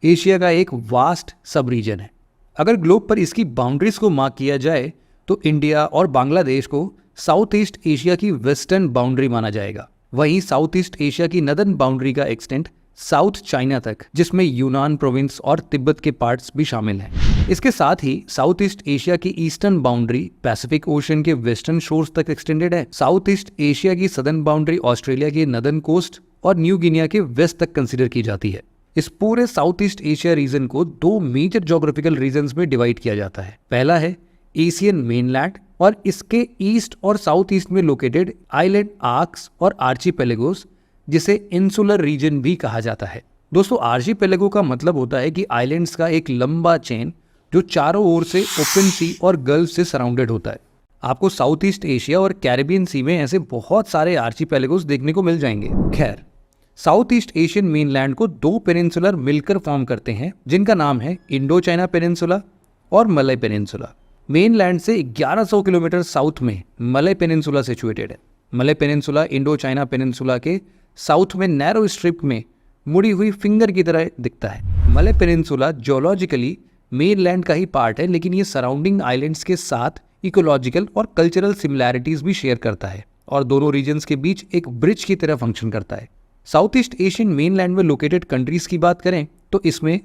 एशिया का एक वास्ट सब रीजन है। अगर ग्लोब पर इसकी बाउंड्रीज को मार्क किया जाए तो इंडिया और बांग्लादेश को साउथ ईस्ट एशिया की वेस्टर्न बाउंड्री माना जाएगा। वहीं साउथ ईस्ट एशिया की नदर्न बाउंड्री का एक्सटेंट साउथ चाइना तक, जिसमें यूनान प्रोविंस और तिब्बत के पार्ट्स भी शामिल हैं। इसके साथ ही साउथ ईस्ट एशिया की ईस्टर्न बाउंड्री पैसिफिक ओशन के वेस्टर्न शोर्स तक एक्सटेंडेड है। साउथ ईस्ट एशिया की सदर्न बाउंड्री ऑस्ट्रेलिया के नदर्न कोस्ट और न्यू गिनिया के वेस्ट तक कंसिडर की जाती है। इस पूरे साउथ ईस्ट एशिया रीजन को 2 मेजर ज्योग्राफिकल रीजन्स में डिवाइड किया जाता है। पहला है एशियन मेनलैंड और इसके ईस्ट और साउथ ईस्ट में लोकेटेड आइलैंड आर्क्स और आर्चीपेलेगोस, जिसे इंसुलर रीजन भी कहा जाता है। दोस्तों, आर्चीपेलेगो का मतलब होता है कि आइलैंड्स का एक लंबा चेन जो चारों ओर से ओपन सी और गल्फ से सराउंडेड होता है। आपको साउथ ईस्ट एशिया और कैरिबियन सी में ऐसे बहुत सारे आर्चीपेलेगोस देखने को मिल जाएंगे। खैर, साउथ ईस्ट एशियन मेनलैंड को 2 पेनिनसुलर मिलकर फॉर्म करते हैं, जिनका नाम है इंडो चाइना पेनिनसुला और मलय पेनिनसुला। मेनलैंड से 1100 किलोमीटर साउथ में मलय पेनिनसुला सिचुएटेड है। Malay peninsula Indo China peninsula के साउथ में नैरो स्ट्रिप में मुड़ी हुई फिंगर की तरह दिखता है। मलय पेनिनसुला जियोलॉजिकली मेनलैंड का ही पार्ट है, लेकिन ये सराउंडिंग आइलैंड्स के साथ इकोलॉजिकल और कल्चरल सिमिलैरिटीज भी शेयर करता है और दोनों रीजन्स के बीच एक ब्रिज की तरह फंक्शन करता है। साउथ ईस्ट एशियन मेनलैंड में लोकेटेड कंट्रीज की बात करें तो इसमें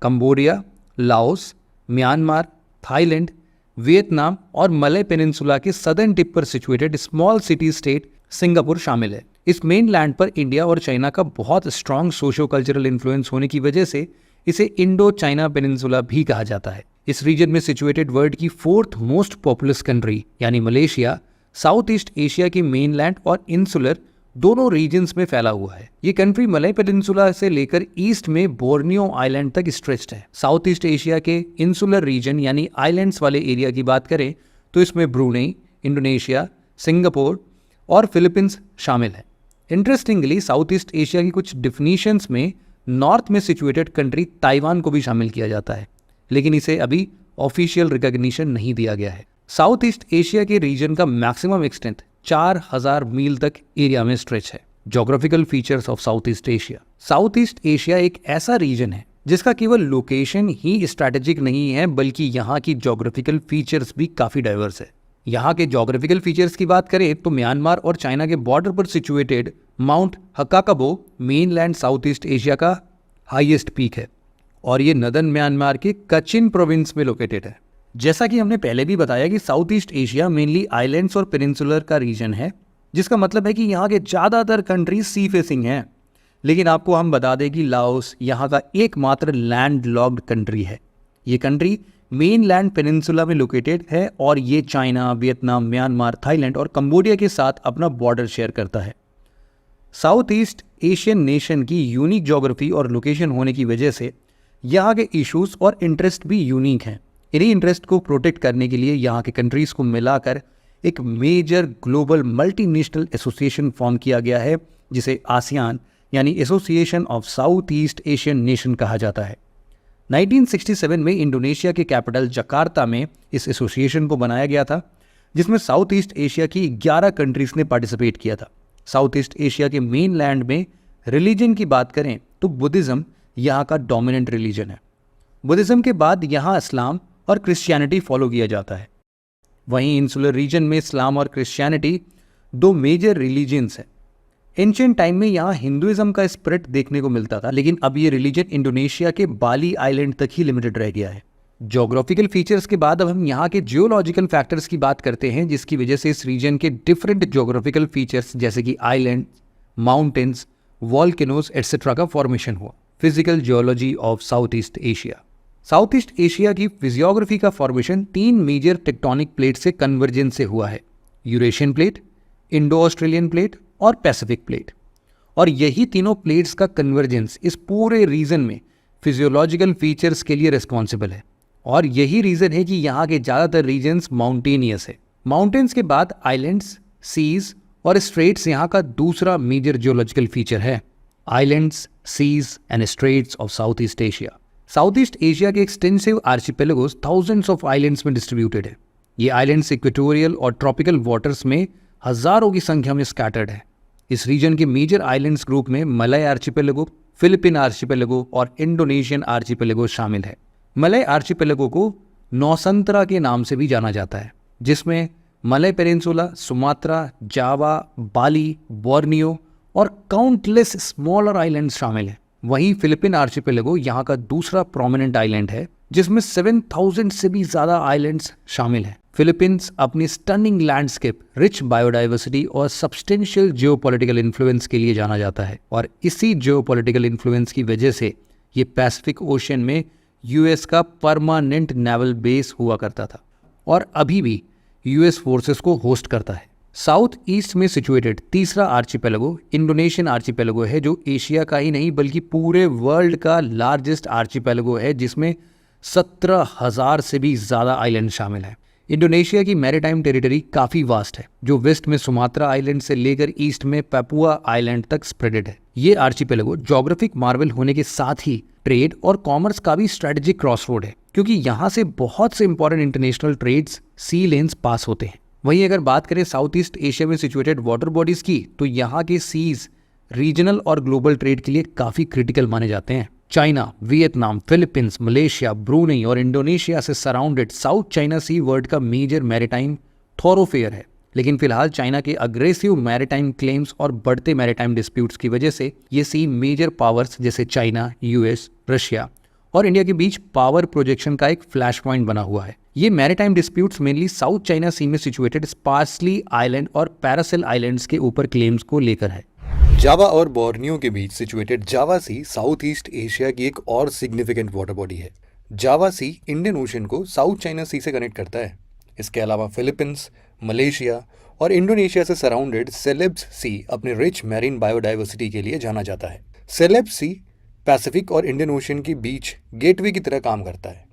Cambodia, Laos, Myanmar, Thailand, Vietnam और मलय पेनिनसुला के सदर्न टिप पर situated small city state Singapore शामिल है। इस मेन लैंड पर इंडिया और चाइना का बहुत स्ट्रॉन्ग सोशो कल्चरल इन्फ्लुएंस होने की वजह से इसे इंडो चाइना पेनिनसुला भी कहा जाता है। इस रीजन में सिचुएटेड वर्ल्ड की 4th मोस्ट पॉपुलस कंट्री यानी मलेशिया साउथ ईस्ट एशिया की मेनलैंड और इंसुलर दोनों रीजन्स में फैला हुआ है। ये कंट्री मलय पेनिनसुला से लेकर ईस्ट में बोर्नियो आइलैंड तक स्ट्रेच्ड है। साउथ ईस्ट एशिया के इंसुलर रीजन यानी आइलैंड्स वाले एरिया की बात करें तो इसमें ब्रूनेई, इंडोनेशिया, सिंगापुर और फिलीपींस शामिल है। इंटरेस्टिंगली साउथ ईस्ट एशिया की कुछ डिफिनीशंस में नॉर्थ में सिचुएटेड कंट्री ताइवान को भी शामिल किया जाता है, लेकिन इसे अभी ऑफिशियल रिकॉग्निशन नहीं दिया गया है। साउथ ईस्ट एशिया के रीजन का मैक्सिमम एक्सटेंट 4000 मील तक एरिया में स्ट्रेच है। Geographical features of South East Asia. South East Asia एक ऐसा रीजन है जिसका केवल लोकेशन ही स्ट्रैटेजिक नहीं है, बल्कि यहाँ की ज्योग्राफिकल फीचर्स भी काफ़ी डाइवर्स है। यहाँ के ज्योग्राफिकल फीचर्स की बात करें तो म्यांमार और चाइना के बॉर्डर पर situated Mount Hkakabo mainland South East Asia का हाईएस्ट पीक है और ये नदर्न म्यांमार के कचिन प्रोविंस में लोकेटेड है। जैसा कि हमने पहले भी बताया कि south East Asia mainly islands और पेनिनसुलर का रीजन है, जिसका मतलब है कि यहाँ के ज़्यादातर कंट्रीज सी फेसिंग हैं। लेकिन आपको हम बता दें कि लाओस यहाँ का एकमात्र लैंड लॉक्ड कंट्री है। ये कंट्री मेन लैंड पेनिनसुला में लोकेटेड है और ये चाइना, वियतनाम, म्यांमार, थाईलैंड और कंबोडिया के साथ अपना बॉर्डर शेयर करता है। साउथ ईस्ट एशियन नेशन की यूनिक ज्योग्राफी और लोकेशन होने की वजह से यहाँ के इश्यूज और इंटरेस्ट भी यूनिक हैं। इन्हीं इंटरेस्ट को प्रोटेक्ट करने के लिए यहाँ के कंट्रीज़ को मिलाकर एक major global multinational association form किया गया है, जिसे आसियान यानी Association of South East Asian nation कहा जाता है। 1967 में इंडोनेशिया के कैपिटल जकार्ता में इस एसोसिएशन को बनाया गया था, जिसमें साउथ ईस्ट एशिया की 11 कंट्रीज़ ने पार्टिसिपेट किया था। साउथ ईस्ट एशिया के मेन लैंड में रिलीजन की बात करें तो बुद्धिज़्म यहाँ का डोमिनेंट रिलीजन है। बुद्धिज़्म के बाद यहाँ इस्लाम और क्रिश्चियनिटी फॉलो किया जाता है। वहीं इंसुलर रीजन में इस्लाम और क्रिश्चियनिटी दो मेजर रिलीजन्स हैं। एंशिएंट टाइम में यहाँ हिंदुइज्म का स्प्रेड देखने को मिलता था, लेकिन अब ये रिलीजन इंडोनेशिया के बाली आइलैंड तक ही लिमिटेड रह गया है। ज्योग्राफिकल फीचर्स के बाद अब हम यहाँ के जियोलॉजिकल फैक्टर्स की बात करते हैं, जिसकी वजह से इस रीजन के डिफरेंट ज्योग्राफिकल फीचर्स जैसे कि आइलैंड, माउंटेन्स, वॉल्केनोज एटसेट्रा का फॉर्मेशन हुआ। Physical geology of South East Asia. South East Asia की फिजियोग्राफी का फॉर्मेशन 3 मेजर टेक्टोनिक प्लेट से कन्वर्जेंस से हुआ है: Eurasian plate, Indo Australian plate और पैसिफिक प्लेट। और यही तीनों प्लेट्स का कन्वर्जेंस इस पूरे रीजन में फिजियोलॉजिकल फीचर्स के लिए रिस्पॉन्सिबल है। और यही रीज़न है कि यहाँ के ज़्यादातर रीजन्स माउंटेनियस है। माउंटेन्स के बाद आइलैंड्स, सीज और स्ट्रेट्स यहाँ का दूसरा मेजर जियोलॉजिकल फीचर है। Islands, seas and straits of South East Asia. South East Asia के extensive archipelagos thousands of islands में डिस्ट्रीब्यूटेड है। ये आइलैंड्स इक्वेटोरियल और ट्रॉपिकल वाटर्स में हज़ारों की संख्या में स्कैटर्ड है। इस रीजन के मेजर आइलैंड्स ग्रुप में मलय आर्चिपेलागो, फिलिपिन आर्चिपेलागो और इंडोनेशियन आर्चिपेलागो शामिल है। मलय आर्चिपेलागो को नौसंतरा के नाम से भी जाना जाता है, जिसमें मलय पेनिनसुला, सुमात्रा, जावा, बाली, बोर्नियो और काउंटलेस स्मॉलर आइलैंड्स शामिल हैं। वहीं फिलिपिन आर्चिपेलागो यहाँ का दूसरा प्रोमिनेंट आइलैंड है, जिसमें 7000 से भी ज़्यादा आइलैंड्स शामिल हैं। फिलीपींस अपनी स्टनिंग लैंडस्केप, रिच बायोडाइवर्सिटी और सब्सटेंशियल जियोपॉलिटिकल इन्फ्लुएंस के लिए जाना जाता है। और इसी जियोपॉलिटिकल इन्फ्लुएंस की वजह से ये पैसिफिक ओशन में यूएस का परमानेंट नेवल बेस हुआ करता था और अभी भी यूएस फोर्सेस को होस्ट करता है। साउथ ईस्ट में सिचुएटेड तीसरा आर्चिपेलागो इंडोनेशियन आर्चिपेलागो है, जो एशिया का ही नहीं बल्कि पूरे वर्ल्ड का लार्जेस्ट आर्चिपेलागो है, जिसमें 17,000 से भी ज़्यादा आइलैंड शामिल हैं। इंडोनेशिया की मैरीटाइम टेरिटरी काफ़ी वास्ट है, जो वेस्ट में सुमात्रा आइलैंड से लेकर ईस्ट में पेपुआ आइलैंड तक स्प्रेडेड है। ये आर्चिपेलागो ज्योग्राफिक मार्वल होने के साथ ही ट्रेड और कॉमर्स का भी स्ट्रेटेजिक क्रॉसरोड है, क्योंकि यहाँ से बहुत से इंपॉर्टेंट इंटरनेशनल ट्रेड्स सी लेन्स पास होते हैं। वहीं अगर बात करें साउथ ईस्ट एशिया में सिचुएटेड वाटर बॉडीज़ की, तो यहाँ के सीज रीजनल और ग्लोबल ट्रेड के लिए काफ़ी क्रिटिकल माने जाते हैं। China, Vietnam, Philippines, Malaysia, Brunei और इंडोनेशिया से सराउंडेड साउथ चाइना सी वर्ल्ड का मेजर मैरीटाइम थॉरोफेयर है। लेकिन फिलहाल चाइना के अग्रेसिव मैरीटाइम क्लेम्स और बढ़ते मैरीटाइम डिस्प्यूट्स की वजह से ये सी मेजर पावर्स जैसे चाइना, यूएस, रशिया और इंडिया के बीच पावर प्रोजेक्शन का एक फ्लैश पॉइंट बना हुआ है। ये maritime disputes mainly South China Sea में सिचुएटेड स्पार्सली आइलैंड और पैरासेल आइलैंड्स के ऊपर क्लेम्स को लेकर है। जावा और बोर्नियो के बीच सिचुएटेड जावा सी साउथ ईस्ट एशिया की एक और सिग्निफिकेंट वाटर बॉडी है। जावा सी इंडियन ओशन को साउथ चाइना सी से कनेक्ट करता है। इसके अलावा फिलीपींस, मलेशिया और इंडोनेशिया से सराउंडेड सेलेब्स सी अपने रिच मैरीन बायोडाइवर्सिटी के लिए जाना जाता है। सेलेब्स सी पैसिफिक और इंडियन ओशन के बीच गेटवे की तरह काम करता है,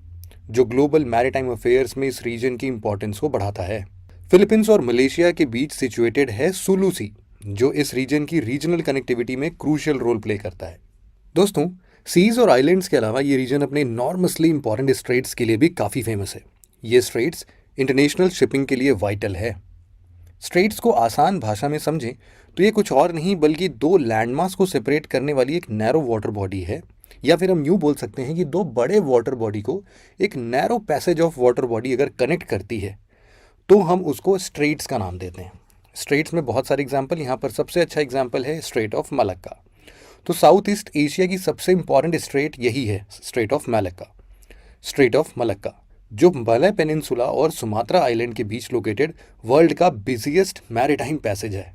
जो ग्लोबल मैरीटाइम अफेयर्स में इस रीजन की इंपॉर्टेंस को बढ़ाता है। फिलीपींस और मलेशिया के बीच सिचुएटेड है सुलू सी, जो इस रीजन की रीजनल कनेक्टिविटी में क्रूशियल रोल प्ले करता है। दोस्तों, सीज और आइलैंड्स के अलावा ये रीजन अपने इनॉर्मसली इंपॉर्टेंट स्ट्रेट्स के लिए भी काफ़ी फेमस है। ये स्ट्रेट्स इंटरनेशनल शिपिंग के लिए वाइटल है। स्ट्रेट्स को आसान भाषा में समझें तो ये कुछ और नहीं बल्कि दो लैंडमास को सेपरेट करने वाली एक नैरो वाटर बॉडी है, या फिर हम यूँ बोल सकते हैं कि दो बड़े वाटर बॉडी को एक narrow passage of water body अगर कनेक्ट करती है तो हम उसको स्ट्रेट्स का नाम देते हैं। स्ट्रेट्स में बहुत सारे एग्जाम्पल, यहाँ पर सबसे अच्छा एग्जाम्पल है स्ट्रेट ऑफ मलक्का। तो साउथ ईस्ट एशिया की सबसे इंपॉर्टेंट स्ट्रेट यही है, straight of Malacca. Straight of Malacca जो मलय पेनिनसुला और सुमात्रा आइलैंड के बीच लोकेटेड वर्ल्ड का बिजिएस्ट मैरीटाइम पैसेज है।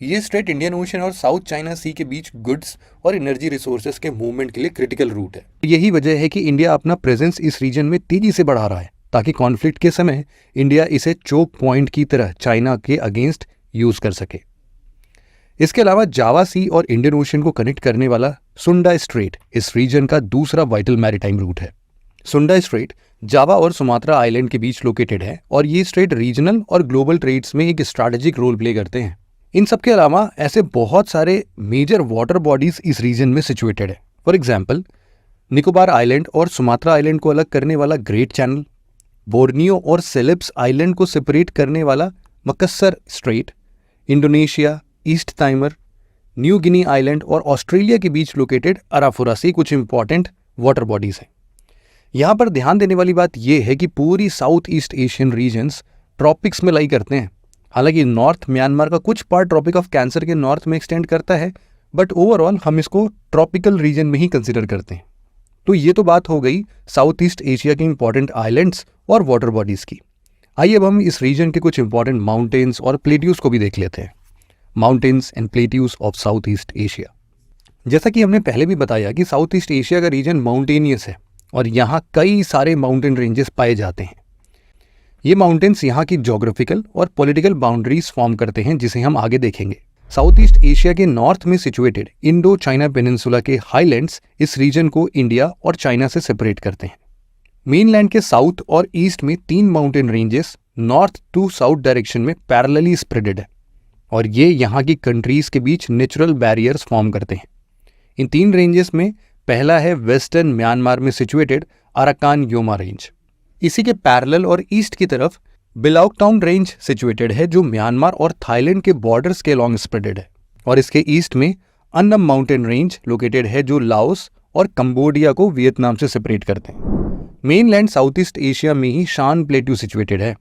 ये स्ट्रेट इंडियन ओशन और साउथ चाइना सी के बीच गुड्स और एनर्जी रिसोर्सेज के मूवमेंट के लिए क्रिटिकल रूट है। यही वजह है कि इंडिया अपना प्रेजेंस इस रीजन में तेजी से बढ़ा रहा है, ताकि कॉन्फ्लिक्ट के समय इंडिया इसे चोक पॉइंट की तरह चाइना के अगेंस्ट यूज कर सके। इसके अलावा जावा सी और इंडियन ओशन को कनेक्ट करने वाला सुंडा स्ट्रेट इस रीजन का दूसरा वाइटल मैरीटाइम रूट है। सुंडा स्ट्रेट जावा और सुमात्रा आइलैंड के बीच लोकेटेड है और ये स्ट्रेट रीजनल और ग्लोबल ट्रेड्स में एक स्ट्रैटेजिक रोल प्ले करते हैं। इन सब के अलावा ऐसे बहुत सारे मेजर वाटर बॉडीज इस रीजन में सिचुएटेड है। फॉर एग्जाम्पल, निकोबार आइलैंड और सुमात्रा आइलैंड को अलग करने वाला ग्रेट चैनल, बोर्नियो और सेलेब्स आइलैंड को सेपरेट करने वाला Makassar Strait, Indonesia, East Timor, New Guinea island और ऑस्ट्रेलिया के बीच लोकेटेड अराफुरा सी कुछ इंपॉर्टेंट वाटर बॉडीज हैं। यहाँ पर ध्यान देने वाली बात यह है कि पूरी South East Asian regions tropics में लाई करते हैं। हालांकि नॉर्थ म्यांमार का कुछ पार्ट ट्रॉपिक ऑफ कैंसर के नॉर्थ में एक्सटेंड करता है, बट ओवरऑल हम इसको ट्रॉपिकल रीजन में ही कंसिडर करते हैं। तो ये तो बात हो गई साउथ ईस्ट एशिया के इंपॉर्टेंट आइलैंड्स और वाटर बॉडीज की। आइए अब हम इस रीजन के कुछ इंपॉर्टेंट माउंटेन्स और प्लेट्यूज को भी देख लेते हैं। Mountains and plateaus of South East Asia. जैसा कि हमने पहले भी बताया कि साउथ ईस्ट एशिया का रीजन माउंटेनियस है और यहाँ कई सारे माउंटेन रेंजेस पाए जाते हैं। ये माउंटेन्स यहाँ की ज्योग्राफिकल और पॉलिटिकल बाउंड्रीज फॉर्म करते हैं, जिसे हम आगे देखेंगे। साउथ ईस्ट एशिया के नॉर्थ में सिचुएटेड इंडो चाइना पेनिनसुला के हाईलैंड्स इस रीजन को इंडिया और चाइना से सेपरेट करते हैं। मेनलैंड के साउथ और ईस्ट में 3 mountain ranges north to south direction में पैरेलली स्प्रेडेड है और ये यहाँ की कंट्रीज के बीच नेचुरल बैरियर्स फॉर्म करते हैं। इन 3 रेंजेस में पहला है वेस्टर्न म्यांमार में सिचुएटेड अराकान योमा रेंज। इसी के पैरेलल और ईस्ट की तरफ बिलाउकटाउन रेंज सिचुएटेड है, जो म्यांमार और थाईलैंड के बॉर्डर्स के लॉन्ग स्प्रेडेड है। और इसके ईस्ट में अन्नम माउंटेन रेंज लोकेटेड है, जो लाओस और कंबोडिया को वियतनाम से सेपरेट करते हैं। मेनलैंड साउथ ईस्ट एशिया में ही शान प्लेट्यू सिचुएटेड है।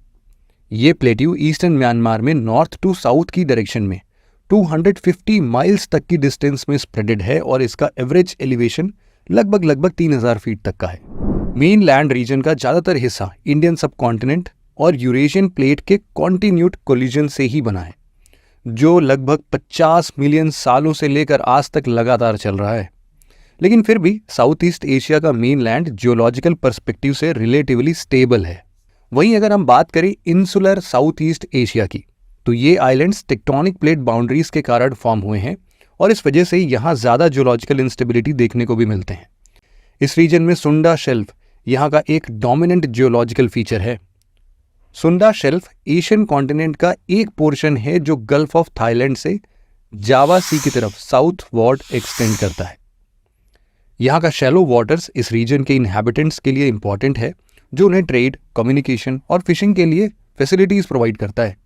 ये प्लेट्यू ईस्टर्न म्यांमार में नॉर्थ टू साउथ की डायरेक्शन में 250 माइल्स तक की डिस्टेंस में स्प्रेडेड है और इसका एवरेज एलिवेशन लगभग 3000 फीट तक का है। मेन लैंड रीजन का ज़्यादातर हिस्सा इंडियन सब कॉन्टिनेंट और यूरेशियन प्लेट के कॉन्टिन्यूड कोलिजन से ही बना है, जो लगभग 50 मिलियन सालों से लेकर आज तक लगातार चल रहा है। लेकिन फिर भी साउथ ईस्ट एशिया का मेन लैंड जियोलॉजिकल पर्सपेक्टिव से रिलेटिवली स्टेबल है। वहीं अगर हम बात करें इंसुलर साउथ ईस्ट एशिया की, तो ये आइलैंड्स टेक्टोनिक प्लेट बाउंड्रीज के कारण फॉर्म हुए हैं और इस वजह से ही यहाँ ज़्यादा जियोलॉजिकल इंस्टेबिलिटी देखने को भी मिलते हैं। इस रीजन में सुंडा शेल्फ यहाँ का एक डोमिनेंट जियोलॉजिकल फीचर है। सुंडा शेल्फ एशियन कॉन्टिनेंट का एक पोर्शन है जो गल्फ ऑफ थाईलैंड से जावा सी की तरफ साउथ वार्ड एक्सटेंड करता है। यहाँ का शैलो वाटर्स इस रीजन के इनहैबिटेंट्स के लिए इंपॉर्टेंट है, जो उन्हें ट्रेड, कम्युनिकेशन और फिशिंग के लिए फैसिलिटीज प्रोवाइड करता है।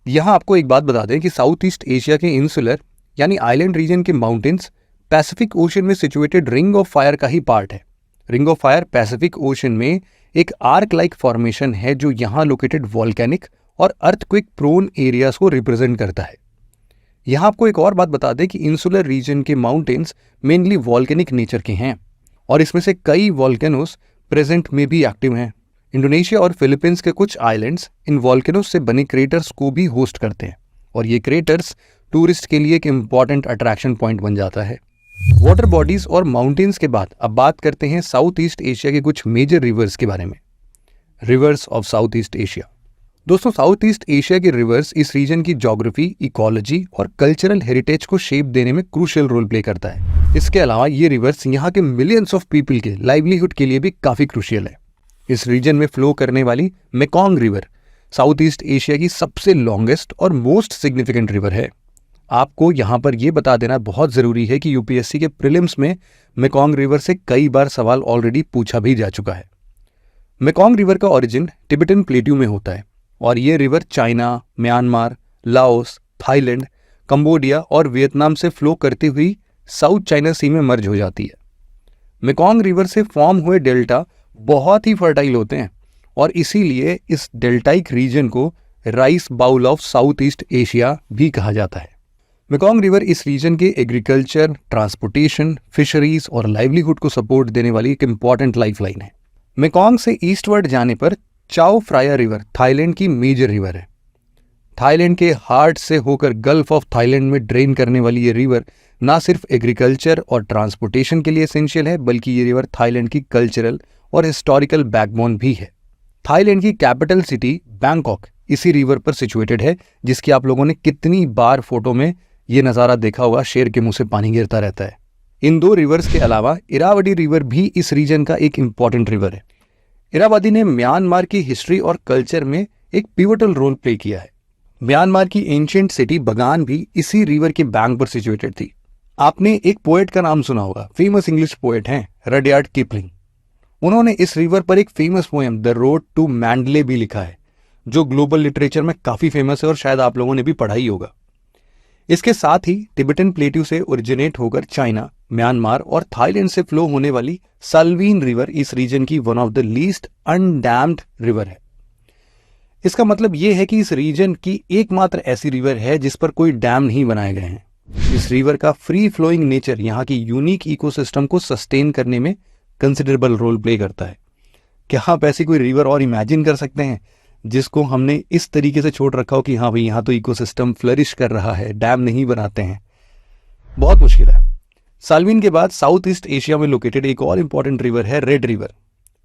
यहाँ आपको एक बात बता दें कि साउथ ईस्ट एशिया के इंसुलर यानी आइलैंड रीजन के माउंटेन्स पैसिफिक ओशन में सिचुएटेड रिंग ऑफ फायर का ही पार्ट है। Ring of fire Pacific ocean में एक आर्क लाइक फॉर्मेशन है जो यहाँ लोकेटेड वॉल्केनिक और अर्थक्वेक प्रोन एरियाज को रिप्रेजेंट करता है। यहाँ आपको एक और बात बता दें कि इंसुलर रीजन के माउंटेन्स मेनली वॉल्केनिक नेचर के हैं और इसमें से कई वॉल्केनोस प्रेजेंट में भी एक्टिव हैं। इंडोनेशिया और फिलीपींस के कुछ आइलैंड्स इन वॉल्केनोस से बने क्रेटर्स को भी होस्ट करते हैं और ये क्रेटर्स टूरिस्ट के लिए एक इम्पॉर्टेंट अट्रैक्शन पॉइंट बन जाता है। वाटर बॉडीज और माउंटेन्स के बाद अब बात करते हैं साउथ ईस्ट एशिया के कुछ मेजर रिवर्स के बारे में। Reverse of South East Asia. दोस्तों, साउथ ईस्ट एशिया के रिवर्स इस रीजन की ज्योग्राफी, इकोलॉजी और कल्चरल हेरिटेज को शेप देने में क्रूशियल रोल प्ले करता है। इसके अलावा ये रिवर्स यहाँ के मिलियंस ऑफ पीपल के लाइवलीहुड के लिए भी काफ़ी क्रूशियल है। इस रीजन में फ्लो करने वाली Mekong river south East Asia की सबसे लॉन्गेस्ट और मोस्ट सिग्निफिकेंट रिवर है। आपको यहाँ पर यह बता देना बहुत ज़रूरी है कि यूपीएससी के प्रीलिम्स में मेकॉन्ग रिवर से कई बार सवाल ऑलरेडी पूछा भी जा चुका है। मेकॉन्ग रिवर का ओरिजिन टिबेटन प्लेट्यू में होता है और ये river China, Myanmar, Laos, Thailand, Cambodia और वियतनाम से फ्लो करती हुई साउथ चाइना सी में मर्ज हो जाती है। मेकॉन्ग रिवर से फॉर्म हुए डेल्टा बहुत ही फर्टाइल होते हैं और इसीलिए इस डेल्टाइक रीजन को rice bowl of South East Asia भी कहा जाता है। मेकॉन्ग रिवर इस रीजन के एग्रीकल्चर, ट्रांसपोर्टेशन, फिशरीज और लाइवलीहुड को सपोर्ट देने वाली एक इम्पॉर्टेंट लाइफलाइन है। मेकॉन्ग से ईस्टवर्ड जाने पर चाओ फ्राया रिवर थाईलैंड की मेजर रिवर है। थाईलैंड के हार्ट से होकर गल्फ ऑफ थाईलैंड में ड्रेन करने वाली ये रिवर ना सिर्फ एग्रीकल्चर और ट्रांसपोर्टेशन के लिए एसेंशियल है, बल्कि ये रिवर थाईलैंड की कल्चरल और हिस्टोरिकल बैकबोन भी है। थाईलैंड की कैपिटल सिटी बैंकॉक इसी रिवर पर सिचुएटेड है, जिसकी आप लोगों ने कितनी बार फोटो में ये नज़ारा देखा होगा, शेर के मुंह से पानी गिरता रहता है। इन दो रिवर्स के अलावा इरावदी रिवर भी इस रीजन का एक इम्पॉर्टेंट रिवर है। इरावदी ने म्यांमार की हिस्ट्री और कल्चर में एक पिवटल रोल प्ले किया है। म्यांमार की एंशिएंट सिटी बगान भी इसी रिवर के बैंक पर सिचुएटेड थी। आपने एक पोएट का नाम सुना होगा, फेमस इंग्लिश पोएट हैं रडयार्ड किपलिंग। उन्होंने इस रिवर पर एक famous poem the road to Mandalay भी लिखा है, जो ग्लोबल लिटरेचर में काफ़ी फेमस है और शायद आप लोगों ने भी पढ़ा ही होगा। इसके साथ ही टिबेटन प्लेट्यू से ओरिजिनेट होकर चाइना, म्यांमार और थाईलैंड से फ्लो होने वाली साल्वीन रिवर इस रीजन की one of the least undamped river है। इसका मतलब यह है कि इस रीजन की एकमात्र ऐसी रिवर है जिस पर कोई डैम नहीं बनाए गए हैं। इस रिवर का फ्री फ्लोइंग नेचर यहाँ की यूनिक इकोसिस्टम को सस्टेन करने में कंसिडरेबल रोल प्ले करता है। क्या आप ऐसी कोई रिवर और इमेजिन कर सकते हैं जिसको हमने इस तरीके से छोड़ रखा हो कि हाँ भाई यहाँ तो इकोसिस्टम फ्लरिश कर रहा है, डैम नहीं बनाते हैं? बहुत मुश्किल है। साल्वीन के बाद साउथ ईस्ट एशिया में लोकेटेड एक और इंपॉर्टेंट रिवर है रेड रिवर।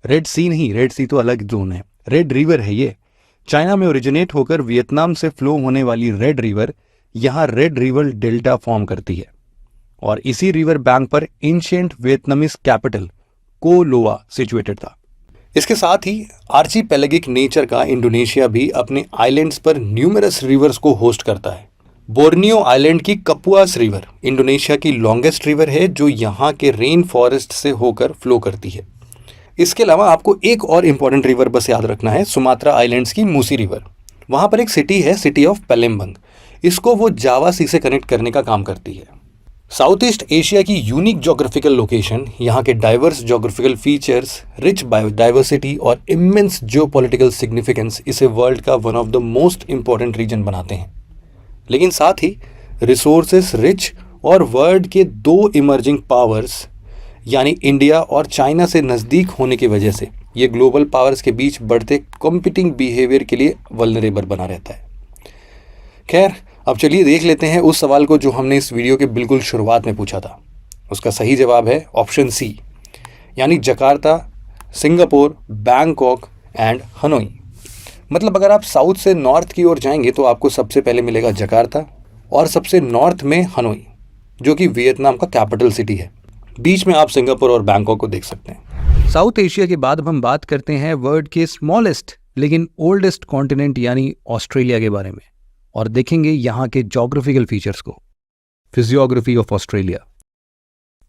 रेड सी नहीं, रेड सी तो अलग जोन है, रेड रिवर है ये। चाइना में ओरिजिनेट होकर वियतनाम से फ्लो होने वाली रेड रिवर यहाँ रेड रिवर डेल्टा फॉर्म करती है और इसी रिवर बैंक पर एंशिएंट वियतनामीज कैपिटल को लोआ सिचुएटेड था। इसके साथ ही आर्चीपेलेगिक नेचर का इंडोनेशिया भी अपने आइलैंड्स पर न्यूमरस रिवर्स को होस्ट करता है। बोर्नियो आइलैंड की कपुआस रिवर इंडोनेशिया की लॉन्गेस्ट रिवर है, जो यहाँ के रेन फॉरेस्ट से होकर फ्लो करती है। इसके अलावा आपको एक और इम्पॉर्टेंट रिवर बस याद रखना है, सुमात्रा आइलैंड्स की मूसी रिवर। वहाँ पर एक सिटी है, सिटी ऑफ पैलेम्बंग। इसको वो जावा सी से कनेक्ट करने का काम करती है। साउथ ईस्ट एशिया की यूनिक जोग्राफिकल लोकेशन, यहाँ के diverse geographical features, rich biodiversity और इमेंस जियोपॉलिटिकल सिग्निफिकेंस इसे वर्ल्ड का one of the most important region बनाते हैं। लेकिन साथ ही रिसोर्सेस रिच और वर्ल्ड के दो इमर्जिंग पावर्स यानी इंडिया और चाइना से नज़दीक होने की वजह से ये ग्लोबल पावर्स के बीच बढ़ते कॉम्पिटिंग बिहेवियर के लिए वल्नरेबल बना रहता है। खैर, अब चलिए देख लेते हैं उस सवाल को जो हमने इस वीडियो के बिल्कुल शुरुआत में पूछा था। उसका सही जवाब है ऑप्शन सी, यानी Jakarta, Singapore, Bangkok and Hanoi. मतलब अगर आप साउथ से नॉर्थ की ओर जाएंगे तो आपको सबसे पहले मिलेगा जकार्ता और सबसे नॉर्थ में हनोई, जो कि वियतनाम का कैपिटल सिटी है। बीच में आप सिंगापुर और बैंकॉक को देख सकते हैं। साउथ एशिया के बाद अब हम बात करते हैं वर्ल्ड के स्मॉलेस्ट लेकिन ओल्डेस्ट कॉन्टिनेंट यानी ऑस्ट्रेलिया के बारे में और देखेंगे यहाँ के ज्योग्राफिकल फीचर्स को। Physiography of Australia.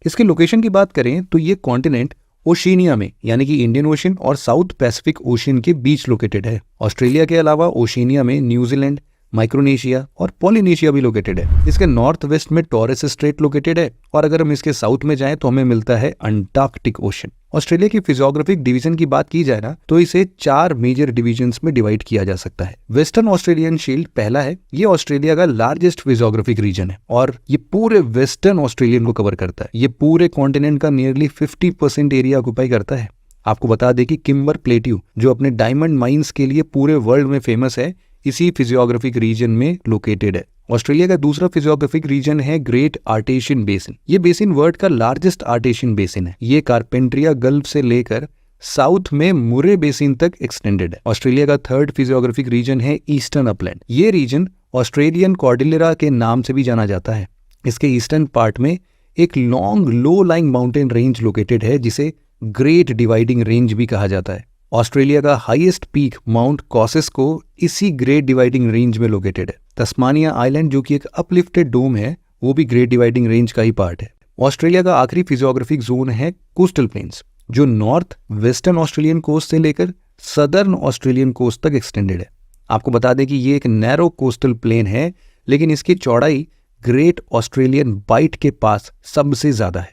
इसके लोकेशन की बात करें तो ये कॉन्टिनेंट ओशिनिया में यानी कि इंडियन ओशन और साउथ पैसिफिक ओशन के बीच लोकेटेड है। ऑस्ट्रेलिया के अलावा ओशिनिया में न्यूजीलैंड, माइक्रोनेशिया और पॉलिनेशिया भी लोकेटेड है। इसके नॉर्थ वेस्ट में टॉरस स्ट्रेट लोकेटेड है और अगर हम इसके साउथ में जाएं तो हमें मिलता है अंटार्कटिक ओशन। ऑस्ट्रेलिया की फिजियोग्राफिक डिवीजन की बात की जाए ना तो इसे 4 मेजर डिवीजन्स में डिवाइड किया जा सकता है। वेस्टर्न ऑस्ट्रेलियन शील्ड पहला है। ये ऑस्ट्रेलिया का लार्जेस्ट फिजियोग्राफिक रीजन है और ये पूरे वेस्टर्न ऑस्ट्रेलियन को कवर करता है। ये पूरे कॉन्टिनेंट का नियरली 50% एरिया ऑक्यूपाई करता है। आपको बता दें कि किम्बर प्लेट्यू जो अपने डायमंड माइंस के लिए पूरे वर्ल्ड में फेमस है, इसी फिजियोग्राफिक रीजन में लोकेटेड है ऑस्ट्रेलिया का दूसरा फिजियोग्राफिक रीजन है ग्रेट आर्टेशियन बेसिन। ये बेसिन वर्ल्ड का लार्जेस्ट आर्टेशियन बेसिन है। ये कारपेंट्रिया गल्फ से लेकर साउथ में मुरे बेसिन तक एक्सटेंडेड है। ऑस्ट्रेलिया का थर्ड फिजियोग्राफिक रीजन है ईस्टर्न अपलैंड। ये रीजन ऑस्ट्रेलियन कॉर्डिलेरा के नाम से भी जाना जाता है। इसके ईस्टर्न पार्ट में एक long low lying mountain range located है जिसे ग्रेट डिवाइडिंग रेंज भी कहा जाता है। ऑस्ट्रेलिया का हाईएस्ट पीक माउंट कॉसिस्को इसी ग्रेट डिवाइडिंग रेंज में लोकेटेड है। तस्मानिया आइलैंड जो कि एक अपलिफ्टेड डोम है वो भी ग्रेट डिवाइडिंग रेंज का ही पार्ट है। ऑस्ट्रेलिया का आखिरी फिजियोग्राफिक जोन है कोस्टल प्लेन्स जो नॉर्थ वेस्टर्न ऑस्ट्रेलियन कोस्ट से लेकर सदर्न ऑस्ट्रेलियन कोस्ट तक एक्सटेंडेड है। आपको बता दें कि ये एक नैरो कोस्टल प्लेन है लेकिन इसकी चौड़ाई ग्रेट ऑस्ट्रेलियन बाइट के पास सबसे ज्यादा है।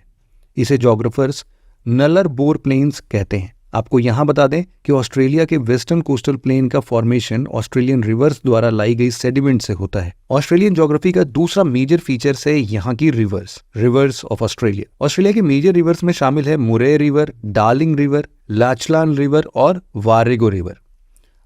इसे जोग्राफर्स नलर बोर प्लेन्स कहते हैं। आपको यहां बता दें कि ऑस्ट्रेलिया के वेस्टर्न कोस्टल प्लेन का फॉर्मेशन ऑस्ट्रेलियन रिवर्स द्वारा लाई गई सेडिमेंट से होता है। ऑस्ट्रेलियन ज्योग्राफी का दूसरा मेजर फीचर्स है यहाँ की रिवर्स ऑफ ऑस्ट्रेलिया। ऑस्ट्रेलिया के मेजर रिवर्स में शामिल है मुरे रिवर, डार्लिंग रिवर, लाचलान रिवर और वारेगो रिवर।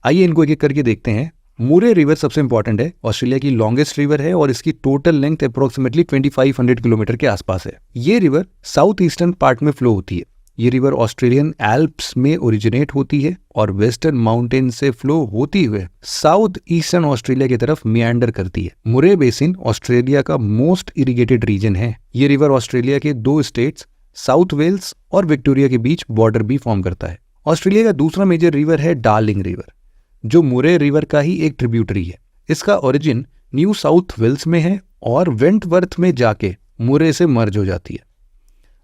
आइए इनको एक एक करके देखते हैं। मुरे रिवर सबसे इंपॉर्टेंट है। ऑस्ट्रेलिया की लॉन्गेस्ट रिवर है और इसकी टोटल लेंथ अप्रोक्सीमेटली 2500 किलोमीटर के आसपास है। ये रिवर साउथ ईस्टर्न पार्ट में फ्लो होती है। ये रिवर ऑस्ट्रेलियन एल्प्स में ओरिजिनेट होती है और वेस्टर्न माउंटेन से फ्लो होती हुए साउथ ईस्टर्न ऑस्ट्रेलिया की तरफ मियांडर करती है। मुरे बेसिन ऑस्ट्रेलिया का मोस्ट इरिगेटेड रीजन है। ये रिवर ऑस्ट्रेलिया के दो स्टेट्स साउथ वेल्स और विक्टोरिया के बीच बॉर्डर भी फॉर्म करता है। ऑस्ट्रेलिया का दूसरा मेजर रिवर है डार्लिंग रिवर जो मुरे रिवर का ही एक ट्रिब्यूटरी है। इसका ओरिजिन न्यू साउथ वेल्स में है और वेंटवर्थ में जाके मुरे से मर्ज हो जाती है।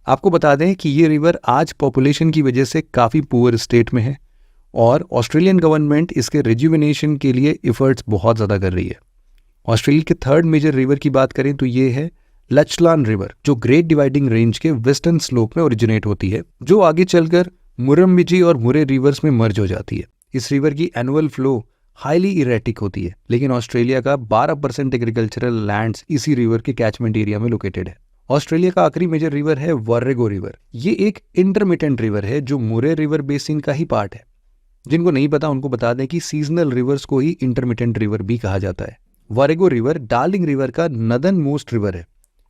आपको बता दें कि ये रिवर आज पॉपुलेशन की वजह से काफ़ी पुअर स्टेट में है और ऑस्ट्रेलियन गवर्नमेंट इसके रिजुविनेशन के लिए एफर्ट्स बहुत ज़्यादा कर रही है। ऑस्ट्रेलिया के थर्ड मेजर रिवर की बात करें तो ये है लचलान रिवर जो ग्रेट डिवाइडिंग रेंज के वेस्टर्न स्लोप में ओरिजिनेट होती है जो आगे चलकर मुरम्बिजी और मुरे रिवर्स में मर्ज हो जाती है। इस रिवर की एनुअल फ्लो हाईली इरेटिक होती है लेकिन ऑस्ट्रेलिया का 12% एग्रीकल्चरल लैंड्स इसी रिवर के कैचमेंट एरिया में लोकेटेड है। ऑस्ट्रेलिया का आखिरी मेजर रिवर है वारेगो रिवर। ये एक इंटरमिटेंट रिवर है जो मुरे रिवर बेसिन का ही पार्ट है। जिनको नहीं पता उनको बता दें कि सीजनल रिवर्स को ही इंटरमिटेंट रिवर भी कहा जाता है। वारेगो रिवर डार्लिंग रिवर का नदर्न मोस्ट रिवर है।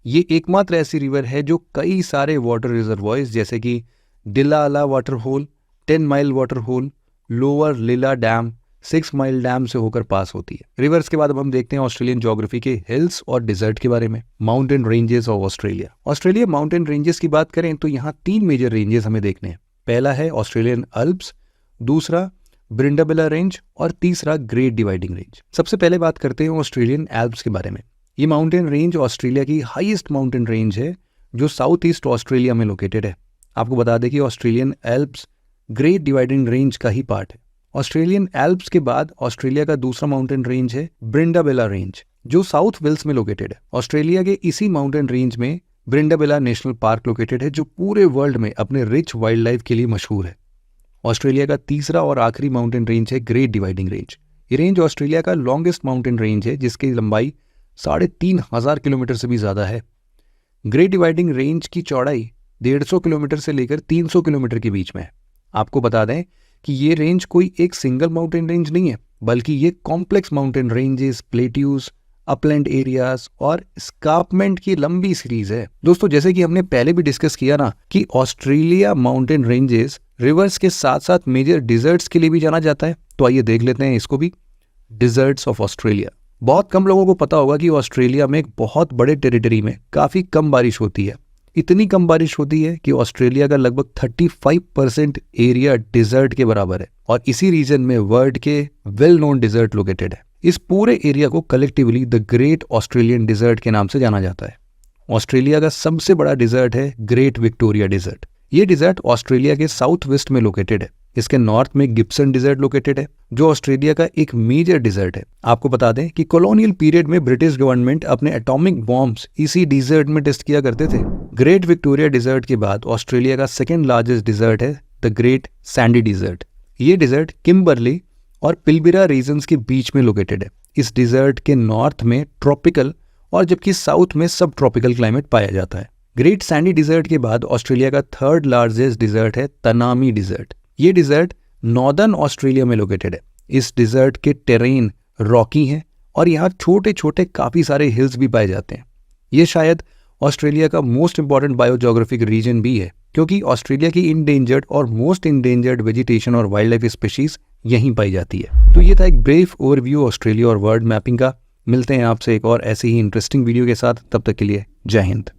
ये एकमात्र ऐसी रिवर है जो कई सारे वाटर रिजर्वॉयर्स जैसे कि Dilala water hole, 10 mile water hole, Lower Lila dam, 6 mile dam से होकर पास होती है। रिवर्स के बाद अब हम देखते हैं ऑस्ट्रेलियन ज्योग्राफी के हिल्स और डिजर्ट के बारे में। Mountain ranges of Australia mountain ranges की बात करें तो यहाँ 3 मेजर रेंजेस हमें देखने हैं। पहला है ऑस्ट्रेलियन अल्प्स, दूसरा ब्रिंडाबेला रेंज और तीसरा ग्रेट डिवाइडिंग रेंज। सबसे पहले बात करते हैं ऑस्ट्रेलियन एल्प्स के बारे में। ये माउंटेन रेंज ऑस्ट्रेलिया की हाईएस्ट माउंटेन रेंज है जो साउथ ईस्ट ऑस्ट्रेलिया में लोकेटेड है। आपको बता दें कि Australian Alps great dividing range का ही पार्ट है। ऑस्ट्रेलियन एल्प्स के बाद ऑस्ट्रेलिया का दूसरा माउंटेन रेंज है ब्रिंडाबेला रेंज जो साउथ वेल्स में लोकेटेड है। ऑस्ट्रेलिया के इसी माउंटेन रेंज में ब्रिंडाबेला नेशनल पार्क लोकेटेड है जो पूरे वर्ल्ड में अपने रिच वाइल्ड लाइफ के लिए मशहूर है। ऑस्ट्रेलिया का तीसरा और आखिरी माउंटेन रेंज है ग्रेट डिवाइडिंग रेंज। ये रेंज ऑस्ट्रेलिया का लॉन्गेस्ट माउंटेन रेंज है जिसकी लंबाई 3500 किलोमीटर से भी ज्यादा है। ग्रेट डिवाइडिंग रेंज की चौड़ाई 150 किलोमीटर से लेकर 300 किलोमीटर के बीच में है। आपको बता दें कि ये रेंज कोई एक सिंगल माउंटेन रेंज नहीं है बल्कि ये complex mountain ranges, plateaus, upland areas और स्कार्पमेंट की लंबी सीरीज है। दोस्तों जैसे कि हमने पहले भी डिस्कस किया ना कि ऑस्ट्रेलिया माउंटेन रेंजेस रिवर्स के साथ साथ मेजर डिजर्ट्स के लिए भी जाना जाता है, तो आइए देख लेते हैं इसको भी। Deserts of Australia. बहुत कम लोगों को पता होगा कि ऑस्ट्रेलिया में एक बहुत बड़े टेरिटरी में काफी कम बारिश होती है। इतनी कम बारिश होती है कि ऑस्ट्रेलिया का लगभग 35% एरिया डिजर्ट के बराबर है और इसी रीजन में वर्ल्ड के वेल नोन डिजर्ट लोकेटेड है। इस पूरे एरिया को collectively the great Australian desert के नाम से जाना जाता है। ऑस्ट्रेलिया का सबसे बड़ा डिजर्ट है ग्रेट विक्टोरिया डिजर्ट। ये डिजर्ट ऑस्ट्रेलिया के साउथ वेस्ट में लोकेटेड है। इसके नॉर्थ में गिब्सन डिजर्ट लोकेटेड है जो ऑस्ट्रेलिया का एक मेजर डिजर्ट है। आपको बता दें कि कॉलोनियल पीरियड में ब्रिटिश गवर्नमेंट अपने एटॉमिक बॉम्ब्स इसी डिजर्ट में टेस्ट किया करते थे। ग्रेट विक्टोरिया डिजर्ट के बाद ऑस्ट्रेलिया का सेकेंड लार्जेस्ट डिजर्ट है द ग्रेट सैंडी डिजर्ट। ये डिजर्ट किम्बरली और पिलबिरा रीजन्स के बीच में लोकेटेड है। इस डिजर्ट के नॉर्थ में ट्रॉपिकल और जबकि साउथ में सब ट्रॉपिकल क्लाइमेट पाया जाता है। ग्रेट सैंडी डिजर्ट के बाद ऑस्ट्रेलिया का थर्ड लार्जेस्ट डिजर्ट है तनामी डिजर्ट। ये डिजर्ट नॉर्दर्न ऑस्ट्रेलिया में लोकेटेड है। इस डिजर्ट के टेरेन रॉकी हैं और यहाँ छोटे छोटे काफ़ी सारे हिल्स भी पाए जाते हैं। ये शायद ऑस्ट्रेलिया का मोस्ट इंपॉर्टेंट बायोजोग्राफिक रीजन भी है, क्योंकि ऑस्ट्रेलिया की इंडेंजर्ड और मोस्ट इंडेंजर्ड वेजिटेशन और वाइल्ड लाइफ स्पीशीज यहीं पाई जाती है। तो ये था एक ब्रीफ ओवरव्यू ऑस्ट्रेलिया और वर्ल्ड मैपिंग का। मिलते हैं आपसे एक और ऐसी ही इंटरेस्टिंग वीडियो के साथ, तब तक के लिए जय हिंद।